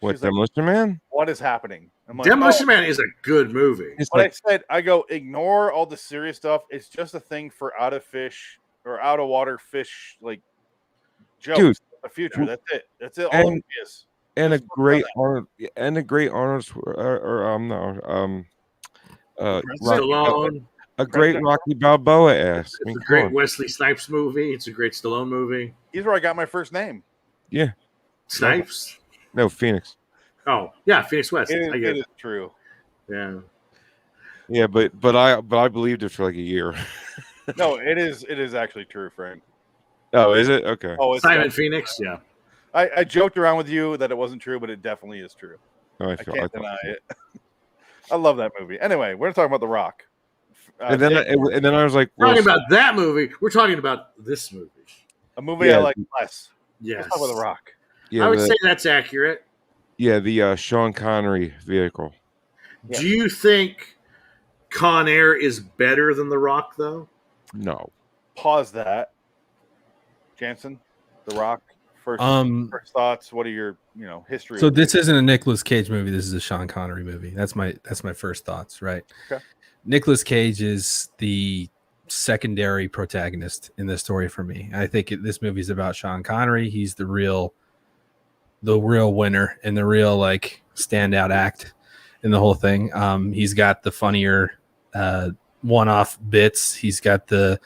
[SPEAKER 5] What, Demolition Man?
[SPEAKER 2] What is happening? I'm like,
[SPEAKER 3] Demolition Man is a good movie.
[SPEAKER 2] I go, ignore all the serious stuff. It's just a thing for out of water fish, like, jokes.
[SPEAKER 5] Dude,
[SPEAKER 2] the future. That's it. That's it. All it is.
[SPEAKER 5] And a great Arnold, a great Rocky Balboa ass.
[SPEAKER 3] It's a great Wesley Snipes movie. It's a great Stallone movie.
[SPEAKER 2] He's where I got my first name.
[SPEAKER 5] Yeah,
[SPEAKER 3] Snipes.
[SPEAKER 5] No, Phoenix.
[SPEAKER 3] Oh yeah, Phoenix West.
[SPEAKER 2] It is true.
[SPEAKER 3] Yeah.
[SPEAKER 5] Yeah, but I believed it for like a year.
[SPEAKER 2] No, it is actually true, Frank.
[SPEAKER 5] Oh, is it? Okay.
[SPEAKER 2] Oh, it's
[SPEAKER 3] Simon Phoenix. Yeah.
[SPEAKER 2] I joked around with you that it wasn't true, but it definitely is true.
[SPEAKER 5] Oh,
[SPEAKER 2] I can't deny it. I love that movie. Anyway, we're talking about The Rock.
[SPEAKER 5] And then I was like,
[SPEAKER 3] talking about that movie. We're talking about this movie.
[SPEAKER 2] A movie I like less.
[SPEAKER 3] Yes.
[SPEAKER 2] Let's talk about The Rock.
[SPEAKER 3] Yeah, I would say that's accurate.
[SPEAKER 5] Yeah, the Sean Connery vehicle.
[SPEAKER 3] Yeah. Do you think Con Air is better than The Rock, though?
[SPEAKER 5] No.
[SPEAKER 2] Pause that. Jansen, The Rock. First thoughts. What are your history?
[SPEAKER 1] So this isn't a Nicolas Cage movie. This is a Sean Connery movie. That's my first thoughts, right?
[SPEAKER 2] Okay.
[SPEAKER 1] Nicolas Cage is the secondary protagonist in this story for me. I think this movie is about Sean Connery. He's the real winner and the real standout act in the whole thing. He's got the funnier one-off bits. He's got the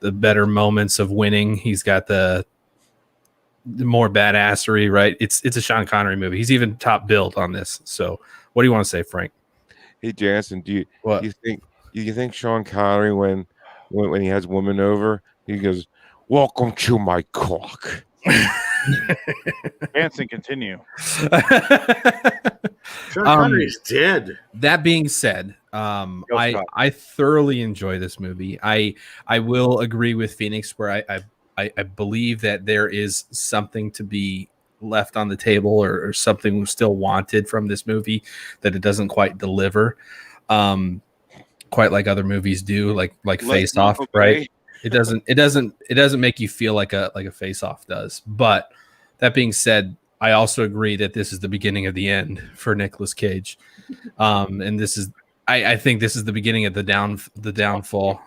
[SPEAKER 1] better moments of winning. He's got the more badassery, right? It's a Sean Connery movie. He's even top billed on this. So what do you want to say, Frank?
[SPEAKER 5] Hey Jansen, do you think Sean Connery when he has women over, he goes, "Welcome to my cock."
[SPEAKER 2] Jansen, continue.
[SPEAKER 3] Sean Connery's dead.
[SPEAKER 1] That being said, I thoroughly enjoy this movie. I will agree with Phoenix where I believe that there is something to be left on the table or something still wanted from this movie that it doesn't quite deliver, quite like other movies do, like Face Off, right? It doesn't make you feel like a Face Off does. But that being said, I also agree that this is the beginning of the end for Nicolas Cage, and this is I think this is the beginning of the downfall.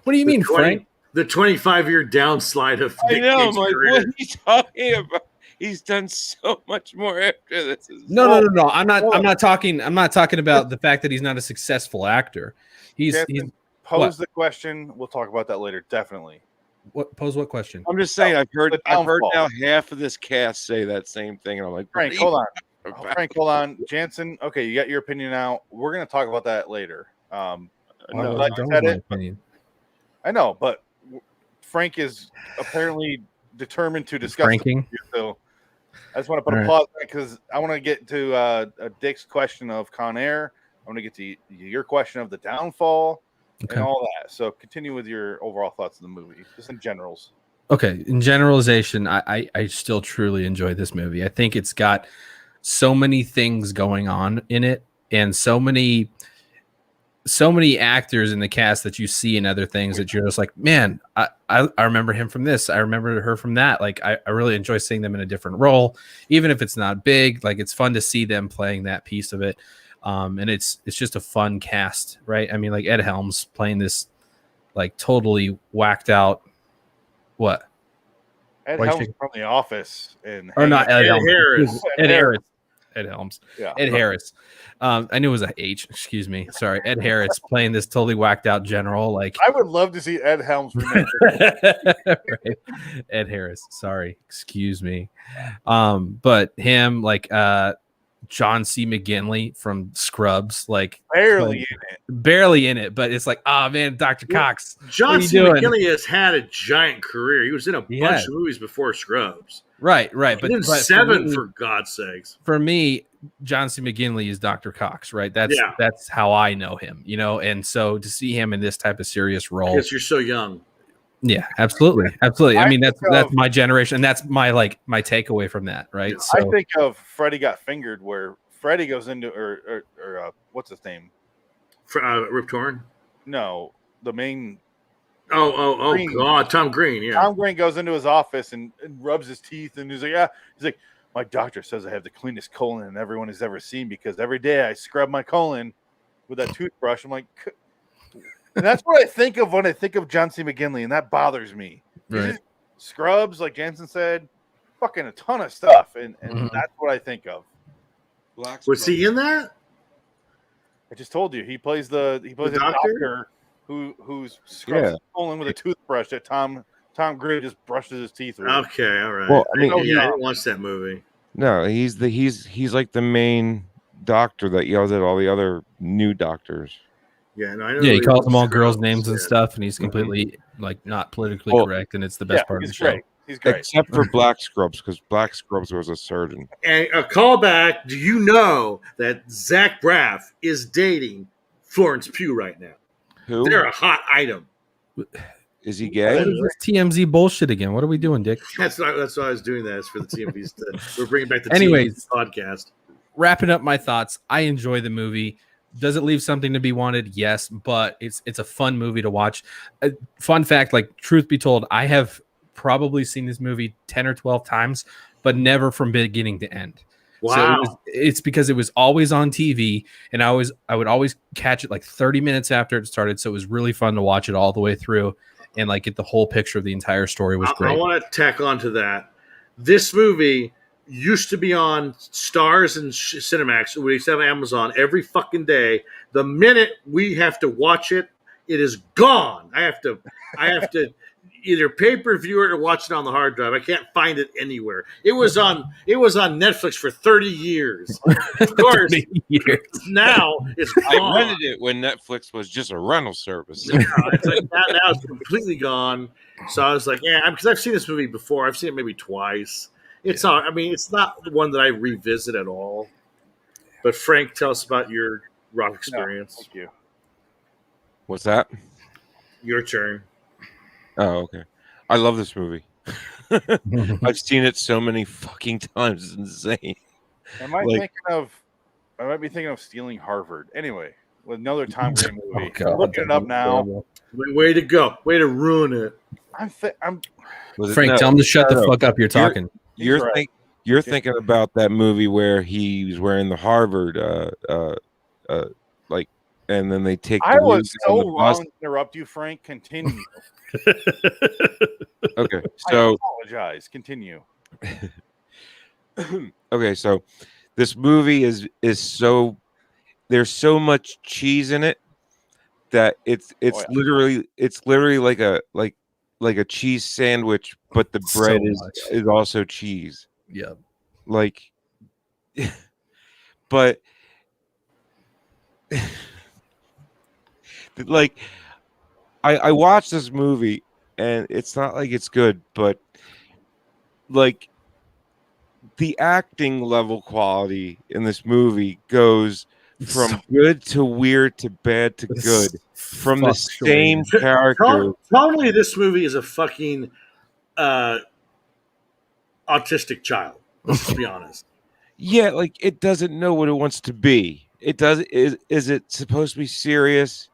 [SPEAKER 1] What do you mean, Frank?
[SPEAKER 3] The 25-year downslide of
[SPEAKER 5] Nick Cage's career. What are you talking about? He's done so much more after this.
[SPEAKER 1] No. I'm not talking about the fact that he's not a successful actor. He's
[SPEAKER 2] pose the question. We'll talk about that later. Definitely.
[SPEAKER 1] Pose what question?
[SPEAKER 5] I'm just saying. I've heard now half of this cast say that same thing, and I'm like,
[SPEAKER 2] Frank, hold on. Jansen, okay, you got your opinion now. We're gonna talk about that later. I know, but Frank is apparently determined to discuss
[SPEAKER 1] Franking.
[SPEAKER 2] So I just want to put a pause because I want to get to Dick's question of Con Air. I want to get to your question of the downfall and all that. So continue with your overall thoughts of the movie, just in generals.
[SPEAKER 1] Okay, in generalization, I still truly enjoy this movie. I think it's got so many things going on in it, and so many actors in the cast that you see in other things that you're just like, man, I remember him from this. I remember her from that. Like, I really enjoy seeing them in a different role, even if it's not big. Like, it's fun to see them playing that piece of it. And it's just a fun cast, right? I mean, like Ed Helms playing this like totally whacked out. What?
[SPEAKER 2] Ed Helms from The Office.
[SPEAKER 1] Ed Harris. Ed Helms.
[SPEAKER 2] Yeah.
[SPEAKER 1] Ed Harris. I knew it was a H. Excuse me. Sorry. Ed Harris playing this totally whacked out general. Like
[SPEAKER 2] I would love to see Ed Helms remake.
[SPEAKER 1] right. Ed Harris. Sorry. Excuse me. But him, like John C. McGinley from Scrubs, like barely in it, but it's like, oh man, Dr. Cox.
[SPEAKER 3] John C. McGinley has had a giant career. He was in a bunch of movies before Scrubs.
[SPEAKER 1] Right.
[SPEAKER 3] But 7 for God's sakes.
[SPEAKER 1] For me, John C. McGinley is Dr. Cox, right? That's how I know him, you know. And so to see him in this type of serious role,
[SPEAKER 3] because you're so young.
[SPEAKER 1] Yeah, absolutely. I mean, that's my generation, and that's my takeaway from that, right?
[SPEAKER 2] Yeah. So, I think of Freddy Got Fingered, where Freddy goes into or what's his name?
[SPEAKER 3] Rip Torn? No,
[SPEAKER 2] the main.
[SPEAKER 3] Oh Green. God, Tom Green. Yeah,
[SPEAKER 2] Tom Green goes into his office and rubs his teeth, and he's like, my doctor says I have the cleanest colon everyone has ever seen because every day I scrub my colon with that toothbrush. I'm like. And that's what I think of when I think of John C. McGinley, and that bothers me.
[SPEAKER 1] Right.
[SPEAKER 2] Scrubs, like Jansen said, fucking a ton of stuff, and that's what I think of.
[SPEAKER 3] Was he in that?
[SPEAKER 2] I just told you he plays the doctor who's scrubs his colon with a toothbrush that Tom Green just brushes his teeth with.
[SPEAKER 3] Okay, all right.
[SPEAKER 5] Well, I mean,
[SPEAKER 3] I didn't watch that movie.
[SPEAKER 5] No, he's like the main doctor that yells at all the other new doctors.
[SPEAKER 3] Yeah, no, I know
[SPEAKER 1] he calls them all girls' names and stuff, and he's completely not politically correct, and it's the best part of the show.
[SPEAKER 2] He's great,
[SPEAKER 5] except for Black Scrubs, because Black Scrubs was a surgeon.
[SPEAKER 3] And a callback: do you know that Zach Braff is dating Florence Pugh right now?
[SPEAKER 5] Who?
[SPEAKER 3] They're a hot item.
[SPEAKER 5] Is he gay?
[SPEAKER 1] What is this TMZ bullshit again? What are we doing, Dick?
[SPEAKER 3] That's why I was doing that. Is for the TMZ. We're bringing back the
[SPEAKER 1] TMZ
[SPEAKER 3] podcast.
[SPEAKER 1] Wrapping up my thoughts. I enjoy the movie. Does it leave something to be wanted? Yes, but it's a fun movie to watch. Fun fact, like truth be told, I have probably seen this movie 10 or 12 times, but never from beginning to end.
[SPEAKER 3] Wow.
[SPEAKER 1] So it's because it was always on TV, and I would always catch it like 30 minutes after it started. So it was really fun to watch it all the way through and like get the whole picture of the entire story. Was great.
[SPEAKER 3] I want to tack on to that. This movie used to be on Stars and Cinemax. We used to have Amazon every fucking day. The minute we have to watch it, it is gone. I have to either pay-per-view it or watch it on the hard drive. I can't find it anywhere. It was on Netflix for 30 years. Of course, 30 years. Now it's gone.
[SPEAKER 5] I rented it when Netflix was just a rental service.
[SPEAKER 3] Yeah, it's like now it's completely gone. So I was like, because I've seen this movie before. I've seen it maybe twice. It's not the one that I revisit at all. But Frank, tell us about your rock experience.
[SPEAKER 2] Thank you.
[SPEAKER 5] What's that?
[SPEAKER 3] Your turn.
[SPEAKER 5] Oh, okay. I love this movie. I've seen it so many fucking times. It's insane.
[SPEAKER 2] I might be thinking of Stealing Harvard. Anyway, with another Tom Green movie. I'm looking it up now.
[SPEAKER 3] Way to go. Way to ruin it.
[SPEAKER 1] Frank, tell him to shut the fuck up. You're talking.
[SPEAKER 5] You're thinking about that movie where he's wearing the Harvard and then they take.
[SPEAKER 2] I was so wrong to interrupt you, Frank. Continue.
[SPEAKER 5] Okay, so
[SPEAKER 2] I apologize. Continue.
[SPEAKER 5] Okay, so this movie is so there's so much cheese in it that it's literally like a cheese sandwich, but the bread is also cheese.
[SPEAKER 1] Yeah.
[SPEAKER 5] Like, but like I watched this movie and it's not like it's good, but like the acting level quality in this movie goes from good to weird to bad to good from the same character.
[SPEAKER 3] Totally, this movie is a fucking autistic child. Let's be honest.
[SPEAKER 5] Yeah, like it doesn't know what it wants to be. It does. Is it supposed to be serious?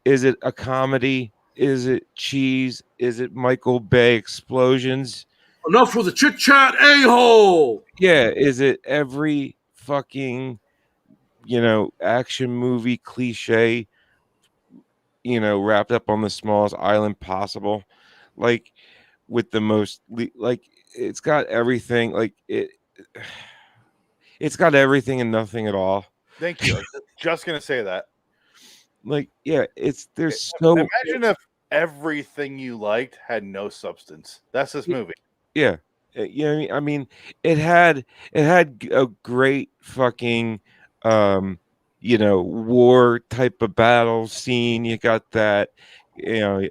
[SPEAKER 5] Is it a comedy? Is it cheese? Is it Michael Bay explosions?
[SPEAKER 3] Enough with the chit chat, a-hole.
[SPEAKER 5] Yeah. Is it every fucking action movie cliche? Wrapped up on the smallest island possible, like with the most like it's got everything. Like it's got everything and nothing at all.
[SPEAKER 2] Thank you. I was just gonna say that.
[SPEAKER 5] Like, yeah, there's so.
[SPEAKER 2] Imagine if everything you liked had no substance. That's this movie.
[SPEAKER 5] Yeah, you know what I mean? I mean, it had a great fucking war type of battle scene. You got that,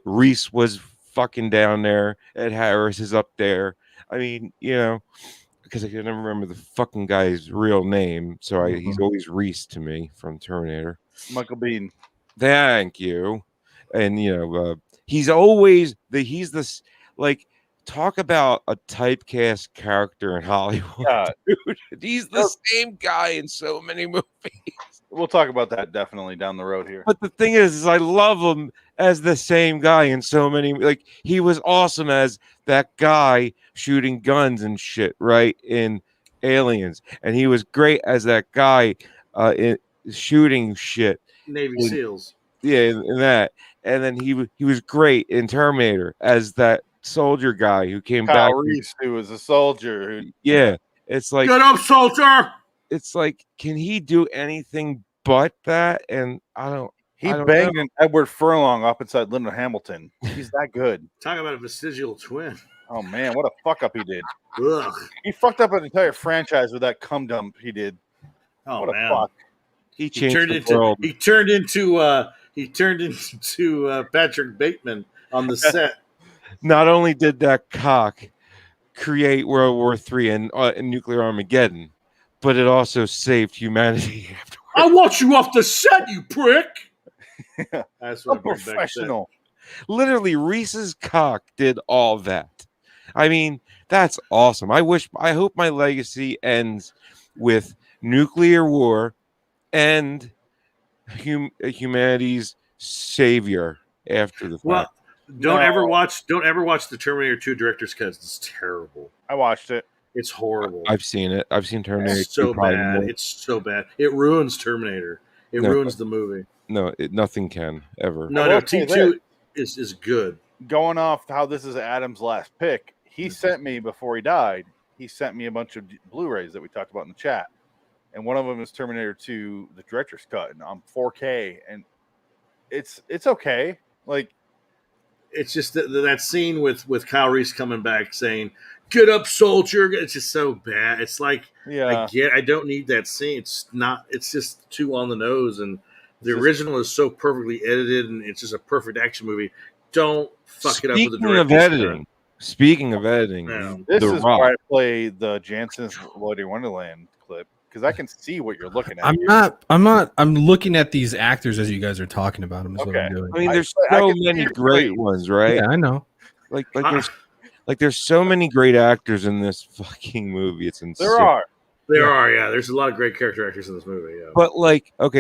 [SPEAKER 5] Reese was fucking down there. Ed Harris is up there. I mean, because I can never remember the fucking guy's real name, so he's always Reese to me from Terminator.
[SPEAKER 2] Michael Biehn.
[SPEAKER 5] Thank you. And he's always he's this, like, talk about a typecast character in Hollywood. Dude, he's the same guy in so many movies.
[SPEAKER 2] We'll talk about that definitely down the road here.
[SPEAKER 5] But the thing is I love him as the same guy in so many. Like, he was awesome as that guy shooting guns and shit, right, in Aliens, and he was great as that guy in shooting shit.
[SPEAKER 3] Navy SEALs.
[SPEAKER 5] Yeah, in that, and then he was great in Terminator as that soldier guy who came
[SPEAKER 2] Kyle
[SPEAKER 5] back.
[SPEAKER 2] Reese, who was a soldier.
[SPEAKER 5] It's like,
[SPEAKER 3] get up, soldier.
[SPEAKER 5] It's like, can he do anything but that? And I don't.
[SPEAKER 2] He banged an Edward Furlong up inside Linda Hamilton. He's that good.
[SPEAKER 3] Talk about a vestigial twin.
[SPEAKER 2] Oh man, what a fuck up he did.
[SPEAKER 3] Ugh.
[SPEAKER 2] He fucked up an entire franchise with that cum dump he did.
[SPEAKER 3] Oh
[SPEAKER 2] what
[SPEAKER 3] man.
[SPEAKER 2] a fuck.
[SPEAKER 5] He turned
[SPEAKER 3] into Patrick Bateman on the set.
[SPEAKER 5] Not only did that cock create World War III and nuclear Armageddon, but it also saved humanity afterwards.
[SPEAKER 3] I want you off the set, you prick. That's what
[SPEAKER 2] professional.
[SPEAKER 5] Literally, Reese's cock did all that. I mean, that's awesome. I hope my legacy ends with nuclear war and humanity's savior after the fact.
[SPEAKER 3] Well, don't ever watch the Terminator 2 director's cut. It's terrible.
[SPEAKER 2] I watched it.
[SPEAKER 3] It's horrible.
[SPEAKER 5] I've seen it. I've seen Terminator.
[SPEAKER 3] It's so bad. It's so bad. It ruins Terminator. It ruins the movie.
[SPEAKER 5] No, nothing can ever.
[SPEAKER 3] No. T2 is good.
[SPEAKER 2] Going off how this is Adam's last pick, he sent me before he died. He sent me a bunch of Blu-rays that we talked about in the chat, and one of them is Terminator 2, the director's cut, and on 4K, and it's okay. Like,
[SPEAKER 3] it's just that scene with Kyle Reese coming back saying, "Get up, soldier." It's just so bad. It's like, I don't need that scene. It's just too on the nose, and the original is so perfectly edited, and it's just a perfect action movie. Don't fuck it up with the director's cut.
[SPEAKER 5] Speaking of editing,
[SPEAKER 2] this is why I play the Jansen's Bloody Wonderland clip, because I can see what you're looking at.
[SPEAKER 1] I'm looking at these actors as you guys are talking about them. Is what I'm doing.
[SPEAKER 5] I mean, there's so many great ones, right?
[SPEAKER 1] Yeah, I know.
[SPEAKER 5] There's so many great actors in this fucking movie. It's insane.
[SPEAKER 2] There are.
[SPEAKER 3] Yeah. There's a lot of great character actors in this movie. Yeah.
[SPEAKER 5] But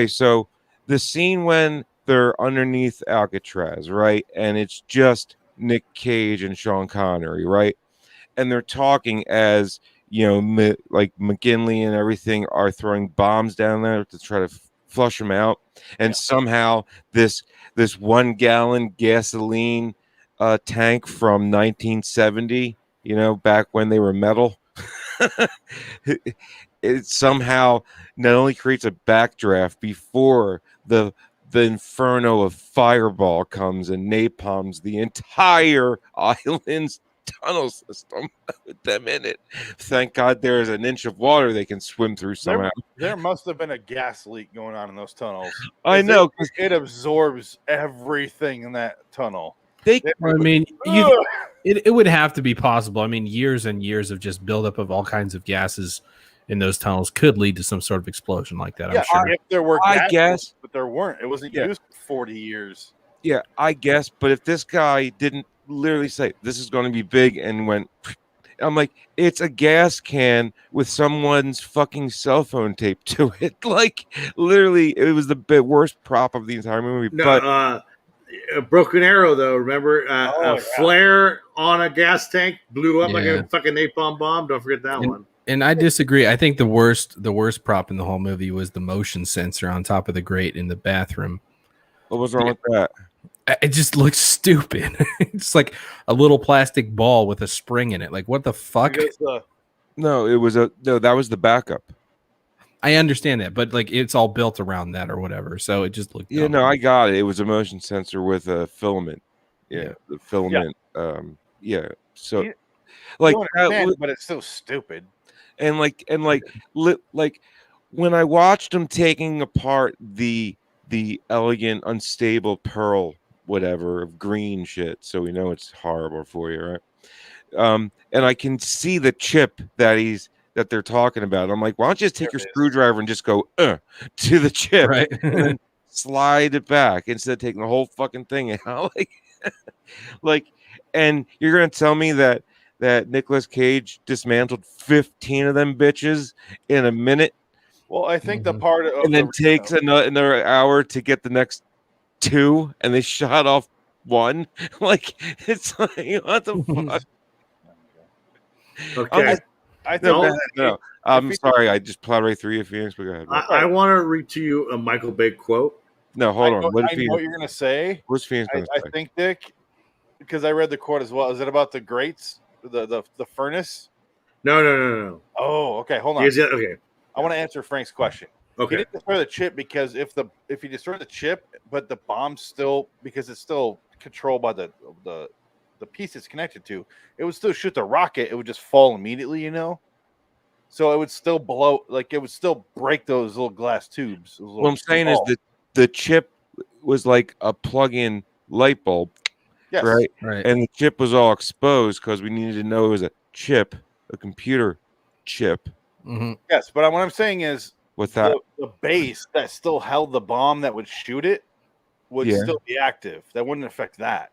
[SPEAKER 5] so the scene when they're underneath Alcatraz, right, and it's just Nick Cage and Sean Connery, right, and they're talking as McKinley and everything are throwing bombs down there to try to flush them out, and somehow this 1 gallon gasoline tank from 1970, back when they were metal, it somehow not only creates a backdraft before the inferno of fireball comes and napalms the entire island's tunnel system with them in it. Thank God there's an inch of water they can swim through somehow.
[SPEAKER 2] There must have been a gas leak going on in those tunnels.
[SPEAKER 5] I know.
[SPEAKER 2] It absorbs everything in that tunnel.
[SPEAKER 1] It would have to be possible. I mean, years and years of just buildup of all kinds of gases in those tunnels could lead to some sort of explosion like that. I'm sure.
[SPEAKER 2] If there were gases,
[SPEAKER 5] I guess,
[SPEAKER 2] but there weren't. It wasn't used for 40 years.
[SPEAKER 5] Yeah, I guess. But if this guy didn't literally say this is going to be big and went, I'm like, it's a gas can with someone's fucking cell phone taped to it. Like, literally, it was the worst prop of the entire movie.
[SPEAKER 3] No, Broken Arrow, though, remember? A flare on a gas tank blew up like a fucking napalm bomb. Don't forget that one.
[SPEAKER 1] And I disagree. I think the worst prop in the whole movie was the motion sensor on top of the grate in the bathroom.
[SPEAKER 5] What was wrong with that?
[SPEAKER 1] It just looks stupid. It's like a little plastic ball with a spring in it. Like, what the fuck?
[SPEAKER 5] That was the backup.
[SPEAKER 1] I understand that, but like it's all built around that or whatever. So it just looked.
[SPEAKER 5] Yeah,
[SPEAKER 1] dumb.
[SPEAKER 5] no, I got it. It was a motion sensor with a filament. Yeah,
[SPEAKER 1] Yeah.
[SPEAKER 5] the filament. Yeah. So,
[SPEAKER 2] You
[SPEAKER 5] like,
[SPEAKER 2] understand, but it's so stupid.
[SPEAKER 5] and like when I watched them taking apart the elegant, unstable pearl, whatever of green shit, so we know it's horrible for you, right? And I can see the chip that they're talking about. I'm like, why don't you just take your screwdriver and just go to the chip,
[SPEAKER 1] right?
[SPEAKER 5] And then slide it back instead of taking the whole fucking thing out. And you're gonna tell me that Nicolas Cage dismantled 15 of them bitches in a minute?
[SPEAKER 2] Well, I think the part of
[SPEAKER 5] and then takes another hour to get the next 2, and they shot off 1. Like, it's like, what the fuck?
[SPEAKER 3] Okay.
[SPEAKER 2] I think
[SPEAKER 5] no. I'm sorry, I just plowed right through you, Phoenix. But go ahead.
[SPEAKER 3] I want to read to you a Michael Bay quote.
[SPEAKER 5] No, hold on.
[SPEAKER 2] I know what you're gonna say.
[SPEAKER 5] What's Phoenix gonna say?
[SPEAKER 2] I think, Dick, because I read the quote as well. Is it about the grates, the furnace?
[SPEAKER 3] No.
[SPEAKER 2] Oh, okay. Hold on.
[SPEAKER 3] Okay.
[SPEAKER 2] I want to answer Frank's question.
[SPEAKER 3] Okay.
[SPEAKER 2] He didn't destroy the chip because if you destroy the chip, but the bomb's still, because it's still controlled by the piece it's connected to, it would still shoot the rocket. It would just fall immediately, you know. So it would still blow, like it would still break those little glass tubes.
[SPEAKER 5] What I'm saying is that the chip was like a plug-in light bulb,
[SPEAKER 2] yes,
[SPEAKER 5] right?
[SPEAKER 1] Right.
[SPEAKER 5] And the chip was all exposed because we needed to know it was a chip, a computer chip.
[SPEAKER 1] Mm-hmm.
[SPEAKER 2] Yes, but what I'm saying is,
[SPEAKER 5] with that,
[SPEAKER 2] the base that still held the bomb that would shoot it would still be active. That wouldn't affect that.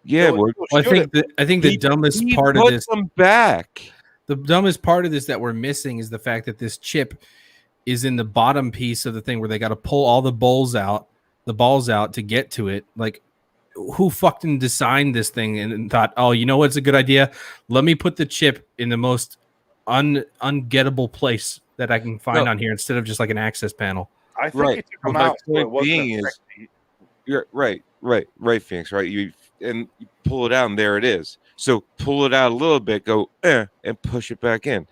[SPEAKER 5] Yeah,
[SPEAKER 2] so
[SPEAKER 1] I think the dumbest part of this.
[SPEAKER 5] Them back.
[SPEAKER 1] The dumbest part of this that we're missing is the fact that this chip is in the bottom piece of the thing where they got to pull all the balls out to get to it. Like, who fucking designed this thing and thought, oh, you know what's a good idea? Let me put the chip in the most ungettable place that I can find on here instead of just like an access panel.
[SPEAKER 2] I think it took them out.
[SPEAKER 5] You're right, Phoenix, right? You pull it out, and there it is. So pull it out a little bit, go and push it back in,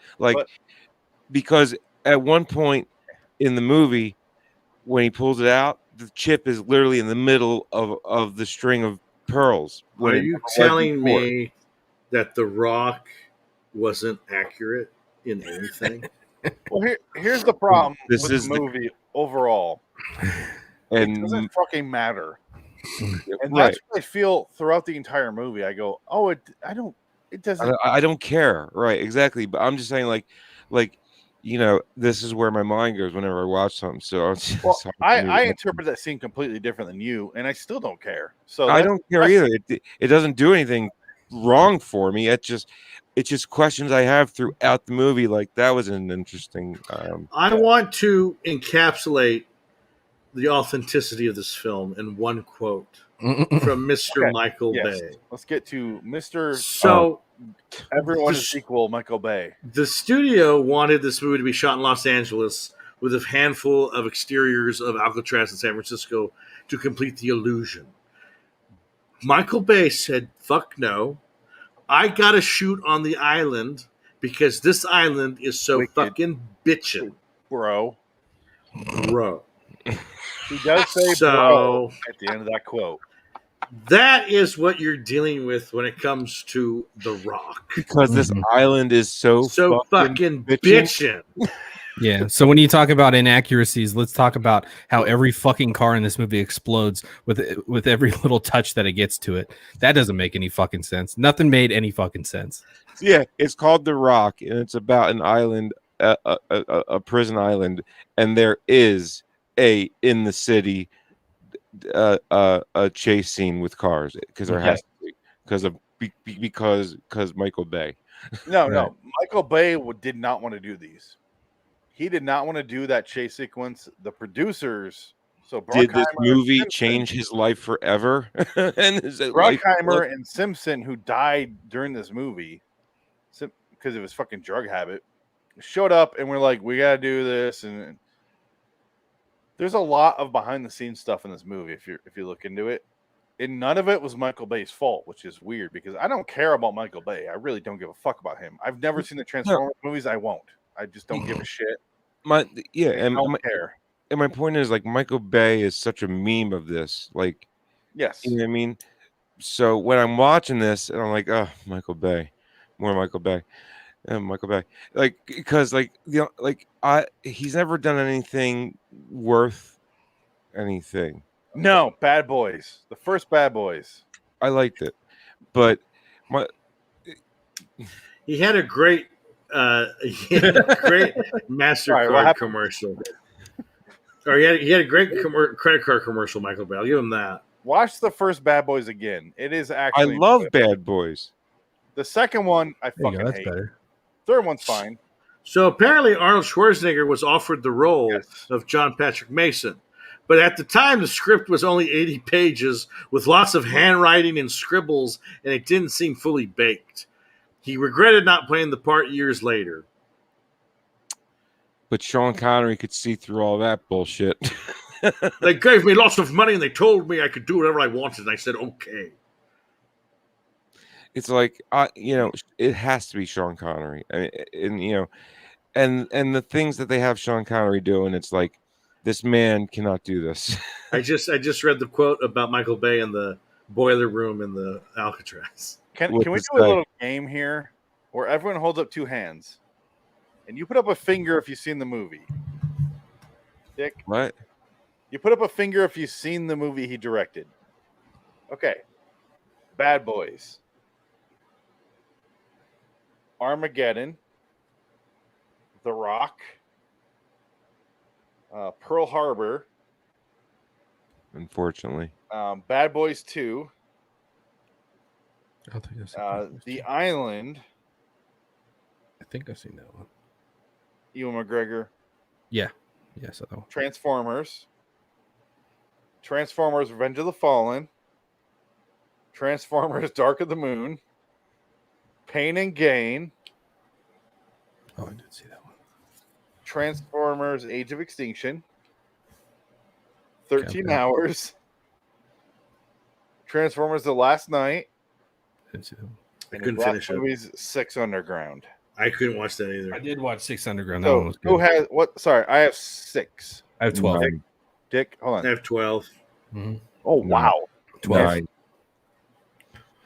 [SPEAKER 5] because at one point in the movie, when he pulls it out, the chip is literally in the middle of the string of pearls.
[SPEAKER 3] Are you telling me that The Rock wasn't accurate in anything?
[SPEAKER 2] Well, here's the problem
[SPEAKER 5] with
[SPEAKER 2] the movie overall.
[SPEAKER 5] And
[SPEAKER 2] it doesn't fucking matter. And that's what I feel throughout the entire movie. I go, oh, it doesn't.
[SPEAKER 5] I don't care, right? Exactly. But I'm just saying, like, you know, this is where my mind goes whenever I watch something. So
[SPEAKER 2] I interpret that scene completely different than you, and I still don't care. So
[SPEAKER 5] I don't care either. It doesn't do anything wrong for me. It's just questions I have throughout the movie. Like, that was an interesting.
[SPEAKER 3] I want to encapsulate the authenticity of this film in one quote from Mr. Michael Bay.
[SPEAKER 2] Let's get to Mr.
[SPEAKER 3] So
[SPEAKER 2] everyone is equal, Michael Bay.
[SPEAKER 3] The studio wanted this movie to be shot in Los Angeles with a handful of exteriors of Alcatraz and San Francisco to complete the illusion. Michael Bay said, fuck no. I gotta shoot on the island because this island is so fucking bitchin'.
[SPEAKER 2] Bro. He does say
[SPEAKER 3] bro
[SPEAKER 2] at the end of that quote.
[SPEAKER 3] That is what you're dealing with when it comes to The Rock.
[SPEAKER 5] Because this island is so
[SPEAKER 3] fucking bitchin'.
[SPEAKER 1] Yeah. So when you talk about inaccuracies, let's talk about how every fucking car in this movie explodes with every little touch that it gets to it. That doesn't make any fucking sense. Nothing made any fucking sense.
[SPEAKER 5] Yeah, it's called The Rock, and it's about an island, a prison island, and there is in the city a chase scene with cars because there has to be because Michael Bay.
[SPEAKER 2] No, Michael Bay did not want to do these. He did not want to do that chase sequence. The producers,
[SPEAKER 5] did this movie change his life forever? And
[SPEAKER 2] Bruckheimer and Simpson, who died during this movie because of his fucking drug habit, showed up and we're like, we got to do this. And there's a lot of behind the scenes stuff in this movie if you look into it. And none of it was Michael Bay's fault, which is weird because I don't care about Michael Bay. I really don't give a fuck about him. I've never seen the Transformers movies. I won't. I just don't give a shit. don't care.
[SPEAKER 5] And my point is, like, Michael Bay is such a meme of this. Like,
[SPEAKER 2] Yes.
[SPEAKER 5] you know what I mean? So when I'm watching this and I'm like, oh, Michael Bay, more Michael Bay, and Michael Bay, like, because like he's never done anything worth anything.
[SPEAKER 2] No, Bad Boys, the first Bad Boys.
[SPEAKER 5] I liked it, but
[SPEAKER 3] he had a great MasterCard commercial. Or he had a great credit card commercial, Michael Bay. I'll give him that.
[SPEAKER 2] Watch the first Bad Boys again. It is actually.
[SPEAKER 5] I love Bad Boys.
[SPEAKER 2] The second one, I fucking hate. Better. Third one's fine.
[SPEAKER 3] So apparently, Arnold Schwarzenegger was offered the role of John Patrick Mason, but at the time, the script was only 80 pages with lots of handwriting and scribbles, and it didn't seem fully baked. He regretted not playing the part years later.
[SPEAKER 5] But Sean Connery could see through all that bullshit.
[SPEAKER 3] They gave me lots of money and they told me I could do whatever I wanted. And I said, okay.
[SPEAKER 5] It's like, it has to be Sean Connery. I mean, and the things that they have Sean Connery doing, it's like, this man cannot do this.
[SPEAKER 3] I just read the quote about Michael Bay in the boiler room in the Alcatraz.
[SPEAKER 2] Can we do a little game here where everyone holds up two hands? And you put up a finger if you've seen the movie. Dick?
[SPEAKER 5] What?
[SPEAKER 2] You put up a finger if you've seen the movie he directed. Okay. Bad Boys. Armageddon. The Rock. Pearl Harbor.
[SPEAKER 5] Unfortunately.
[SPEAKER 2] Bad Boys 2.
[SPEAKER 1] I don't think I've seen
[SPEAKER 2] The Island.
[SPEAKER 1] I think I've seen that one.
[SPEAKER 2] Ewan McGregor.
[SPEAKER 1] Yeah. Yes, I know.
[SPEAKER 2] Transformers. Transformers Revenge of the Fallen. Transformers Dark of the Moon. Pain and Gain.
[SPEAKER 1] Oh, I did see that one.
[SPEAKER 2] Transformers Age of Extinction. 13 Hours. Transformers The Last Night.
[SPEAKER 1] I didn't see that one.
[SPEAKER 3] I couldn't finish it.
[SPEAKER 2] Movies 6 Underground.
[SPEAKER 3] I couldn't watch that either.
[SPEAKER 1] I did watch 6 Underground.
[SPEAKER 2] So,
[SPEAKER 1] that one was good.
[SPEAKER 2] who has what? Sorry, I have 6.
[SPEAKER 1] I have 12.
[SPEAKER 2] Dick, hold on.
[SPEAKER 3] I have 12.
[SPEAKER 1] Mm-hmm.
[SPEAKER 2] Oh, wow.
[SPEAKER 1] 12.
[SPEAKER 5] 9.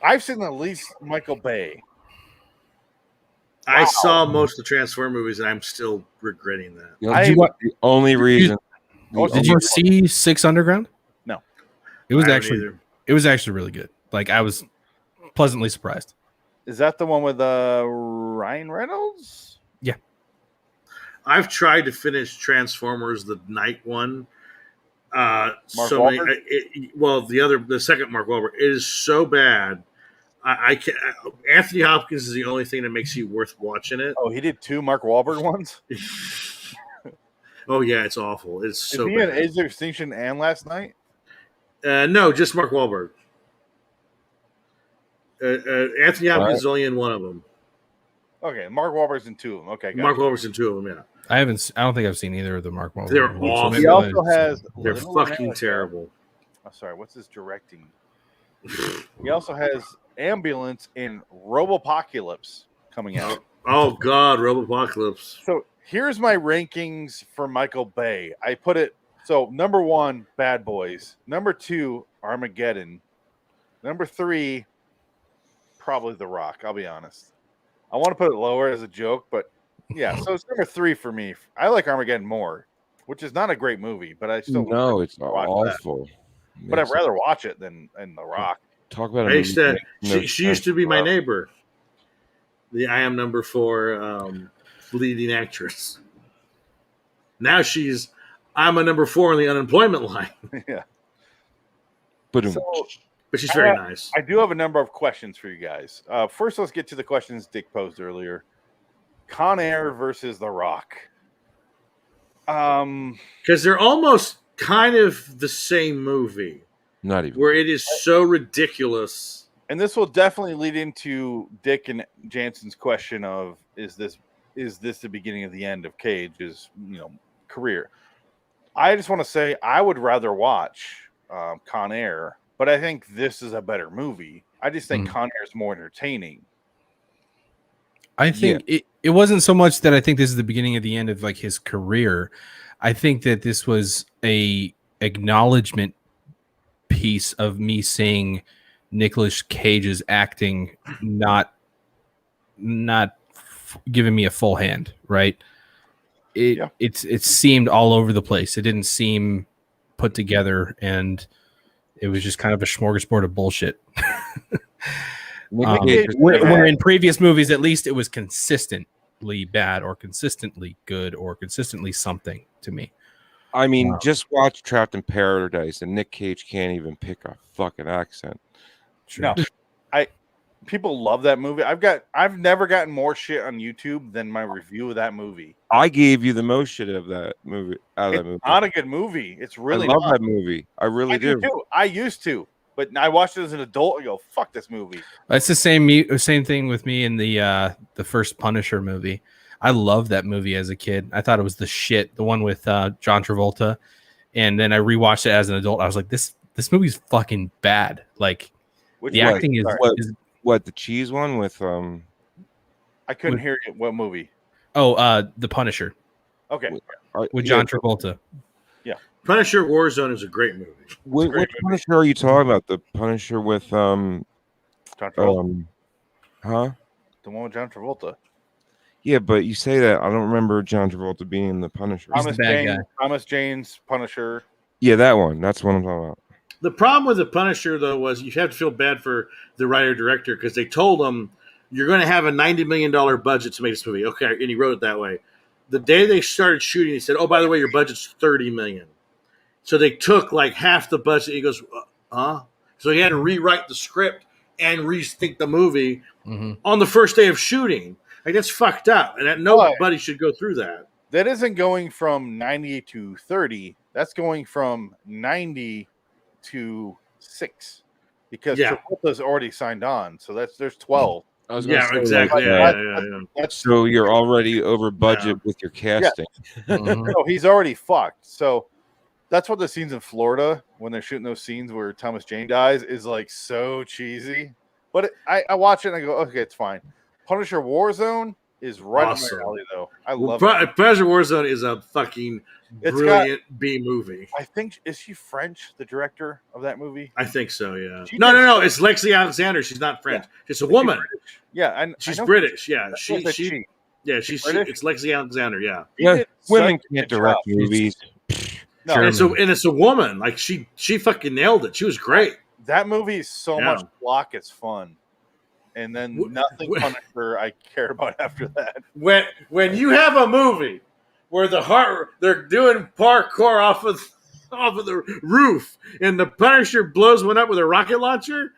[SPEAKER 2] I've seen at least Michael Bay.
[SPEAKER 3] I saw most of the Transformers movies, and I'm still regretting that.
[SPEAKER 5] The only reason.
[SPEAKER 1] Did you see 6 Underground?
[SPEAKER 2] No.
[SPEAKER 1] It was actually really good. Like, I was pleasantly surprised.
[SPEAKER 2] Is that the one with Ryan Reynolds?
[SPEAKER 1] Yeah.
[SPEAKER 3] I've tried to finish Transformers the night one. The second Mark Wahlberg. It is so bad. I can't. Anthony Hopkins is the only thing that makes you worth watching it.
[SPEAKER 2] Oh, he did 2 Mark Wahlberg ones?
[SPEAKER 3] Oh yeah, it's awful. It's so
[SPEAKER 2] Is he
[SPEAKER 3] bad.
[SPEAKER 2] in Age of Extinction and Last Night?
[SPEAKER 3] No, just Mark Wahlberg. Anthony Hopkins is only in one of them.
[SPEAKER 2] Okay, Mark Wahlberg's in 2 of them. Okay,
[SPEAKER 3] Mark Wahlberg's in 2 of them. Yeah,
[SPEAKER 1] I don't think I've seen either of the Mark Wahlberg.
[SPEAKER 3] They're
[SPEAKER 1] movies,
[SPEAKER 3] awful.
[SPEAKER 1] so
[SPEAKER 2] He also has.
[SPEAKER 3] They're fucking terrible.
[SPEAKER 2] Oh, sorry, what's his directing? He also has Ambulance in Robopocalypse coming out.
[SPEAKER 3] Oh God, Robopocalypse.
[SPEAKER 2] So here's my rankings for Michael Bay. I put it so number 1, Bad Boys. Number 2, Armageddon. Number 3, probably The Rock. I'll be honest. I want to put it lower as a joke, but yeah. So it's number 3 for me. I like Armageddon more, which is not a great movie, but I still
[SPEAKER 5] it's awful.
[SPEAKER 2] But I'd rather watch it than The Rock.
[SPEAKER 5] Talk about
[SPEAKER 3] she used to be my neighbor. I am number 4 leading actress. Now I'm a number 4 on the unemployment line.
[SPEAKER 2] Yeah.
[SPEAKER 3] But she's very nice.
[SPEAKER 2] I do have a number of questions for you guys. First, let's get to the questions Dick posed earlier. Con Air versus The Rock.
[SPEAKER 3] Because they're almost kind of the same movie.
[SPEAKER 5] Not even.
[SPEAKER 3] Where it is so ridiculous.
[SPEAKER 2] And this will definitely lead into Dick and Jansen's question of is this the beginning of the end of Cage's career? I just want to say I would rather watch Con Air, but I think this is a better movie. I just think Con Air is more entertaining.
[SPEAKER 1] I think it wasn't so much that I think this is the beginning of the end of like his career. I think that this was a acknowledgement piece of me seeing Nicolas Cage's acting not giving me a full hand, right? It seemed all over the place. It didn't seem put together, and it was just kind of a smorgasbord of bullshit. Where in previous movies, at least it was consistently bad or consistently good or consistently something to me.
[SPEAKER 5] I mean, just watch Trapped in Paradise, and Nick Cage can't even pick a fucking accent.
[SPEAKER 2] No, people love that movie. I've never gotten more shit on YouTube than my review of that movie.
[SPEAKER 5] I gave you the most shit of that movie.
[SPEAKER 2] It's not a good movie. It's really
[SPEAKER 5] I love that movie. I really do.
[SPEAKER 2] Too. I used to, but I watched it as an adult. I go, fuck this movie.
[SPEAKER 1] It's the same thing with me in the first Punisher movie. I loved that movie as a kid. I thought it was the shit. The one with John Travolta, and then I rewatched it as an adult. I was like, this movie's fucking bad. Like the acting is
[SPEAKER 5] what the cheese one with
[SPEAKER 2] I couldn't hear it. What movie?
[SPEAKER 1] Oh, The Punisher.
[SPEAKER 2] Okay,
[SPEAKER 1] with John Travolta.
[SPEAKER 3] Yeah, Punisher Warzone is a great movie.
[SPEAKER 5] Which Punisher are you talking about? The Punisher with
[SPEAKER 2] John Travolta.
[SPEAKER 5] Huh?
[SPEAKER 2] The one with John Travolta.
[SPEAKER 5] Yeah, but you say that I don't remember John Travolta being the Punisher.
[SPEAKER 2] Thomas Jane's Punisher.
[SPEAKER 5] Yeah, that one. That's what I'm talking about.
[SPEAKER 3] The problem with the Punisher, though, was you have to feel bad for the writer-director because they told him, you're going to have a $90 million budget to make this movie. Okay, and he wrote it that way. The day they started shooting, he said, oh, by the way, your budget's $30 million. So they took like half the budget. He goes, huh? So he had to rewrite the script and rethink the movie on the first day of shooting. Like, that's fucked up. And nobody should go through that.
[SPEAKER 2] That isn't going from 90 to 30. That's going from 90 to 6 because Travolta's already signed on. So there's 12.
[SPEAKER 3] Exactly.
[SPEAKER 5] So you're already over budget with your casting.
[SPEAKER 2] No, he's already fucked. So that's what the scenes in Florida when they're shooting those scenes where Thomas Jane dies is like so cheesy. But I watch it and I go, okay, it's fine. Punisher Warzone is right up my alley, though. I love it.
[SPEAKER 3] Punisher Warzone is a fucking brilliant B movie.
[SPEAKER 2] I think, is she French, the director of that movie?
[SPEAKER 3] I think so, yeah. No. It's Lexi Alexander. She's not French. Yeah. She's a woman. She's British. Yeah, it's Lexi Alexander. Yeah.
[SPEAKER 5] Women can't direct movies.
[SPEAKER 3] No, and it's a woman. Like she fucking nailed it. She was great.
[SPEAKER 2] That movie is so much block. It's fun. And then nothing Punisher I care about after that.
[SPEAKER 3] When you have a movie where they're doing parkour off of the roof and the Punisher blows one up with a rocket launcher,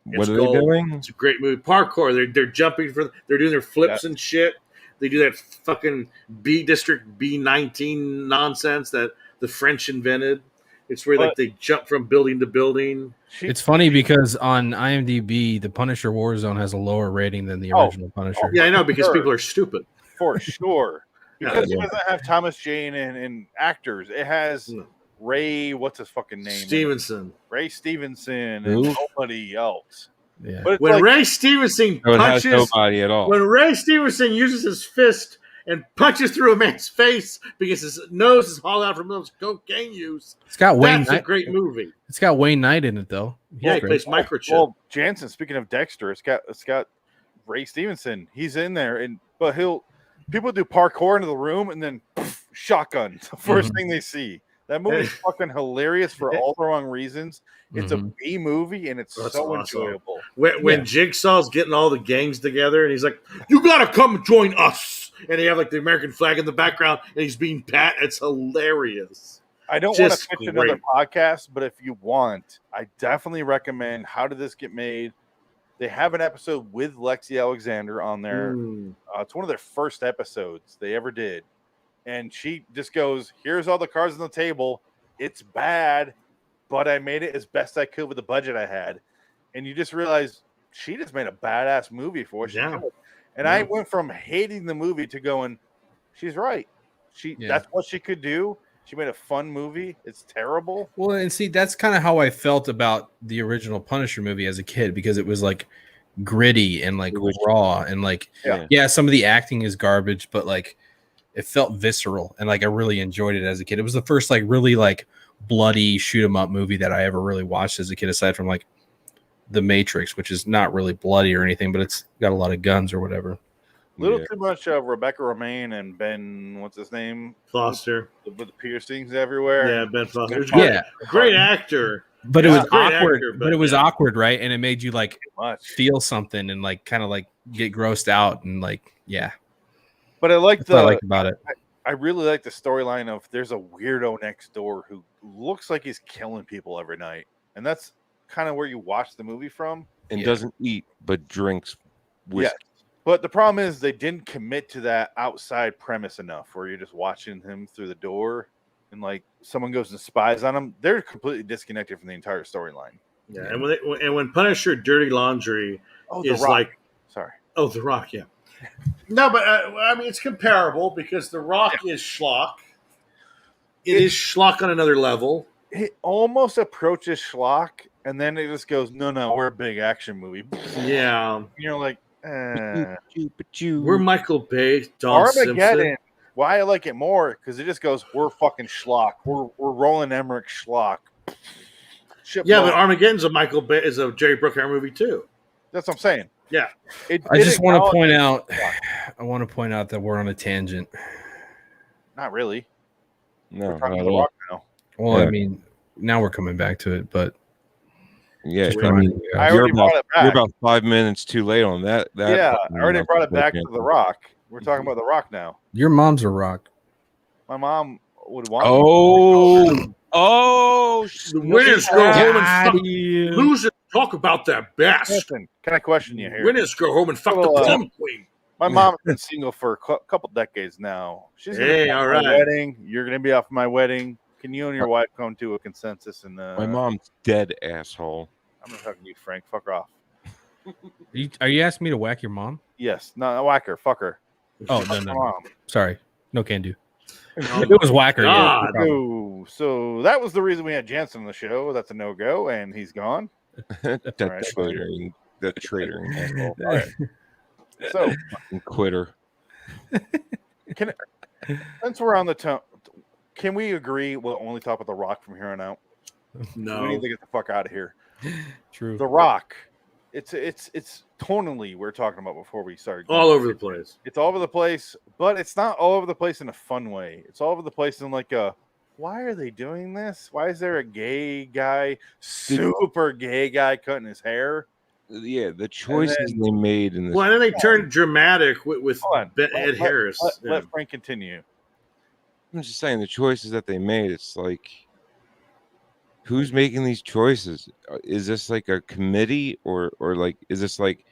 [SPEAKER 5] what are they doing?
[SPEAKER 3] It's a great movie. Parkour. They're jumping they're doing their flips and shit. They do that fucking B District B-19 nonsense that the French invented. It's where they jump from building to building.
[SPEAKER 1] It's funny because on IMDb, the Punisher Warzone has a lower rating than the original Punisher.
[SPEAKER 3] Yeah, I know, because people are stupid.
[SPEAKER 2] For sure. Because it doesn't have Thomas Jane and actors. It has Ray, what's his fucking name?
[SPEAKER 3] Stevenson.
[SPEAKER 2] Ray Stevenson and nobody else.
[SPEAKER 1] Yeah.
[SPEAKER 2] But
[SPEAKER 3] when Ray Stevenson punches,
[SPEAKER 5] nobody at all.
[SPEAKER 3] When Ray Stevenson uses his fist and punches through a man's face because his nose is hauled out from those cocaine use. That's a great movie.
[SPEAKER 1] It's got Wayne Knight in it, though.
[SPEAKER 3] He plays Microchip.
[SPEAKER 2] Well, Jansen, speaking of Dexter, it's got Ray Stevenson. He's in there, but people do parkour into the room and then shotgun. The first thing they see. That movie is fucking hilarious for all the wrong reasons. It's a B movie and it's enjoyable.
[SPEAKER 3] When Jigsaw's getting all the gangs together and he's like, "You gotta come join us," and they have like the American flag in the background and he's being pat. It's hilarious.
[SPEAKER 2] I don't want to pitch another podcast, but if you want, I definitely recommend How Did This Get Made? They have an episode with Lexi Alexander on there. It's one of their first episodes they ever did. And she just goes, here's all the cards on the table. It's bad, but I made it as best I could with the budget I had. And you just realize she just made a badass movie for us.
[SPEAKER 3] Yeah.
[SPEAKER 2] And I went from hating the movie to going, she's right. That's what she could do. She made a fun movie. It's terrible.
[SPEAKER 1] Well, and see, that's kind of how I felt about the original Punisher movie as a kid, because it was like gritty and like raw and like some of the acting is garbage, but like it felt visceral and like I really enjoyed it as a kid. It was the first like really like bloody shoot 'em up movie that I ever really watched as a kid, aside from like The Matrix, which is not really bloody or anything, but it's got a lot of guns or whatever.
[SPEAKER 2] Little too much of Rebecca Romaine and Ben, what's his name?
[SPEAKER 3] Foster.
[SPEAKER 2] With the piercings everywhere.
[SPEAKER 3] Yeah, Ben Foster.
[SPEAKER 2] Yeah.
[SPEAKER 3] Great actor.
[SPEAKER 1] But it was
[SPEAKER 3] Great
[SPEAKER 1] awkward.
[SPEAKER 3] actor,
[SPEAKER 1] but it was awkward, right? And it made you like feel something and like kind of like get grossed out and like
[SPEAKER 2] But I like
[SPEAKER 1] That's what I like about it.
[SPEAKER 2] I really like the storyline of there's a weirdo next door who looks like he's killing people every night, and that's kind of where you watch the movie from.
[SPEAKER 5] And doesn't eat but drinks whiskey.
[SPEAKER 2] Yes. But the problem is they didn't commit to that outside premise enough, where you're just watching him through the door, and like someone goes and spies on him. They're completely disconnected from the entire storyline.
[SPEAKER 3] Yeah, and when Punisher Dirty Laundry is like,
[SPEAKER 2] sorry,
[SPEAKER 3] The Rock, yeah. No, but I mean it's comparable because The Rock is schlock. It is schlock on another level.
[SPEAKER 2] It almost approaches schlock, and then it just goes, no, we're a big action movie.
[SPEAKER 3] Yeah,
[SPEAKER 2] and you're like,
[SPEAKER 3] we're Michael Bay, Don
[SPEAKER 2] Armageddon.
[SPEAKER 3] Simpson.
[SPEAKER 2] Why I like it more because it just goes, we're fucking schlock. We're Roland Emmerich schlock.
[SPEAKER 3] But Armageddon's a Michael Bay is a Jerry Bruckheimer movie too.
[SPEAKER 2] That's what I'm saying.
[SPEAKER 3] Yeah,
[SPEAKER 1] I just want to point out. I want to point out that we're on a tangent.
[SPEAKER 2] Not really.
[SPEAKER 5] No,
[SPEAKER 2] we're talking
[SPEAKER 5] not
[SPEAKER 2] about
[SPEAKER 5] at
[SPEAKER 2] The
[SPEAKER 5] all.
[SPEAKER 2] Rock now.
[SPEAKER 1] Well, I mean, now we're coming back to it, but
[SPEAKER 5] yeah,
[SPEAKER 2] I already brought it back.
[SPEAKER 5] You're about 5 minutes too late on that.
[SPEAKER 2] I already brought it back to The Rock. We're talking about The Rock now.
[SPEAKER 1] Your mom's a rock.
[SPEAKER 2] My mom would want.
[SPEAKER 3] The winners go home and fuck. Losers talk about that best.
[SPEAKER 2] Listen, can I question you here?
[SPEAKER 3] Winners go home and fuck the prom queen.
[SPEAKER 2] My mom's been single for a couple decades now. She's gonna be off my wedding. You're gonna be off my wedding. Can you and your wife come to a consensus? And
[SPEAKER 5] my mom's dead, asshole.
[SPEAKER 2] I'm not talking to you, Frank. Fuck her off.
[SPEAKER 1] Are you asking me to whack your mom?
[SPEAKER 2] Yes, no, whack her. Fuck her.
[SPEAKER 1] Oh no. Sorry, no can do.
[SPEAKER 3] Oh,
[SPEAKER 1] it was whacker.
[SPEAKER 2] Yeah, so that was the reason we had Jansen on the show. That's a no-go, and he's gone.
[SPEAKER 5] The traitor.
[SPEAKER 2] Asshole. All right. So,
[SPEAKER 5] fucking quitter.
[SPEAKER 2] Since we're on the tone, can we agree we'll only talk about The Rock from here on out?
[SPEAKER 3] No,
[SPEAKER 2] we need to get the fuck out of here.
[SPEAKER 1] True.
[SPEAKER 2] The Rock. It's tonally we're talking about before we started.
[SPEAKER 3] All over the place.
[SPEAKER 2] It's all over the place, but it's not all over the place in a fun way. It's all over the place in like a, why are they doing this? Why is there a gay guy, super gay guy cutting his hair?
[SPEAKER 5] Yeah, the choices they made in this.
[SPEAKER 3] Well, and then they turned dramatic with Ed Harris.
[SPEAKER 2] Let Frank continue.
[SPEAKER 5] I'm just saying the choices that they made. It's like, who's making these choices? Is this like a committee or like is this like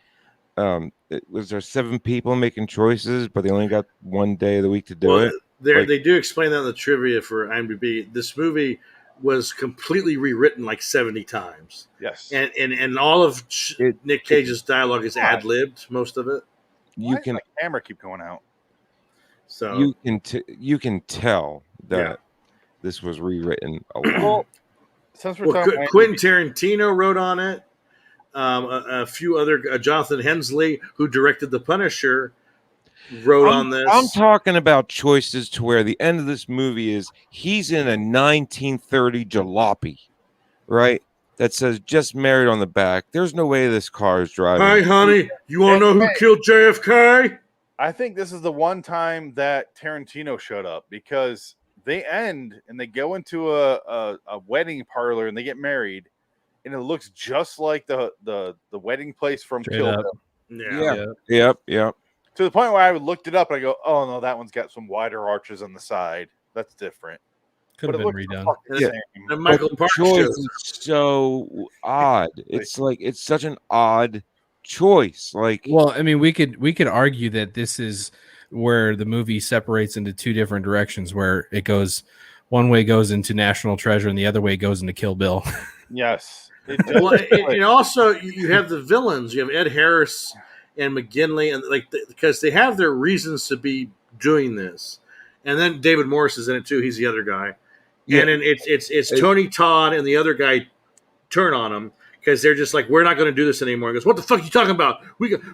[SPEAKER 5] was there 7 people making choices but they only got one day of the week to do it?
[SPEAKER 3] They do explain that in the trivia for IMDb. This movie was completely rewritten like 70 times.
[SPEAKER 2] Yes,
[SPEAKER 3] and all of Nick Cage's dialogue is ad-libbed, most of it.
[SPEAKER 2] Why does my camera keep going out?
[SPEAKER 3] So
[SPEAKER 5] you can tell that this was rewritten a lot.
[SPEAKER 2] Well, since we're talking,
[SPEAKER 3] Quentin Tarantino wrote on it. A few other Jonathan Hensleigh, who directed The Punisher, wrote on this.
[SPEAKER 5] I'm talking about choices to where the end of this movie is he's in a 1930 jalopy, right? That says "just married" on the back. There's no way this car is driving.
[SPEAKER 3] Hi, honey. You want to know who killed JFK?
[SPEAKER 2] I think this is the one time that Tarantino showed up because they end and they go into a wedding parlor and they get married, and it looks just like the wedding place from Kill Bill.
[SPEAKER 5] Yep.
[SPEAKER 2] To the point where I looked it up and I go, oh no, that one's got some wider arches on the side. That's different.
[SPEAKER 1] Could have been redone.
[SPEAKER 3] And Michael Parks
[SPEAKER 5] is so odd. It's like it's such an odd choice. Like,
[SPEAKER 1] well, I mean, we could argue that this is where the movie separates into 2 different directions, where it goes one way goes into National Treasure and the other way goes into Kill Bill.
[SPEAKER 2] Yes.
[SPEAKER 3] And also you have the villains. You have Ed Harris and McGinley, and because they have their reasons to be doing this. And then David Morris is in it too. He's the other guy. Yeah. And then it's Tony Todd and the other guy turn on him because they're just like, we're not going to do this anymore. He goes, what the fuck are you talking about?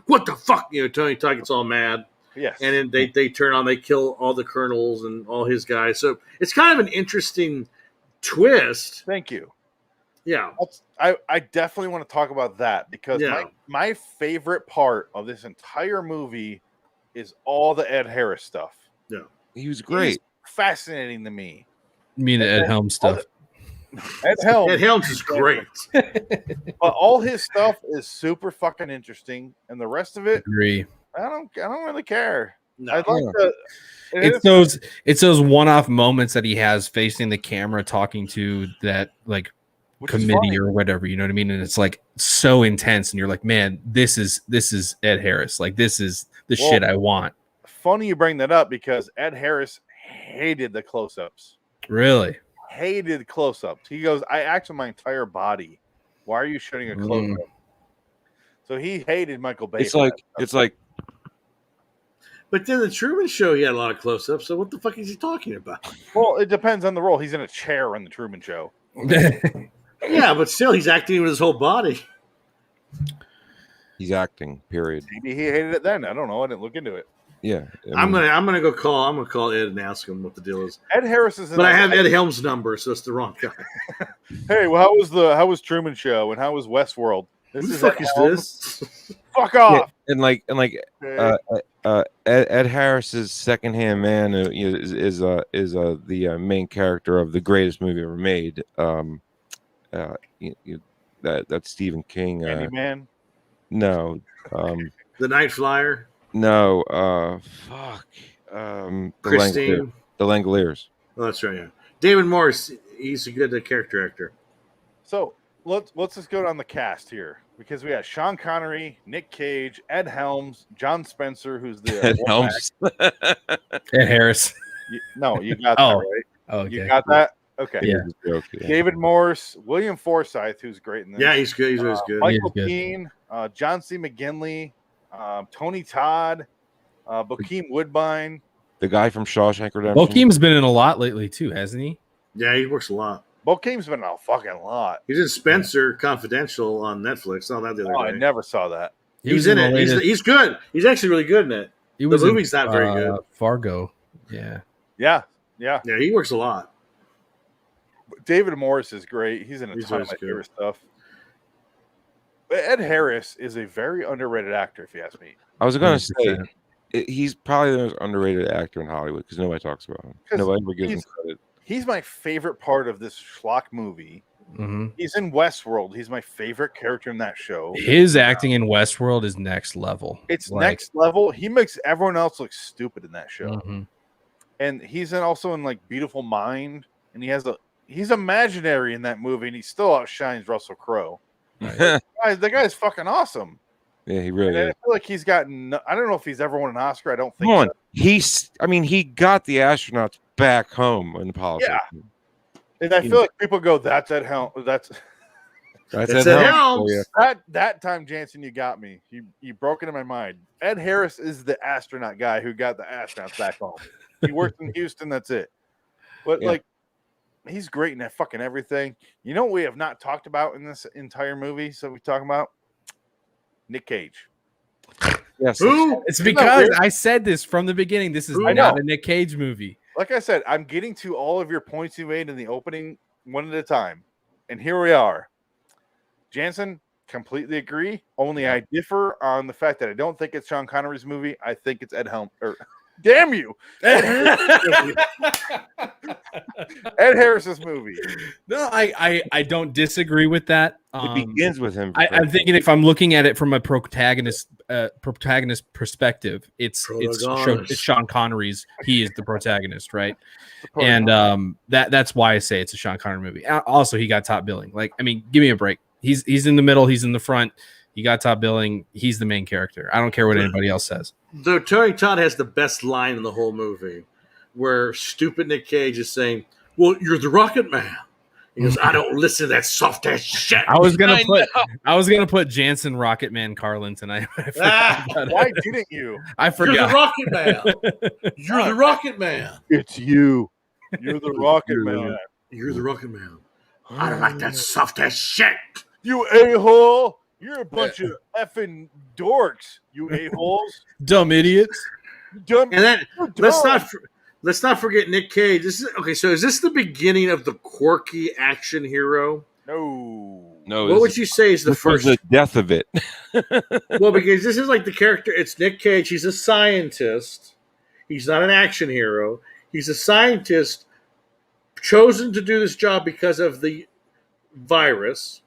[SPEAKER 3] What the fuck? Tony Todd gets all mad.
[SPEAKER 2] Yes.
[SPEAKER 3] And then they turn on, they kill all the colonels and all his guys. So it's kind of an interesting twist.
[SPEAKER 2] Thank you.
[SPEAKER 3] Yeah.
[SPEAKER 2] I definitely want to talk about that because my favorite part of this entire movie is all the Ed Harris stuff.
[SPEAKER 3] Yeah.
[SPEAKER 5] He was great.
[SPEAKER 2] He's fascinating to me.
[SPEAKER 1] You mean the Ed Helms stuff?
[SPEAKER 2] Ed
[SPEAKER 3] Helms is great.
[SPEAKER 2] But all his stuff is super fucking interesting. And the rest of it,
[SPEAKER 1] Agree.
[SPEAKER 2] I don't really care.
[SPEAKER 3] No.
[SPEAKER 2] I'd like to.
[SPEAKER 1] It's those one-off moments that he has facing the camera talking to that like committee or whatever, you know what I mean? And it's like so intense, and you're like, man, this is Ed Harris. Like this is the shit I want.
[SPEAKER 2] Funny you bring that up because Ed Harris hated the close-ups.
[SPEAKER 1] Really?
[SPEAKER 2] Hated close-ups. He goes, I act with my entire body. Why are you shooting a close-up? So he hated Michael Bay.
[SPEAKER 5] It's like.
[SPEAKER 3] But then the Truman Show, he had a lot of close-ups. So what the fuck is he talking about?
[SPEAKER 2] Well, it depends on the role. He's in a chair in the Truman Show.
[SPEAKER 3] Yeah, but still, he's acting with his whole body.
[SPEAKER 5] He's acting. Period.
[SPEAKER 2] Maybe he hated it then. I don't know. I didn't look into it.
[SPEAKER 5] Yeah,
[SPEAKER 3] I'm gonna call Ed and ask him what the deal is.
[SPEAKER 2] Ed Harris is,
[SPEAKER 3] but I have Ed Helms' number, so it's the wrong guy.
[SPEAKER 2] Hey, well, how was Truman Show and how was Westworld?
[SPEAKER 3] Who the fuck is this?
[SPEAKER 2] Fuck off!
[SPEAKER 5] Yeah, Ed Harris's Secondhand Man is the main character of the greatest movie ever made. That's Stephen King.
[SPEAKER 2] Candyman?
[SPEAKER 5] No.
[SPEAKER 3] The Night Flyer?
[SPEAKER 5] No. Fuck.
[SPEAKER 3] Christine?
[SPEAKER 5] The Langoliers.
[SPEAKER 3] Oh, that's right. Yeah. David Morse. He's a good character actor.
[SPEAKER 2] So let's just go down the cast here because we got Sean Connery, Nick Cage, Ed Helms, John Spencer, who's the
[SPEAKER 5] Ed Helms.
[SPEAKER 1] Ed Harris.
[SPEAKER 2] You got that right.
[SPEAKER 1] Oh, okay.
[SPEAKER 2] You got that. Okay.
[SPEAKER 1] Yeah.
[SPEAKER 2] David Morse, William Forsythe, who's great in this.
[SPEAKER 3] Yeah, he's good. He's always good.
[SPEAKER 2] Michael Keane, John C. McGinley, Tony Todd, Bokeem Woodbine.
[SPEAKER 5] The guy from Shawshank Redemption.
[SPEAKER 1] Bokeem's been in a lot lately too, hasn't he?
[SPEAKER 3] Yeah, he works a lot.
[SPEAKER 2] Bokeem's been in a fucking lot.
[SPEAKER 3] He's in Spencer Confidential on Netflix. Saw that the other day.
[SPEAKER 2] I never saw that.
[SPEAKER 3] He's in it. He's good. He's actually really good in it. The movie's not very good.
[SPEAKER 1] Fargo. Yeah.
[SPEAKER 2] Yeah.
[SPEAKER 3] He works a lot.
[SPEAKER 2] David Morris is great. He's in a ton of my favorite stuff. But Ed Harris is a very underrated actor, if you ask me.
[SPEAKER 5] I was going to say, he's probably the most underrated actor in Hollywood because nobody talks about him. Nobody ever gives him credit.
[SPEAKER 2] He's my favorite part of this schlock movie.
[SPEAKER 1] Mm-hmm.
[SPEAKER 2] He's in Westworld. He's my favorite character in that show.
[SPEAKER 1] His acting in Westworld is next level.
[SPEAKER 2] It's next level. He makes everyone else look stupid in that show.
[SPEAKER 1] Mm-hmm.
[SPEAKER 2] And he's also in like Beautiful Mind, and he's imaginary in that movie, and he still outshines Russell Crowe. Right. The guy's fucking awesome.
[SPEAKER 5] Yeah, he really is.
[SPEAKER 2] I feel like he's gotten. I don't know if he's ever won an Oscar. I don't think.
[SPEAKER 5] Come on, he got the astronauts back home in politics.
[SPEAKER 2] Yeah, and I feel like people go, "That's Ed Helms." That's
[SPEAKER 3] Ed Helms.
[SPEAKER 2] That time, Jansen, you got me. You broke into my mind. Ed Harris is the astronaut guy who got the astronauts back home. He works in Houston. That's it. But like, he's great in that fucking everything. You know what we have not talked about in this entire movie? So we talking about Nick Cage.
[SPEAKER 5] Yes,
[SPEAKER 1] it's because I said this from the beginning. This is not a Nick Cage movie.
[SPEAKER 2] Like I said, I'm getting to all of your points you made in the opening one at a time, and here we are. Jansen, completely agree. Only I differ on the fact that I don't think it's Sean Connery's movie. I think it's Ed Helms. Damn you, Ed Harris's movie.
[SPEAKER 1] No, I don't disagree with that.
[SPEAKER 5] It begins with him.
[SPEAKER 1] I'm thinking if I'm looking at it from a protagonist perspective, it's Sean Connery's. He is the protagonist, right? And that's why I say it's a Sean Connery movie. Also, he got top billing. Like, I mean, give me a break. He's in the middle. He's in the front. He got top billing. He's the main character. I don't care what anybody else says.
[SPEAKER 3] Though Tony Todd has the best line in the whole movie, where stupid Nick Cage is saying, "Well, you're the Rocket Man." He goes, "I don't listen to that soft ass shit."
[SPEAKER 1] I was gonna put Jansen Rocket Man Carlin tonight.
[SPEAKER 2] Why didn't you?
[SPEAKER 1] I forgot.
[SPEAKER 3] You're the Rocket Man. You're the Rocket Man.
[SPEAKER 2] It's you. You're the Rocket Man.
[SPEAKER 3] You're the Rocket Man. I don't like that soft ass shit.
[SPEAKER 2] You a-hole. You're a bunch of effing dorks, you a-holes.
[SPEAKER 1] Dumb idiots.
[SPEAKER 2] Dumb.
[SPEAKER 3] And then
[SPEAKER 2] You're
[SPEAKER 3] let's not forget Nick Cage. So is this the beginning of the quirky action hero?
[SPEAKER 2] No.
[SPEAKER 3] What would you say is the first?
[SPEAKER 5] The death of it.
[SPEAKER 3] Well, because this is like the character. It's Nick Cage. He's a scientist. He's not an action hero. He's a scientist chosen to do this job because of the virus.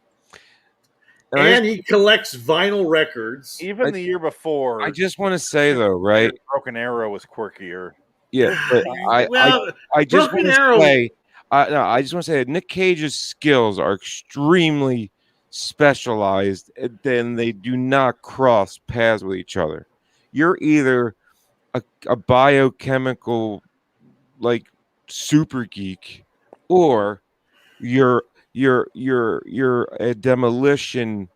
[SPEAKER 3] And he collects vinyl records.
[SPEAKER 2] Even the year before.
[SPEAKER 5] I just want to say though, right?
[SPEAKER 2] Broken Arrow was quirkier.
[SPEAKER 5] Yeah, but I just want to say, I just want to say that Nick Cage's skills are extremely specialized, and then they do not cross paths with each other. You're either a biochemical like super geek, or you're a demolition.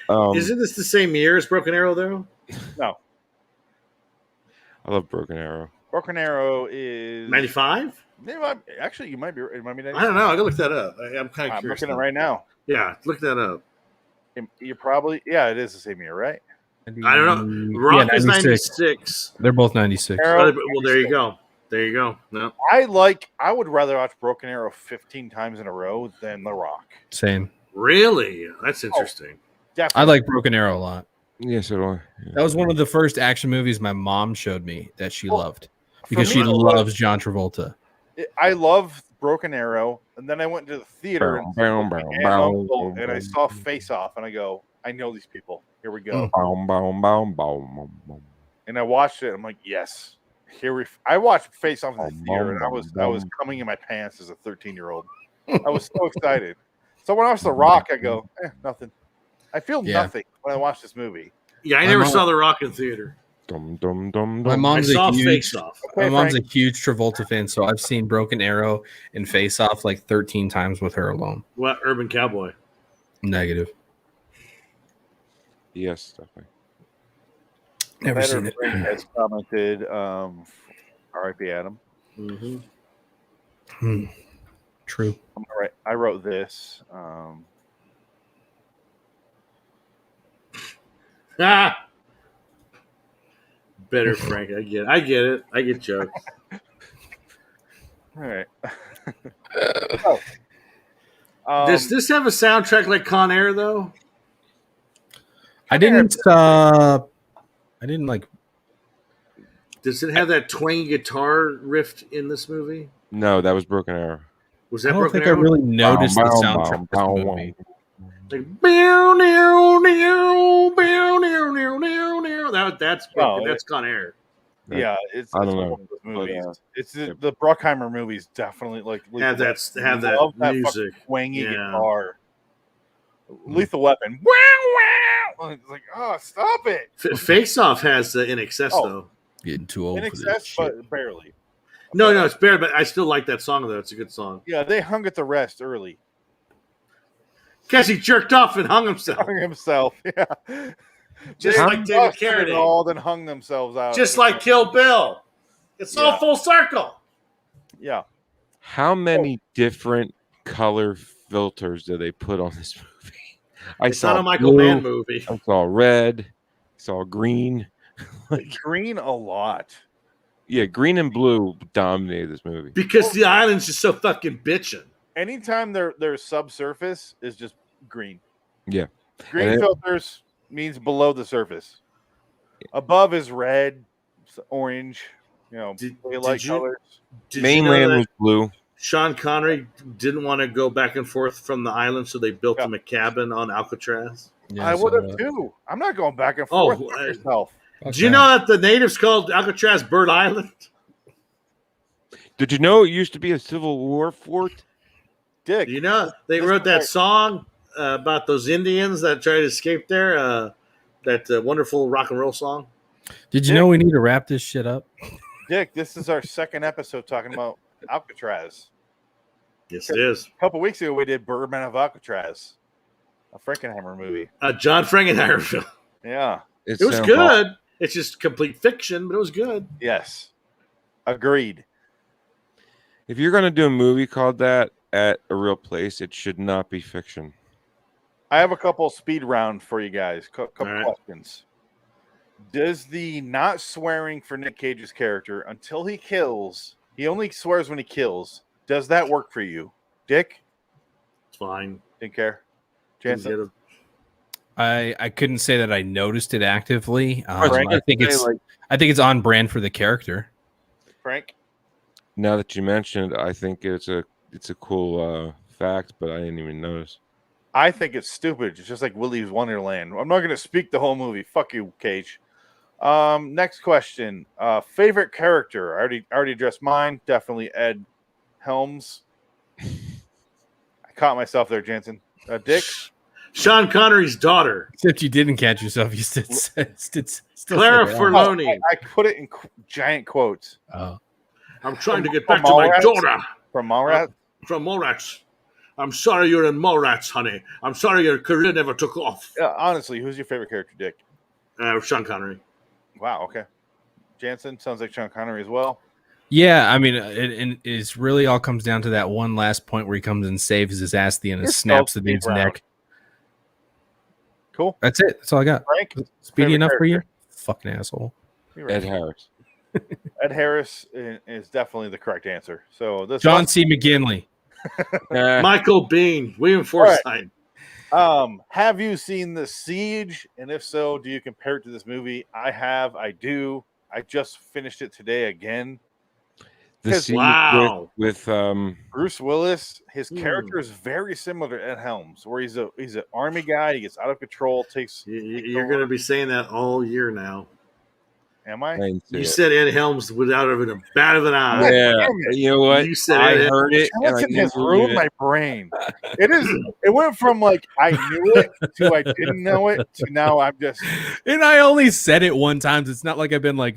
[SPEAKER 3] Isn't this the same year as Broken Arrow though?
[SPEAKER 2] No.
[SPEAKER 5] I love Broken Arrow.
[SPEAKER 2] Broken Arrow is
[SPEAKER 3] 95.
[SPEAKER 2] Actually, you might be. It might be 96.
[SPEAKER 3] I don't know. I gotta look that up. I'm kind of curious.
[SPEAKER 2] I'm looking at it right now.
[SPEAKER 3] Yeah, look that up.
[SPEAKER 2] You probably it is the same year, right?
[SPEAKER 3] I don't know. Rock is 96.
[SPEAKER 1] They're both 96.
[SPEAKER 3] Well, there you go. There you go. No,
[SPEAKER 2] I would rather watch Broken Arrow 15 times in a row than The Rock.
[SPEAKER 1] Same.
[SPEAKER 3] Really? That's interesting.
[SPEAKER 2] Definitely.
[SPEAKER 1] I like Broken Arrow a lot.
[SPEAKER 5] Yes, so do I. Yeah.
[SPEAKER 1] That was one of the first action movies my mom showed me that she loved because she loves John Travolta.
[SPEAKER 2] I love Broken Arrow, and then I went to the theater and I saw Face Off, and I go, I know these people. Here we go. And I watched it. I'm like, yes. I watched Face Off in the theater, and I was coming in my pants as a 13-year-old. I was so excited. So when I watched The Rock, I go, nothing. I feel nothing when I watch this movie.
[SPEAKER 3] Yeah, I never saw The Rock in theater.
[SPEAKER 1] My mom's a huge Travolta fan, so I've seen Broken Arrow and Face Off like 13 times with her alone.
[SPEAKER 3] What, Urban Cowboy?
[SPEAKER 1] Negative.
[SPEAKER 5] Yes, definitely.
[SPEAKER 1] Never seen it.
[SPEAKER 2] Has commented, R.I.P. Adam.
[SPEAKER 1] Mm-hmm. True.
[SPEAKER 2] All right, I wrote this.
[SPEAKER 3] Better, Frank. I get it. I get jokes.
[SPEAKER 2] All right.
[SPEAKER 3] Does this have a soundtrack like Con Air though?
[SPEAKER 1] I didn't like.
[SPEAKER 3] Does it have that twangy guitar riff in this movie?
[SPEAKER 5] No, that was Broken Arrow.
[SPEAKER 3] Was that
[SPEAKER 1] I don't
[SPEAKER 3] Broken
[SPEAKER 1] think
[SPEAKER 3] Arrow?
[SPEAKER 1] I really noticed the soundtrack of this movie.
[SPEAKER 3] Like bow near near bow near near. That's Con Air.
[SPEAKER 2] Yeah, it's
[SPEAKER 5] I don't know.
[SPEAKER 2] one of those movies. It's the Bruckheimer movies. Definitely like
[SPEAKER 3] have that music,
[SPEAKER 2] twangy guitar. Lethal Weapon. Wow, wow. It's like, oh, stop it.
[SPEAKER 3] Face Off has In Excess though.
[SPEAKER 1] Getting too old
[SPEAKER 2] In
[SPEAKER 1] for
[SPEAKER 2] Excess,
[SPEAKER 1] this shit.
[SPEAKER 2] but barely.
[SPEAKER 3] No, it's barely. But I still like that song though. It's a good song.
[SPEAKER 2] Yeah, they hung at the rest early.
[SPEAKER 3] Because he jerked off and hung himself.
[SPEAKER 2] Yeah.
[SPEAKER 3] Just like David Carradine.
[SPEAKER 2] All then hung themselves out.
[SPEAKER 3] Just like Kill Bill. It's all full circle.
[SPEAKER 2] Yeah.
[SPEAKER 5] How many different color filters do they put on this movie?
[SPEAKER 3] It's not a Michael Mann movie.
[SPEAKER 5] I saw red. I saw green.
[SPEAKER 2] Green a lot.
[SPEAKER 5] Yeah, green and blue dominated this movie.
[SPEAKER 3] Because the island's just so fucking bitching.
[SPEAKER 2] Anytime their subsurface is just green.
[SPEAKER 5] Yeah.
[SPEAKER 2] Green filters means below the surface. Above is red, orange, daylight colors.
[SPEAKER 5] Mainland was blue.
[SPEAKER 3] Sean Connery didn't want to go back and forth from the island, so they built him a cabin on Alcatraz.
[SPEAKER 2] Yeah, I would have too. I'm not going back and forth with yourself.
[SPEAKER 3] Okay. Do you know that the natives called Alcatraz Bird Island?
[SPEAKER 5] Did you know it used to be a Civil War fort?
[SPEAKER 2] Dick.
[SPEAKER 3] You know, they wrote that song about those Indians that tried to escape there, that wonderful rock and roll song.
[SPEAKER 1] Did you know we need to wrap this shit up?
[SPEAKER 2] Dick, this is our second episode talking about Alcatraz.
[SPEAKER 3] Yes, it is.
[SPEAKER 2] A couple weeks ago, we did Birdman of Alcatraz, a Frankenheimer movie.
[SPEAKER 3] John Frankenheimer film.
[SPEAKER 2] Yeah.
[SPEAKER 3] It was good. It's just complete fiction, but it was good.
[SPEAKER 2] Yes. Agreed.
[SPEAKER 5] If you're going to do a movie called that at a real place, it should not be fiction.
[SPEAKER 2] I have a couple speed round for you guys. Couple
[SPEAKER 3] right.
[SPEAKER 2] questions. Does the not swearing for Nick Cage's character until he kills? He only swears when he kills. Does that work for you, Dick?
[SPEAKER 3] It's fine.
[SPEAKER 2] Didn't care.
[SPEAKER 3] Didn't
[SPEAKER 2] Jansen?
[SPEAKER 3] get it.
[SPEAKER 1] I couldn't say that I noticed it actively.
[SPEAKER 2] Frank,
[SPEAKER 1] I think it's on brand for the character.
[SPEAKER 2] Frank?
[SPEAKER 5] Now that you mentioned, I think it's a cool fact, but I didn't even notice.
[SPEAKER 2] I think it's stupid. It's just like Willy's Wonderland. I'm not going to speak the whole movie. Fuck you, Cage. Next question. Favorite character? I already addressed mine. Definitely Ed Helms. I caught myself there, Jansen. Dick?
[SPEAKER 3] Sean Connery's daughter.
[SPEAKER 1] Except you didn't catch yourself. You still
[SPEAKER 3] Clara
[SPEAKER 1] said it.
[SPEAKER 3] Forloni.
[SPEAKER 2] I put it in giant quotes.
[SPEAKER 1] Oh.
[SPEAKER 3] I'm trying to get back to my daughter.
[SPEAKER 2] From Mallrats?
[SPEAKER 3] From Mallrats. I'm sorry you're in Mallrats, honey. I'm sorry your career never took off.
[SPEAKER 2] Honestly, who's your favorite character, Dick?
[SPEAKER 3] Sean Connery.
[SPEAKER 2] Wow, okay. Jansen, sounds like Sean Connery as well.
[SPEAKER 1] Yeah, I mean, it really all comes down to that one last point where he comes and saves his ass at the end and snaps the dude's neck.
[SPEAKER 2] Cool.
[SPEAKER 1] That's it. That's all I got.
[SPEAKER 2] Frank?
[SPEAKER 1] Speedy enough for you? Fucking asshole.
[SPEAKER 5] Ed Harris.
[SPEAKER 2] Ed Harris is definitely the correct answer. So this
[SPEAKER 1] John C. McGinley.
[SPEAKER 3] Michael Biehn. William Forsythe.
[SPEAKER 2] Have you seen The Siege? And if so, do you compare it to this movie? I have. I do. I just finished it today again.
[SPEAKER 5] The Siege with
[SPEAKER 2] Bruce Willis. His character is very similar to Ed Helms, where he's an army guy. He gets out of control.
[SPEAKER 3] You're going to be saying that all year now.
[SPEAKER 2] Am I?
[SPEAKER 3] You said Ed Helms without even a bat of an eye.
[SPEAKER 5] Yeah, you know what?
[SPEAKER 3] You said
[SPEAKER 5] I heard it.
[SPEAKER 2] It has ruined my brain. It went from like I knew it to I didn't know it to now I'm just.
[SPEAKER 1] And I only said it one time. It's not like I've been like.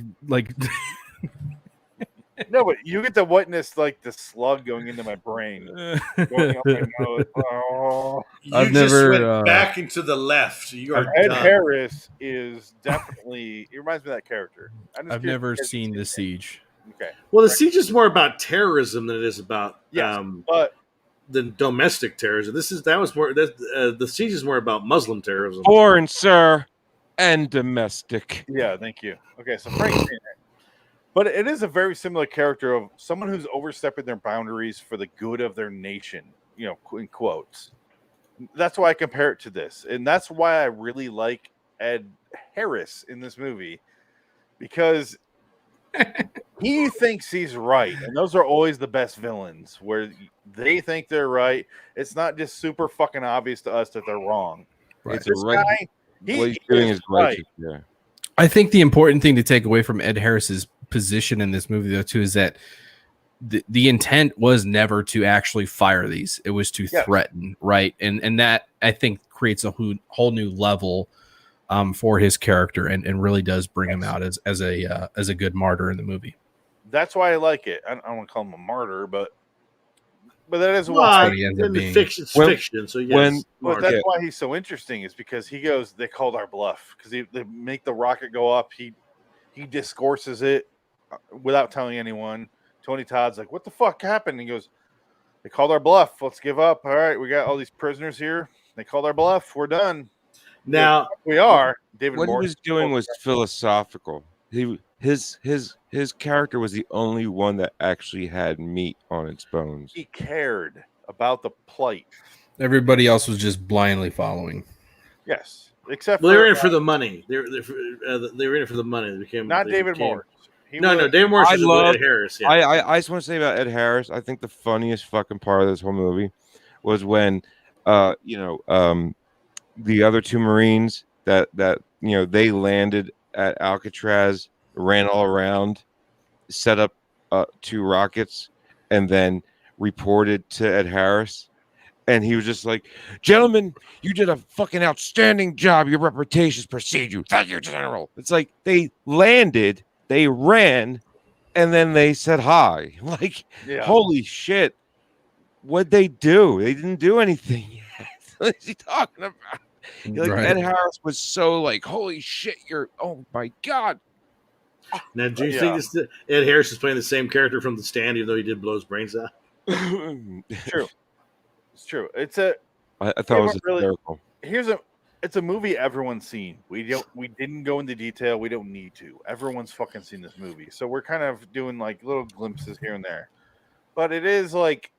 [SPEAKER 2] No, but you get to witness like the slug going into my brain. Going up my nose. Oh.
[SPEAKER 3] You just went back into the left. You are
[SPEAKER 2] Ed
[SPEAKER 3] done.
[SPEAKER 2] Harris is definitely. It reminds me of that character.
[SPEAKER 1] I've never seen The Siege.
[SPEAKER 2] Okay.
[SPEAKER 3] Well, The Siege is more about terrorism than it is about
[SPEAKER 2] but
[SPEAKER 3] the domestic terrorism. The Siege is more about Muslim terrorism.
[SPEAKER 5] Foreign, sir, and domestic.
[SPEAKER 2] Yeah, thank you. Okay, so Frank's in it. But it is a very similar character of someone who's overstepping their boundaries for the good of their nation, you know, in quotes. That's why I compare it to this. And that's why I really like Ed Harris in this movie, because he thinks he's right. And those are always the best villains, where they think they're right. It's not just super fucking obvious to us that they're wrong.
[SPEAKER 5] Right.
[SPEAKER 2] This guy,
[SPEAKER 5] what he's doing is right. Yeah.
[SPEAKER 1] I think the important thing to take away from Ed Harris's position in this movie, though, too, is that the intent was never to actually fire these. It was to threaten, right? And that, I think, creates a whole new level for his character and really does bring him out as a good martyr in the movie.
[SPEAKER 2] That's why I like it. I don't want to call him a martyr, but that is why
[SPEAKER 1] he ends up being.
[SPEAKER 3] Fiction, so yes.
[SPEAKER 2] But that's why he's so interesting, is because he goes, they called our bluff, because they make the rocket go up. He discourses it without telling anyone. Tony Todd's like, what the fuck happened? And he goes, they called our bluff. Let's give up. All right, we got all these prisoners here. They called our bluff. We're done.
[SPEAKER 3] Now
[SPEAKER 2] we are. David
[SPEAKER 5] what
[SPEAKER 2] Morse
[SPEAKER 5] he was doing was philosophical. His character was the only one that actually had meat on its bones.
[SPEAKER 2] He cared about the plight.
[SPEAKER 1] Everybody else was just blindly following.
[SPEAKER 2] Yes, except
[SPEAKER 3] they were in it for the money. They were in it for the money.
[SPEAKER 2] David Morse.
[SPEAKER 3] No, David Morse is Ed Harris. Yeah.
[SPEAKER 5] I just want to say about Ed Harris, I think the funniest fucking part of this whole movie was when the other two Marines that they landed at Alcatraz, ran all around, set up 2 rockets, and then reported to Ed Harris. And he was just like, gentlemen, you did a fucking outstanding job. Your reputations precede you. Thank you, General. It's like they landed, they ran, and then they said hi. Like, holy shit. What'd they do? They didn't do anything yet. What is he talking about? Ed Harris was so like, holy shit, oh my God.
[SPEAKER 3] Now, do you think Ed Harris is playing the same character from The Stand, even though he did blow his brains out?
[SPEAKER 2] True. It's true. I
[SPEAKER 5] thought it was hysterical.
[SPEAKER 2] it's a movie everyone's seen. We didn't go into detail. We don't need to. Everyone's fucking seen this movie. So we're kind of doing like little glimpses here and there. But it is like,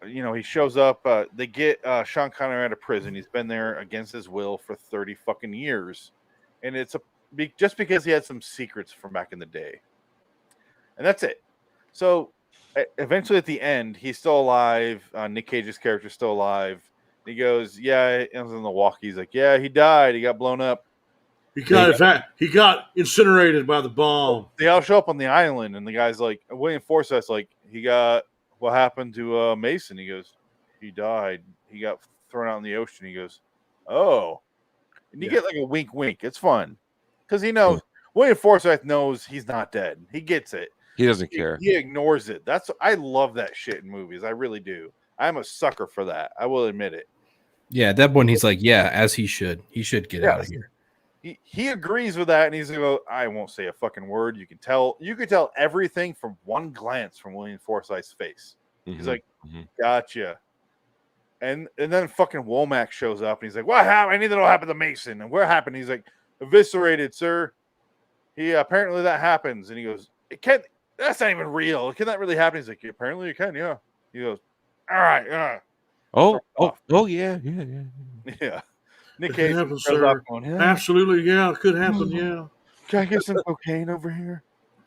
[SPEAKER 2] he shows up. They get Sean Connery out of prison. He's been there against his will for 30 fucking years. And it's just because he had some secrets from back in the day. And that's it. So eventually at the end, he's still alive. Nick Cage's character's still alive. He goes, yeah, it was in the walkie. He's like, yeah, he died. He got blown up.
[SPEAKER 3] He got incinerated by the bomb.
[SPEAKER 2] They all show up on the island, and the guy's like, William Forsythe's like, what happened to Mason? He goes, he died. He got thrown out in the ocean. He goes, oh. And you get like a wink, wink. It's fun. Because he knows, William Forsythe knows he's not dead. He gets it.
[SPEAKER 5] He doesn't care.
[SPEAKER 2] He ignores it. I love that shit in movies. I really do. I'm a sucker for that. I will admit it.
[SPEAKER 1] Yeah, at that point he's like, yeah, as he should. He should get out of here.
[SPEAKER 2] He agrees with that, and he's gonna go, I won't say a fucking word. You could tell everything from one glance from William Forsythe's face. He's like, gotcha. And then fucking Womack shows up, and he's like, what happened? I need to know what happened to Mason. And what happened? He's like, eviscerated, sir. He apparently that happens. And he goes, that's not even real. Can that really happen? He's like, apparently it can, yeah. He goes, all right,
[SPEAKER 5] yeah.
[SPEAKER 2] Nick Cage
[SPEAKER 3] happens,
[SPEAKER 2] shows
[SPEAKER 3] sir.
[SPEAKER 2] up going, yeah.
[SPEAKER 3] Absolutely, yeah, it could happen, yeah.
[SPEAKER 2] Can I get some cocaine over here?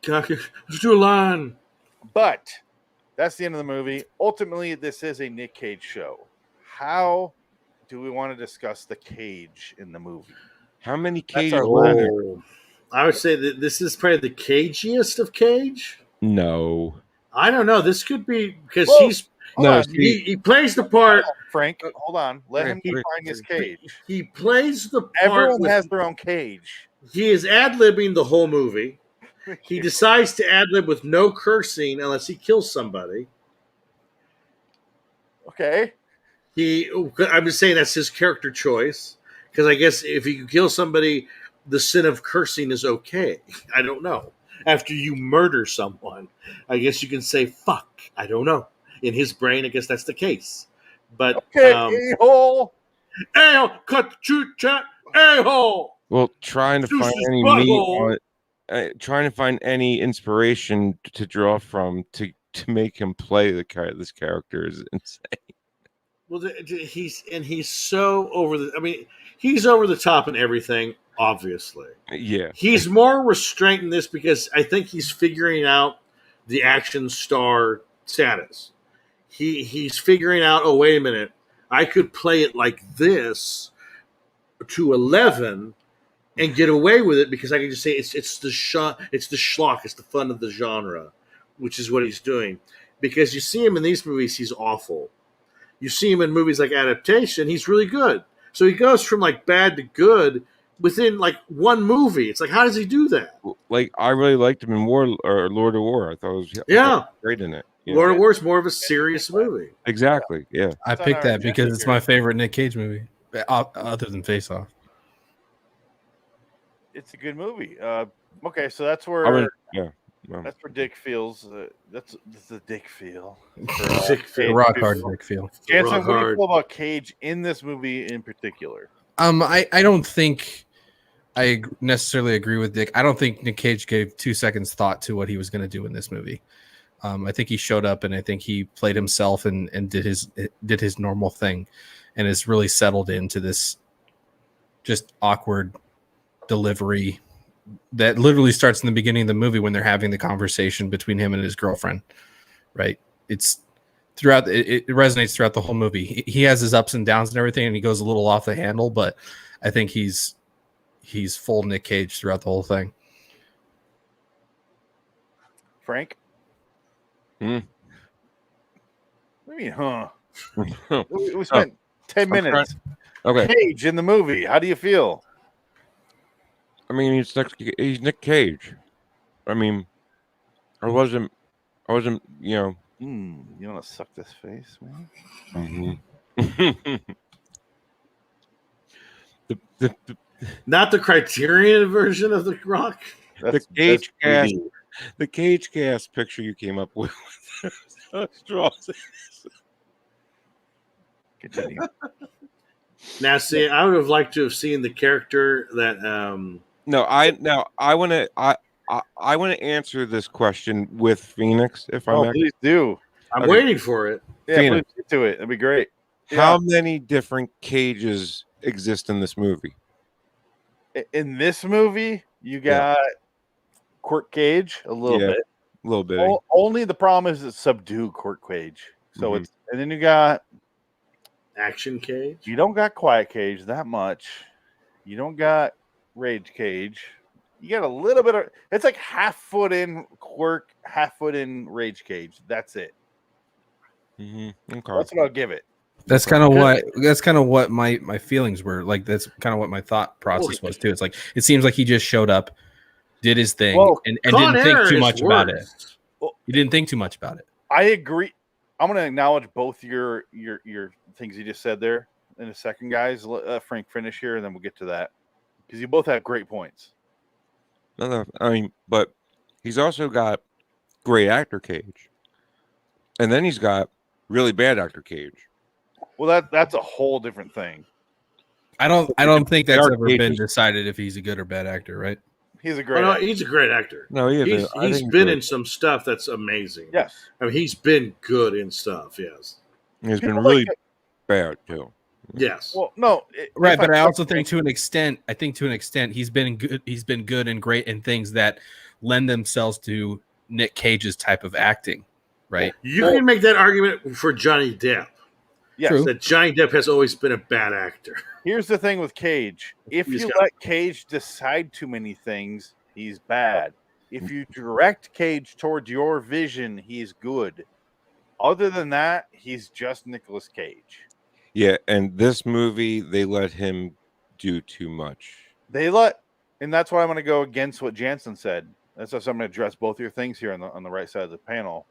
[SPEAKER 3] Let's do a line.
[SPEAKER 2] But that's the end of the movie. Ultimately, this is a Nick Cage show. How do we want to discuss the Cage in the movie?
[SPEAKER 5] How many Cage?
[SPEAKER 3] I would say that this is probably the cagiest of Cage.
[SPEAKER 5] No.
[SPEAKER 3] I don't know. This could be because he plays the part.
[SPEAKER 2] Frank, hold on. Let him find his cage.
[SPEAKER 3] He plays the part.
[SPEAKER 2] Everyone has their own cage.
[SPEAKER 3] He is ad-libbing the whole movie. He decides to ad-lib with no cursing unless he kills somebody.
[SPEAKER 2] Okay.
[SPEAKER 3] I'm just saying that's his character choice. Because I guess if you kill somebody, the sin of cursing is okay. I don't know. After you murder someone, I guess you can say fuck. I don't know. In his brain, I guess that's the case. But
[SPEAKER 2] a-hole.
[SPEAKER 3] A-hole, cut choo chat, a-hole.
[SPEAKER 5] Well, trying to find any inspiration to draw from to make him play this character is insane.
[SPEAKER 3] Well, he's so over the. I mean, he's over the top in everything. Obviously,
[SPEAKER 5] yeah.
[SPEAKER 3] He's more restrained in this because I think he's figuring out the action star status. He's figuring out. Oh, wait a minute! I could play it like this to 11 and get away with it because I can just say it's the schlock, it's the fun of the genre, which is what he's doing. Because you see him in these movies, he's awful. You see him in movies like Adaptation, he's really good. So he goes from like bad to good within like one movie. It's like, how does he do that?
[SPEAKER 5] Like, I really liked him in Lord of War. I thought it was great in it.
[SPEAKER 3] Lord of War is more of a serious movie.
[SPEAKER 5] Exactly. Yeah.
[SPEAKER 1] I picked that because it's my favorite Nick Cage movie, other than Face Off.
[SPEAKER 2] It's a good movie. Okay, so that's where that's where Dick feels. That's the Dick feel.
[SPEAKER 1] Rock hard Dick feel.
[SPEAKER 2] Jansen, what do you feel about Cage in this movie in particular?
[SPEAKER 1] I don't think I necessarily agree with Dick. I don't think Nick Cage gave 2 seconds thought to what he was going to do in this movie. I think he showed up and I think he played himself and did his normal thing, and has really settled into this just awkward delivery that literally starts in the beginning of the movie when they're having the conversation between him and his girlfriend. Right? It's throughout. It resonates throughout the whole movie. He has his ups and downs and everything, and he goes a little off the handle, but I think he's full Nick Cage throughout the whole thing.
[SPEAKER 2] Frank? What do you mean, huh? We spent 10 minutes.
[SPEAKER 5] Okay.
[SPEAKER 2] Cage in the movie. How do you feel?
[SPEAKER 5] I mean, he's Nick Cage. I mean, I wasn't, you know.
[SPEAKER 2] You want to suck this face, man?
[SPEAKER 3] Not the Criterion version of The Rock.
[SPEAKER 5] The Cage cast picture you came up with.
[SPEAKER 2] Continue.
[SPEAKER 3] Now, see, I would have liked to have seen the character that.
[SPEAKER 5] I want to answer this question with Phoenix, if I may.
[SPEAKER 2] Please do.
[SPEAKER 3] I'm waiting for it.
[SPEAKER 2] Yeah,
[SPEAKER 5] Phoenix.
[SPEAKER 2] please get to it. That'd be great.
[SPEAKER 5] How many different Cages exist in this movie?
[SPEAKER 2] In this movie, you got Quirk Cage a little bit.
[SPEAKER 5] A little bit.
[SPEAKER 2] Only the problem is it's subdue Quirk Cage. So it's, and then you got
[SPEAKER 3] Action Cage.
[SPEAKER 2] You don't got Quiet Cage that much. You don't got Rage Cage. You got a little bit of, it's like half foot in Quirk, half foot in Rage Cage. That's it.
[SPEAKER 5] Okay.
[SPEAKER 2] That's what I'll give it.
[SPEAKER 1] That's kind of what my feelings were like. That's kind of what my thought process was too. It's like it seems like he just showed up, did his thing, and didn't think too much about it. He didn't think too much about it.
[SPEAKER 2] I agree. I'm going to acknowledge both your things you just said there in a second, guys. Let Frank finish here, and then we'll get to that because you both have great points.
[SPEAKER 5] No, I mean, but he's also got great actor Cage, and then he's got really bad actor Cage.
[SPEAKER 2] Well, that's a whole different thing.
[SPEAKER 1] I don't think that's ever been decided if he's a good or bad actor, right?
[SPEAKER 2] He's a great actor.
[SPEAKER 3] He's a great actor.
[SPEAKER 5] No,
[SPEAKER 3] he's been in some stuff that's amazing.
[SPEAKER 2] Yes.
[SPEAKER 3] I mean, he's been good in stuff, yes.
[SPEAKER 5] He's been really bad, too.
[SPEAKER 3] Yes.
[SPEAKER 2] Well, no.
[SPEAKER 1] Right, but I also think to an extent, he's been good. He's been good and great in things that lend themselves to Nick Cage's type of acting, right?
[SPEAKER 3] You can make that argument for Johnny Depp.
[SPEAKER 2] Yes.
[SPEAKER 1] True.
[SPEAKER 3] That Johnny Depp has always been a bad actor.
[SPEAKER 2] Here's the thing with Cage. If you let Cage decide too many things, he's bad. If you direct Cage towards your vision, he's good. Other than that, he's just Nicolas Cage.
[SPEAKER 5] Yeah, and this movie, they let him do too much.
[SPEAKER 2] And that's why I'm going to go against what Jansen said. That's why I'm going to address both your things here on the right side of the panel.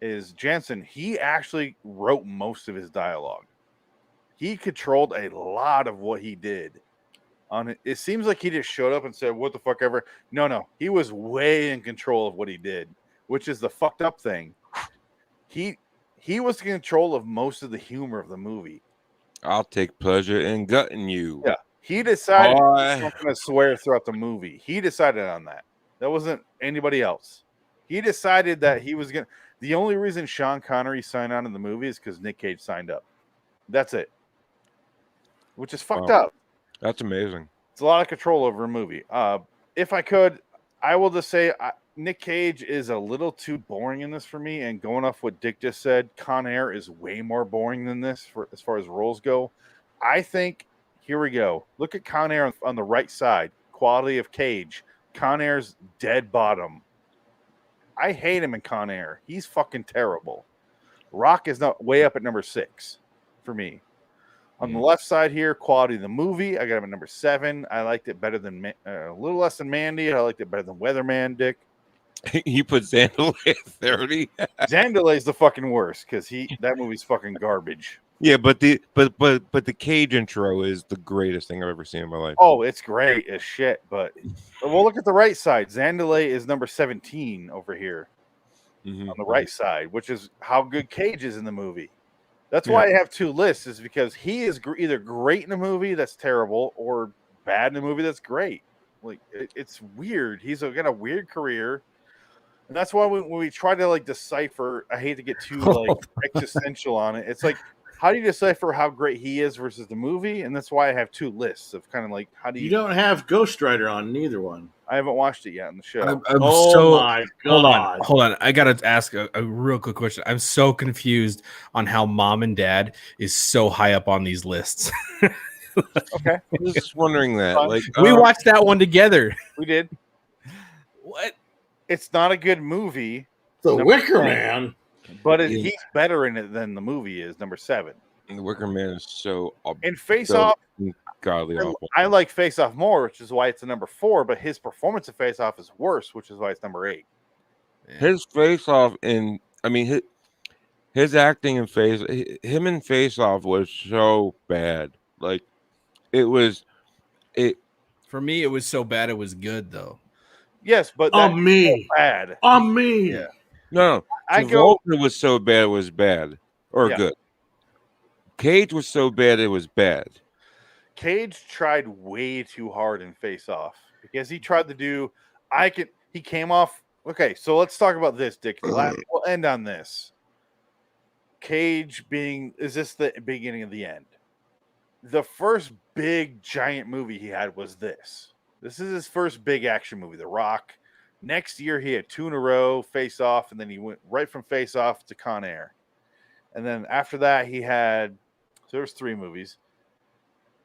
[SPEAKER 2] Is Jansen, he actually wrote most of his dialogue. He controlled a lot of what he did. It seems like he just showed up and said, what the fuck ever. No. He was way in control of what he did, which is the fucked up thing. He was in control of most of the humor of the movie.
[SPEAKER 5] I'll take pleasure in gutting you.
[SPEAKER 2] Yeah. He decided he was not going to swear throughout the movie. He decided on that. That wasn't anybody else. He decided that he was going to. The only reason Sean Connery signed on in the movie is because Nick Cage signed up. That's it. Which is fucked up.
[SPEAKER 5] That's amazing.
[SPEAKER 2] It's a lot of control over a movie. If I could, I will just say Nick Cage is a little too boring in this for me. And going off what Dick just said, Con Air is way more boring than this as far as roles go. I think, here we go. Look at Con Air on the right side. Quality of Cage. Con Air's dead bottom. I hate him in Con Air. He's fucking terrible. Rock is not way up at number 6 for me. On the left side here, quality of the movie, I got him at number 7. I liked it better than a little less than Mandy. I liked it better than Weatherman, Dick.
[SPEAKER 5] You put Zandelay at 30.
[SPEAKER 2] Zandelay's the fucking worst because that movie's fucking garbage.
[SPEAKER 5] Yeah, but the Cage intro is the greatest thing I've ever seen in my life.
[SPEAKER 2] Oh, it's great as shit. But we'll look at the right side. Zandelay is number 17 over here on the right side, which is how good Cage is in the movie. That's why I have 2 lists, is because he is either great in a movie that's terrible or bad in a movie that's great. Like it's weird. He's got a weird career. And that's why when we try to decipher, I hate to get too existential on it. It's like, how do you decipher how great he is versus the movie? And that's why I have 2 lists of kind of how do you...
[SPEAKER 3] You don't have Ghost Rider on neither one.
[SPEAKER 2] I haven't watched it yet on the show.
[SPEAKER 3] My God.
[SPEAKER 1] Hold on. I got to ask a real quick question. I'm so confused on how Mom and Dad is so high up on these lists.
[SPEAKER 2] Okay.
[SPEAKER 5] I was just wondering that.
[SPEAKER 1] We watched that one together.
[SPEAKER 2] We did.
[SPEAKER 1] What?
[SPEAKER 2] It's not a good movie.
[SPEAKER 3] The Wicker Man.
[SPEAKER 2] But he's better in it than the movie is, number 7.
[SPEAKER 5] The Wicker Man is so...
[SPEAKER 2] In Face Off,
[SPEAKER 5] godly awful.
[SPEAKER 2] I like Face Off more, which is why it's a number 4, but his performance in Face Off is worse, which is why it's number 8.
[SPEAKER 5] His Face Off his acting in him in Face Off was so bad.
[SPEAKER 1] For me, it was so bad it was good, though.
[SPEAKER 2] Yes, but
[SPEAKER 3] on me.
[SPEAKER 2] So bad.
[SPEAKER 3] On me.
[SPEAKER 2] Yeah.
[SPEAKER 5] No, Travolta was so bad it was bad or good. Cage was so bad it was bad.
[SPEAKER 2] Cage tried way too hard in Face Off because he tried to do. He came off. Okay, so let's talk about this, Dick. We'll end on this. Cage is this the beginning of the end? The first big giant movie he had was this. This is his first big action movie, The Rock. Next year he had 2 in a row, Face Off, and then he went right from Face Off to Con Air. And then after that he had, so there was 3 movies.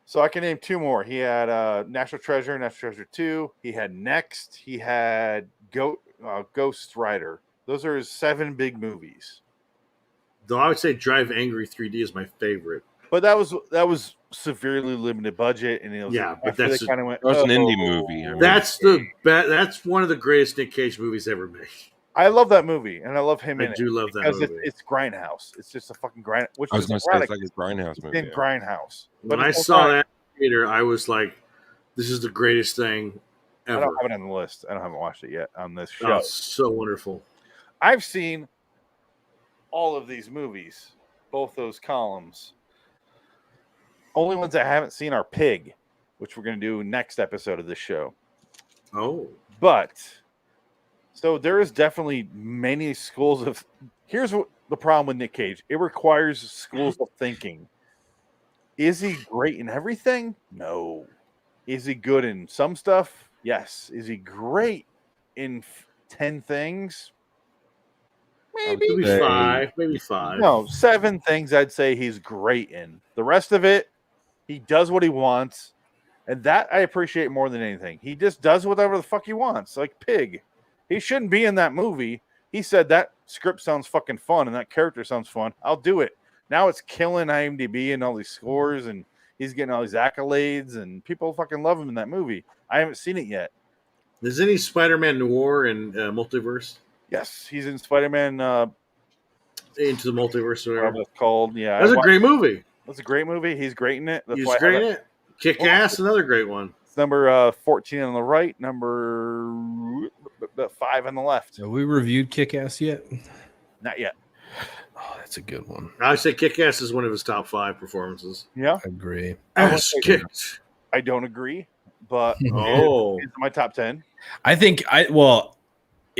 [SPEAKER 2] So I can name 2 more. He had National Treasure 2. He had Next. He had Ghost Rider. Those are his 7 big movies.
[SPEAKER 3] Though I would say Drive Angry 3D is my favorite.
[SPEAKER 2] But that was severely limited budget, and it was
[SPEAKER 3] but that's
[SPEAKER 5] an indie movie. I mean,
[SPEAKER 3] that's one of the greatest Nick Cage movies ever made.
[SPEAKER 2] I love that movie, and I love him in it.
[SPEAKER 3] I do love that movie.
[SPEAKER 2] Because it's Grindhouse. It's just a fucking grind. Which
[SPEAKER 5] I was going to say it's like a Grindhouse movie.
[SPEAKER 2] In Grindhouse.
[SPEAKER 3] When I saw that theater, I was like, "This is the greatest thing ever."
[SPEAKER 2] I don't have it on the list. I haven't watched it yet on this show.
[SPEAKER 3] Oh, so wonderful.
[SPEAKER 2] I've seen all of these movies, both those columns. Only ones I haven't seen are Pig, which we're going to do next episode of this show.
[SPEAKER 3] Oh.
[SPEAKER 2] But, so there is definitely many schools of... Here's what the problem with Nick Cage. It requires schools of thinking. Is he great in everything? No. Is he good in some stuff? Yes. Is he great in 10 things?
[SPEAKER 3] Maybe 5. Maybe 5.
[SPEAKER 2] No, 7 things I'd say he's great in. The rest of it, he does what he wants. And that I appreciate more than anything. He just does whatever the fuck he wants. Like Pig. He shouldn't be in that movie. He said that script sounds fucking fun and that character sounds fun. I'll do it. Now it's killing IMDb and all these scores, and he's getting all these accolades, and people fucking love him in that movie. I haven't seen it yet.
[SPEAKER 3] Is any Spider-Man Noir and Multiverse?
[SPEAKER 2] Yes, he's in Spider-Man
[SPEAKER 3] Into the Multiverse.
[SPEAKER 2] Whatever it's called. Yeah,
[SPEAKER 3] that's a great movie.
[SPEAKER 2] That's a great movie. He's great in it. That's
[SPEAKER 3] he's great in it. Kick-Ass, another great one.
[SPEAKER 2] It's number 14 on the right, number 5 on the left.
[SPEAKER 1] Have we reviewed Kick-Ass yet?
[SPEAKER 2] Not yet.
[SPEAKER 1] Oh, that's a good one.
[SPEAKER 3] I would say Kick-Ass is one of his top 5 performances.
[SPEAKER 2] Yeah,
[SPEAKER 1] I agree.
[SPEAKER 3] Ass kicked.
[SPEAKER 2] I don't agree, but
[SPEAKER 3] oh,
[SPEAKER 2] it's my top 10.
[SPEAKER 1] I think it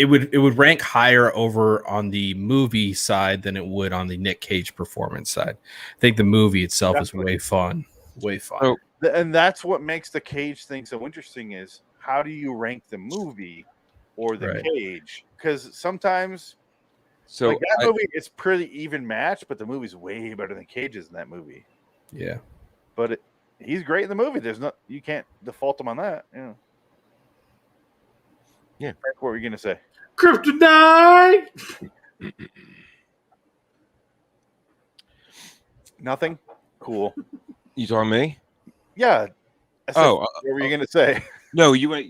[SPEAKER 1] would rank higher over on the movie side than it would on the Nick Cage performance side. I think the movie itself is way fun.
[SPEAKER 5] Oh,
[SPEAKER 2] and that's what makes the Cage thing so interesting is how do you rank the movie or the Cage? Because sometimes like that movie it's pretty even match, but the movie's way better than Cage's in that movie.
[SPEAKER 1] Yeah.
[SPEAKER 2] But he's great in the movie. You can't default him on that. Yeah.
[SPEAKER 5] Yeah.
[SPEAKER 2] Frank, what were you gonna say?
[SPEAKER 3] Kryptonite.
[SPEAKER 2] Nothing? Cool.
[SPEAKER 5] You talking me?
[SPEAKER 2] Yeah. What were you going to say?
[SPEAKER 5] No, you went.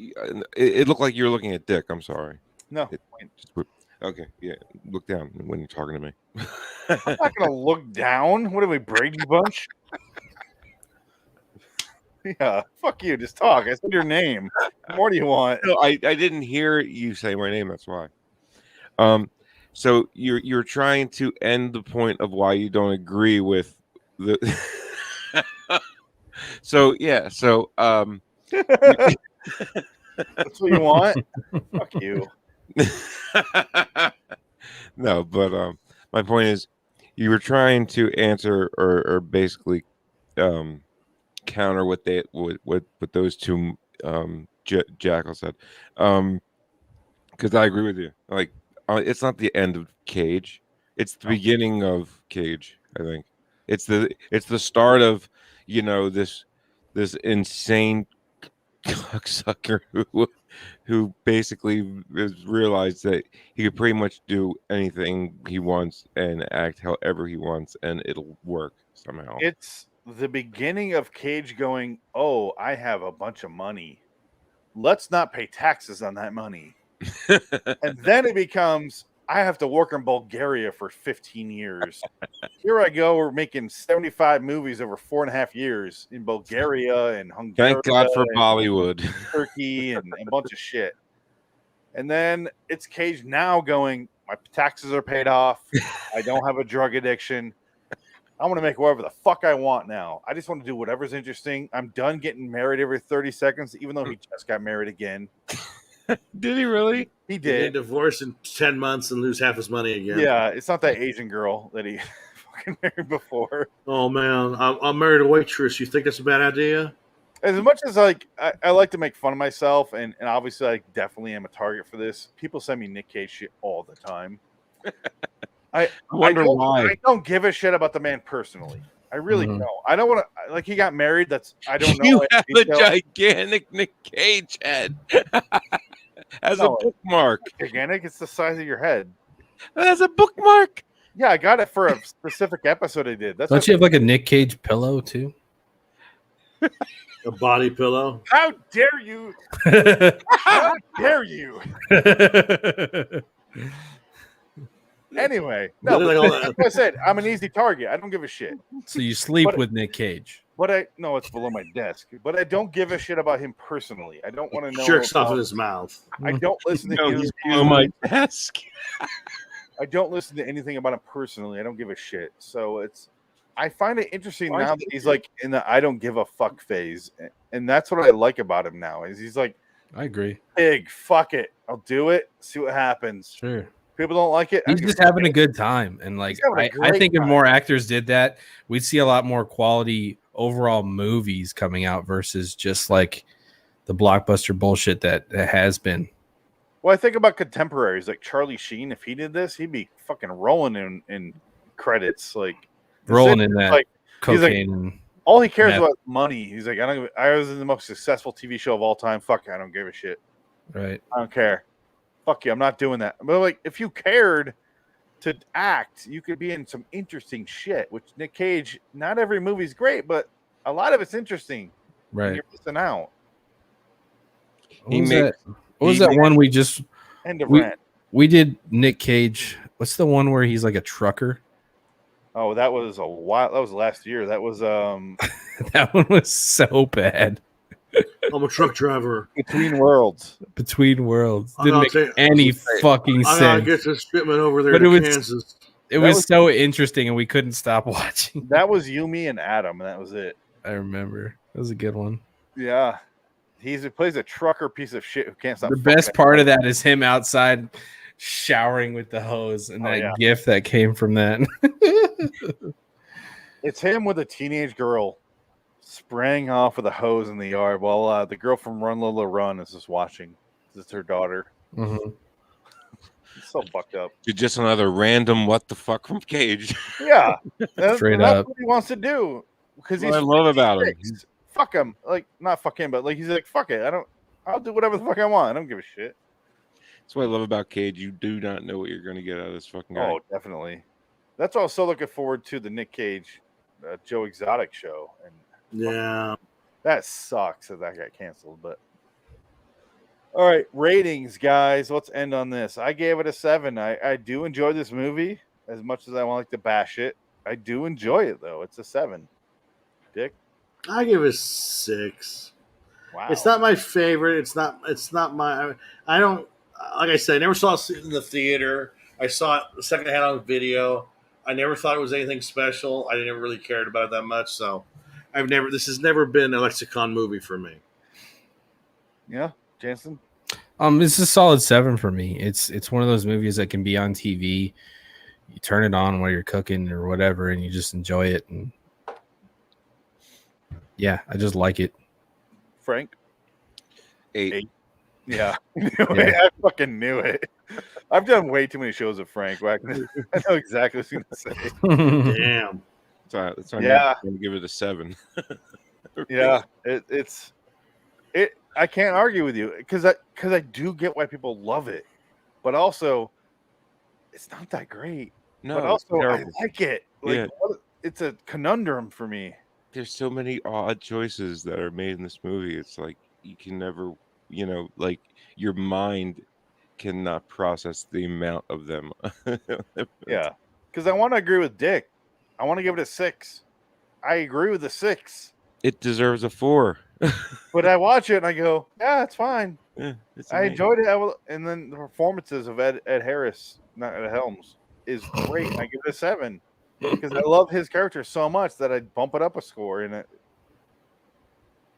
[SPEAKER 5] It looked like you were looking at Dick. I'm sorry.
[SPEAKER 2] No.
[SPEAKER 5] Okay. Yeah. Look down when you're talking to me.
[SPEAKER 2] I'm not going to look down. What are we, Brady Bunch? Yeah. Fuck you. Just talk. I said your name. What more do you want?
[SPEAKER 5] No, I didn't hear you say my name. That's why. So you're trying to end the point of why you don't agree with the. So that's
[SPEAKER 2] what you want. Fuck you.
[SPEAKER 5] No, but my point is, you were trying to answer or basically counter what those two Jackal said, because I agree with you. Like, it's not the end of Cage; it's the beginning of Cage. I think it's the start of this insane cocksucker who basically has realized that he could pretty much do anything he wants and act however he wants, and it'll work somehow.
[SPEAKER 2] It's the beginning of Cage going, "Oh, I have a bunch of money. Let's not pay taxes on that money." And then it becomes, I have to work in Bulgaria for 15 years. Here I go. We're making 75 movies over 4.5 years in Bulgaria and Hungary.
[SPEAKER 5] Thank God for Bollywood.
[SPEAKER 2] Turkey and a bunch of shit. And then it's Cage now going, my taxes are paid off. I don't have a drug addiction. I want to make whatever the fuck I want now. I just want to do whatever's interesting. I'm done getting married every 30 seconds, even though he just got married again.
[SPEAKER 5] Did he really?
[SPEAKER 2] He
[SPEAKER 3] He
[SPEAKER 2] did.
[SPEAKER 3] get divorced in 10 months and lose half his money again.
[SPEAKER 2] Yeah, it's not that Asian girl that he fucking married before.
[SPEAKER 3] Oh, man. I married a waitress. You think that's a bad idea?
[SPEAKER 2] As much as like I like to make fun of myself, and obviously I definitely am a target for this. People send me Nick Cage shit all the time. I
[SPEAKER 5] wonder why.
[SPEAKER 2] I don't give a shit about the man personally. I really don't. I don't want to. Like, he got married. I don't know.
[SPEAKER 5] You have a
[SPEAKER 2] detail.
[SPEAKER 5] gigantic Nick Cage head as a bookmark.
[SPEAKER 2] Gigantic. It's the size of your head.
[SPEAKER 5] As a bookmark.
[SPEAKER 2] Yeah, I got it for a specific episode I did. That's
[SPEAKER 1] Don't you have like a Nick Cage pillow too?
[SPEAKER 3] A body pillow?
[SPEAKER 2] How dare you? How dare you? Anyway, no, like I said, I'm an easy target. I don't give a shit.
[SPEAKER 1] So you sleep with Nick Cage?
[SPEAKER 2] But no, it's below my desk. But I don't give a shit about him personally. I don't want to know.
[SPEAKER 3] Jerks off in his mouth.
[SPEAKER 2] I don't listen to
[SPEAKER 5] No,
[SPEAKER 2] him.
[SPEAKER 5] he's below my desk.
[SPEAKER 2] I don't listen to anything about him personally. I don't give a shit. So I find it interesting now that he's like in the I don't give a fuck phase, and that's what I like about him now. Is he's like,
[SPEAKER 1] I agree.
[SPEAKER 2] Big fuck it, I'll do it. See what happens.
[SPEAKER 1] Sure.
[SPEAKER 2] People don't like it.
[SPEAKER 1] He's just having a good time, and like I think if more actors did that, we'd see a lot more quality overall movies coming out versus just like the blockbuster bullshit that has been.
[SPEAKER 2] Well, I think about contemporaries like Charlie Sheen. If he did this, he'd be fucking rolling in credits, like
[SPEAKER 1] rolling in that
[SPEAKER 2] like,
[SPEAKER 1] cocaine.
[SPEAKER 2] Like,
[SPEAKER 1] and
[SPEAKER 2] all he cares
[SPEAKER 1] meth.
[SPEAKER 2] about is money. He's like, I was in the most successful TV show of all time. Fuck, I don't give a shit.
[SPEAKER 1] Right.
[SPEAKER 2] I don't care. Fuck you, I'm not doing that. But like, if you cared to act, you could be in some interesting shit. Which Nick Cage, not every movie's great, but a lot of it's interesting.
[SPEAKER 1] Right.
[SPEAKER 2] You're missing out.
[SPEAKER 1] What was that one we just
[SPEAKER 2] End of rant.
[SPEAKER 1] We did Nick Cage. What's the one where he's like a trucker?
[SPEAKER 2] Oh, that was a while. That was last year. That was
[SPEAKER 1] that one was so bad.
[SPEAKER 3] I'm a truck driver.
[SPEAKER 2] Between Worlds.
[SPEAKER 1] Between Worlds. Didn't make any fucking sense.
[SPEAKER 3] I get this shipment over there
[SPEAKER 1] but
[SPEAKER 3] to Kansas.
[SPEAKER 1] It was so interesting, and we couldn't stop watching.
[SPEAKER 2] That was Yumi and Adam, and that was it.
[SPEAKER 1] I remember. That was a good one.
[SPEAKER 2] Yeah. He plays a trucker piece of shit who can't stop.
[SPEAKER 1] The best part of that is him outside showering with the hose, and that gif that came from that.
[SPEAKER 2] It's him with a teenage girl spraying off with a hose in the yard while the girl from Run Lola Run is just watching. It's her daughter.
[SPEAKER 1] Mm-hmm.
[SPEAKER 2] It's so fucked up.
[SPEAKER 5] You're just another random what the fuck from Cage.
[SPEAKER 2] Yeah.
[SPEAKER 1] Straight
[SPEAKER 2] that's
[SPEAKER 1] up.
[SPEAKER 2] what he wants to do. Because
[SPEAKER 5] What I love about him.
[SPEAKER 2] Fuck him. Like, not fuck him, but like he's like, fuck it. I'll do whatever the fuck I want. I don't give a shit.
[SPEAKER 5] That's what I love about Cage. You do not know what you're going to get out of this fucking guy.
[SPEAKER 2] Oh, definitely. That's why I was so looking forward to the Nick Cage Joe Exotic show. And
[SPEAKER 3] yeah,
[SPEAKER 2] that sucks that got canceled. But all right, ratings, guys. Let's end on this. I gave it a 7. I do enjoy this movie as much as I want to bash it. I do enjoy it though. It's a 7. Dick,
[SPEAKER 3] I give it a 6.
[SPEAKER 2] wow.
[SPEAKER 3] It's not my favorite. It's not my. I don't. Like I said, I never saw it in the theater. I saw it secondhand on video. I never thought it was anything special. I never really cared about it that much. So, this has never been a lexicon movie for me.
[SPEAKER 2] Yeah, Jansen.
[SPEAKER 1] It's a solid 7 for me. It's one of those movies that can be on TV. You turn it on while you're cooking or whatever, and you just enjoy it. And yeah, I just like it.
[SPEAKER 2] Frank.
[SPEAKER 5] 8.
[SPEAKER 2] Yeah. I fucking knew it. I've done way too many shows with Frank. I know exactly what he's going to say.
[SPEAKER 3] Damn.
[SPEAKER 5] That's why
[SPEAKER 2] Yeah.
[SPEAKER 5] I'm going to give it a 7.
[SPEAKER 2] Yeah. I can't argue with you because I do get why people love it, but also it's not that great.
[SPEAKER 5] No,
[SPEAKER 2] but also I
[SPEAKER 5] terrible.
[SPEAKER 2] like it. Like,
[SPEAKER 5] Yeah.
[SPEAKER 2] it's a conundrum for me.
[SPEAKER 5] There's so many odd choices that are made in this movie. It's like you can never, like your mind cannot process the amount of them.
[SPEAKER 2] Yeah, because I want to agree with Dick. I want to give it a 6. I agree with the 6,
[SPEAKER 5] It deserves a 4.
[SPEAKER 2] but I watch it and I go, yeah, it's fine.
[SPEAKER 5] Yeah, it's
[SPEAKER 2] I
[SPEAKER 5] amazing.
[SPEAKER 2] enjoyed it. And then the performances of Ed Harris, not Ed Helms, is great. I give it a 7. because I love his character so much that I'd bump it up a score, and it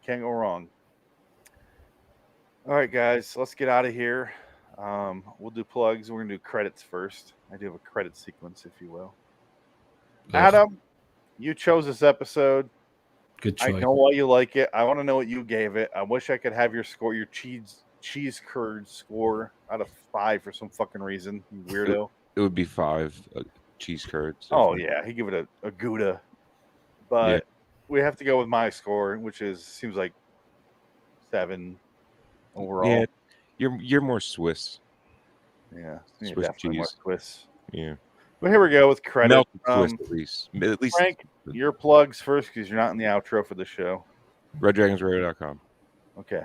[SPEAKER 2] can't go wrong. All right, guys, let's get out of here. We'll do plugs. We're gonna do credits first. I do have a credit sequence, if you will.
[SPEAKER 1] Yes.
[SPEAKER 2] Adam, you chose this episode.
[SPEAKER 1] Good choice.
[SPEAKER 2] I know why you like it. I want to know what you gave it. I wish I could have your score, your cheese curd score out of 5 for some fucking reason, you weirdo.
[SPEAKER 5] It would be 5 cheese curds.
[SPEAKER 2] Oh yeah, he give it a Gouda, but we have to go with my score, which seems like 7 overall.
[SPEAKER 5] Yeah, you're more Swiss.
[SPEAKER 2] Yeah,
[SPEAKER 5] Swiss
[SPEAKER 2] definitely more
[SPEAKER 5] cheese.
[SPEAKER 2] Swiss.
[SPEAKER 5] Yeah.
[SPEAKER 2] But here we go with credit.
[SPEAKER 5] Melted Swiss, at least.
[SPEAKER 2] Frank, your plugs first because you're not in the outro for the show.
[SPEAKER 5] RedDragonsRadio.com.
[SPEAKER 2] Okay.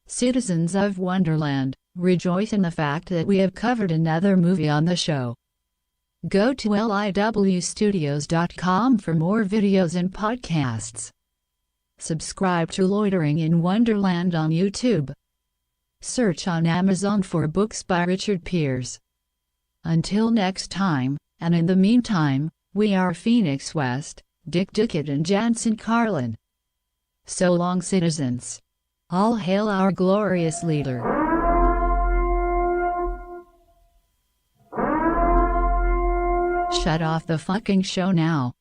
[SPEAKER 4] Citizens of Wonderland, rejoice in the fact that we have covered another movie on the show. Go to liwstudios.com for more videos and podcasts. Subscribe to Loitering in Wonderland on YouTube. Search on Amazon for books by Richard Pierce. Until next time, and in the meantime, we are Phoenix West, Dick Dickett and Jansen Carlin. So long, citizens. All hail our glorious leader. Shut off the fucking show now.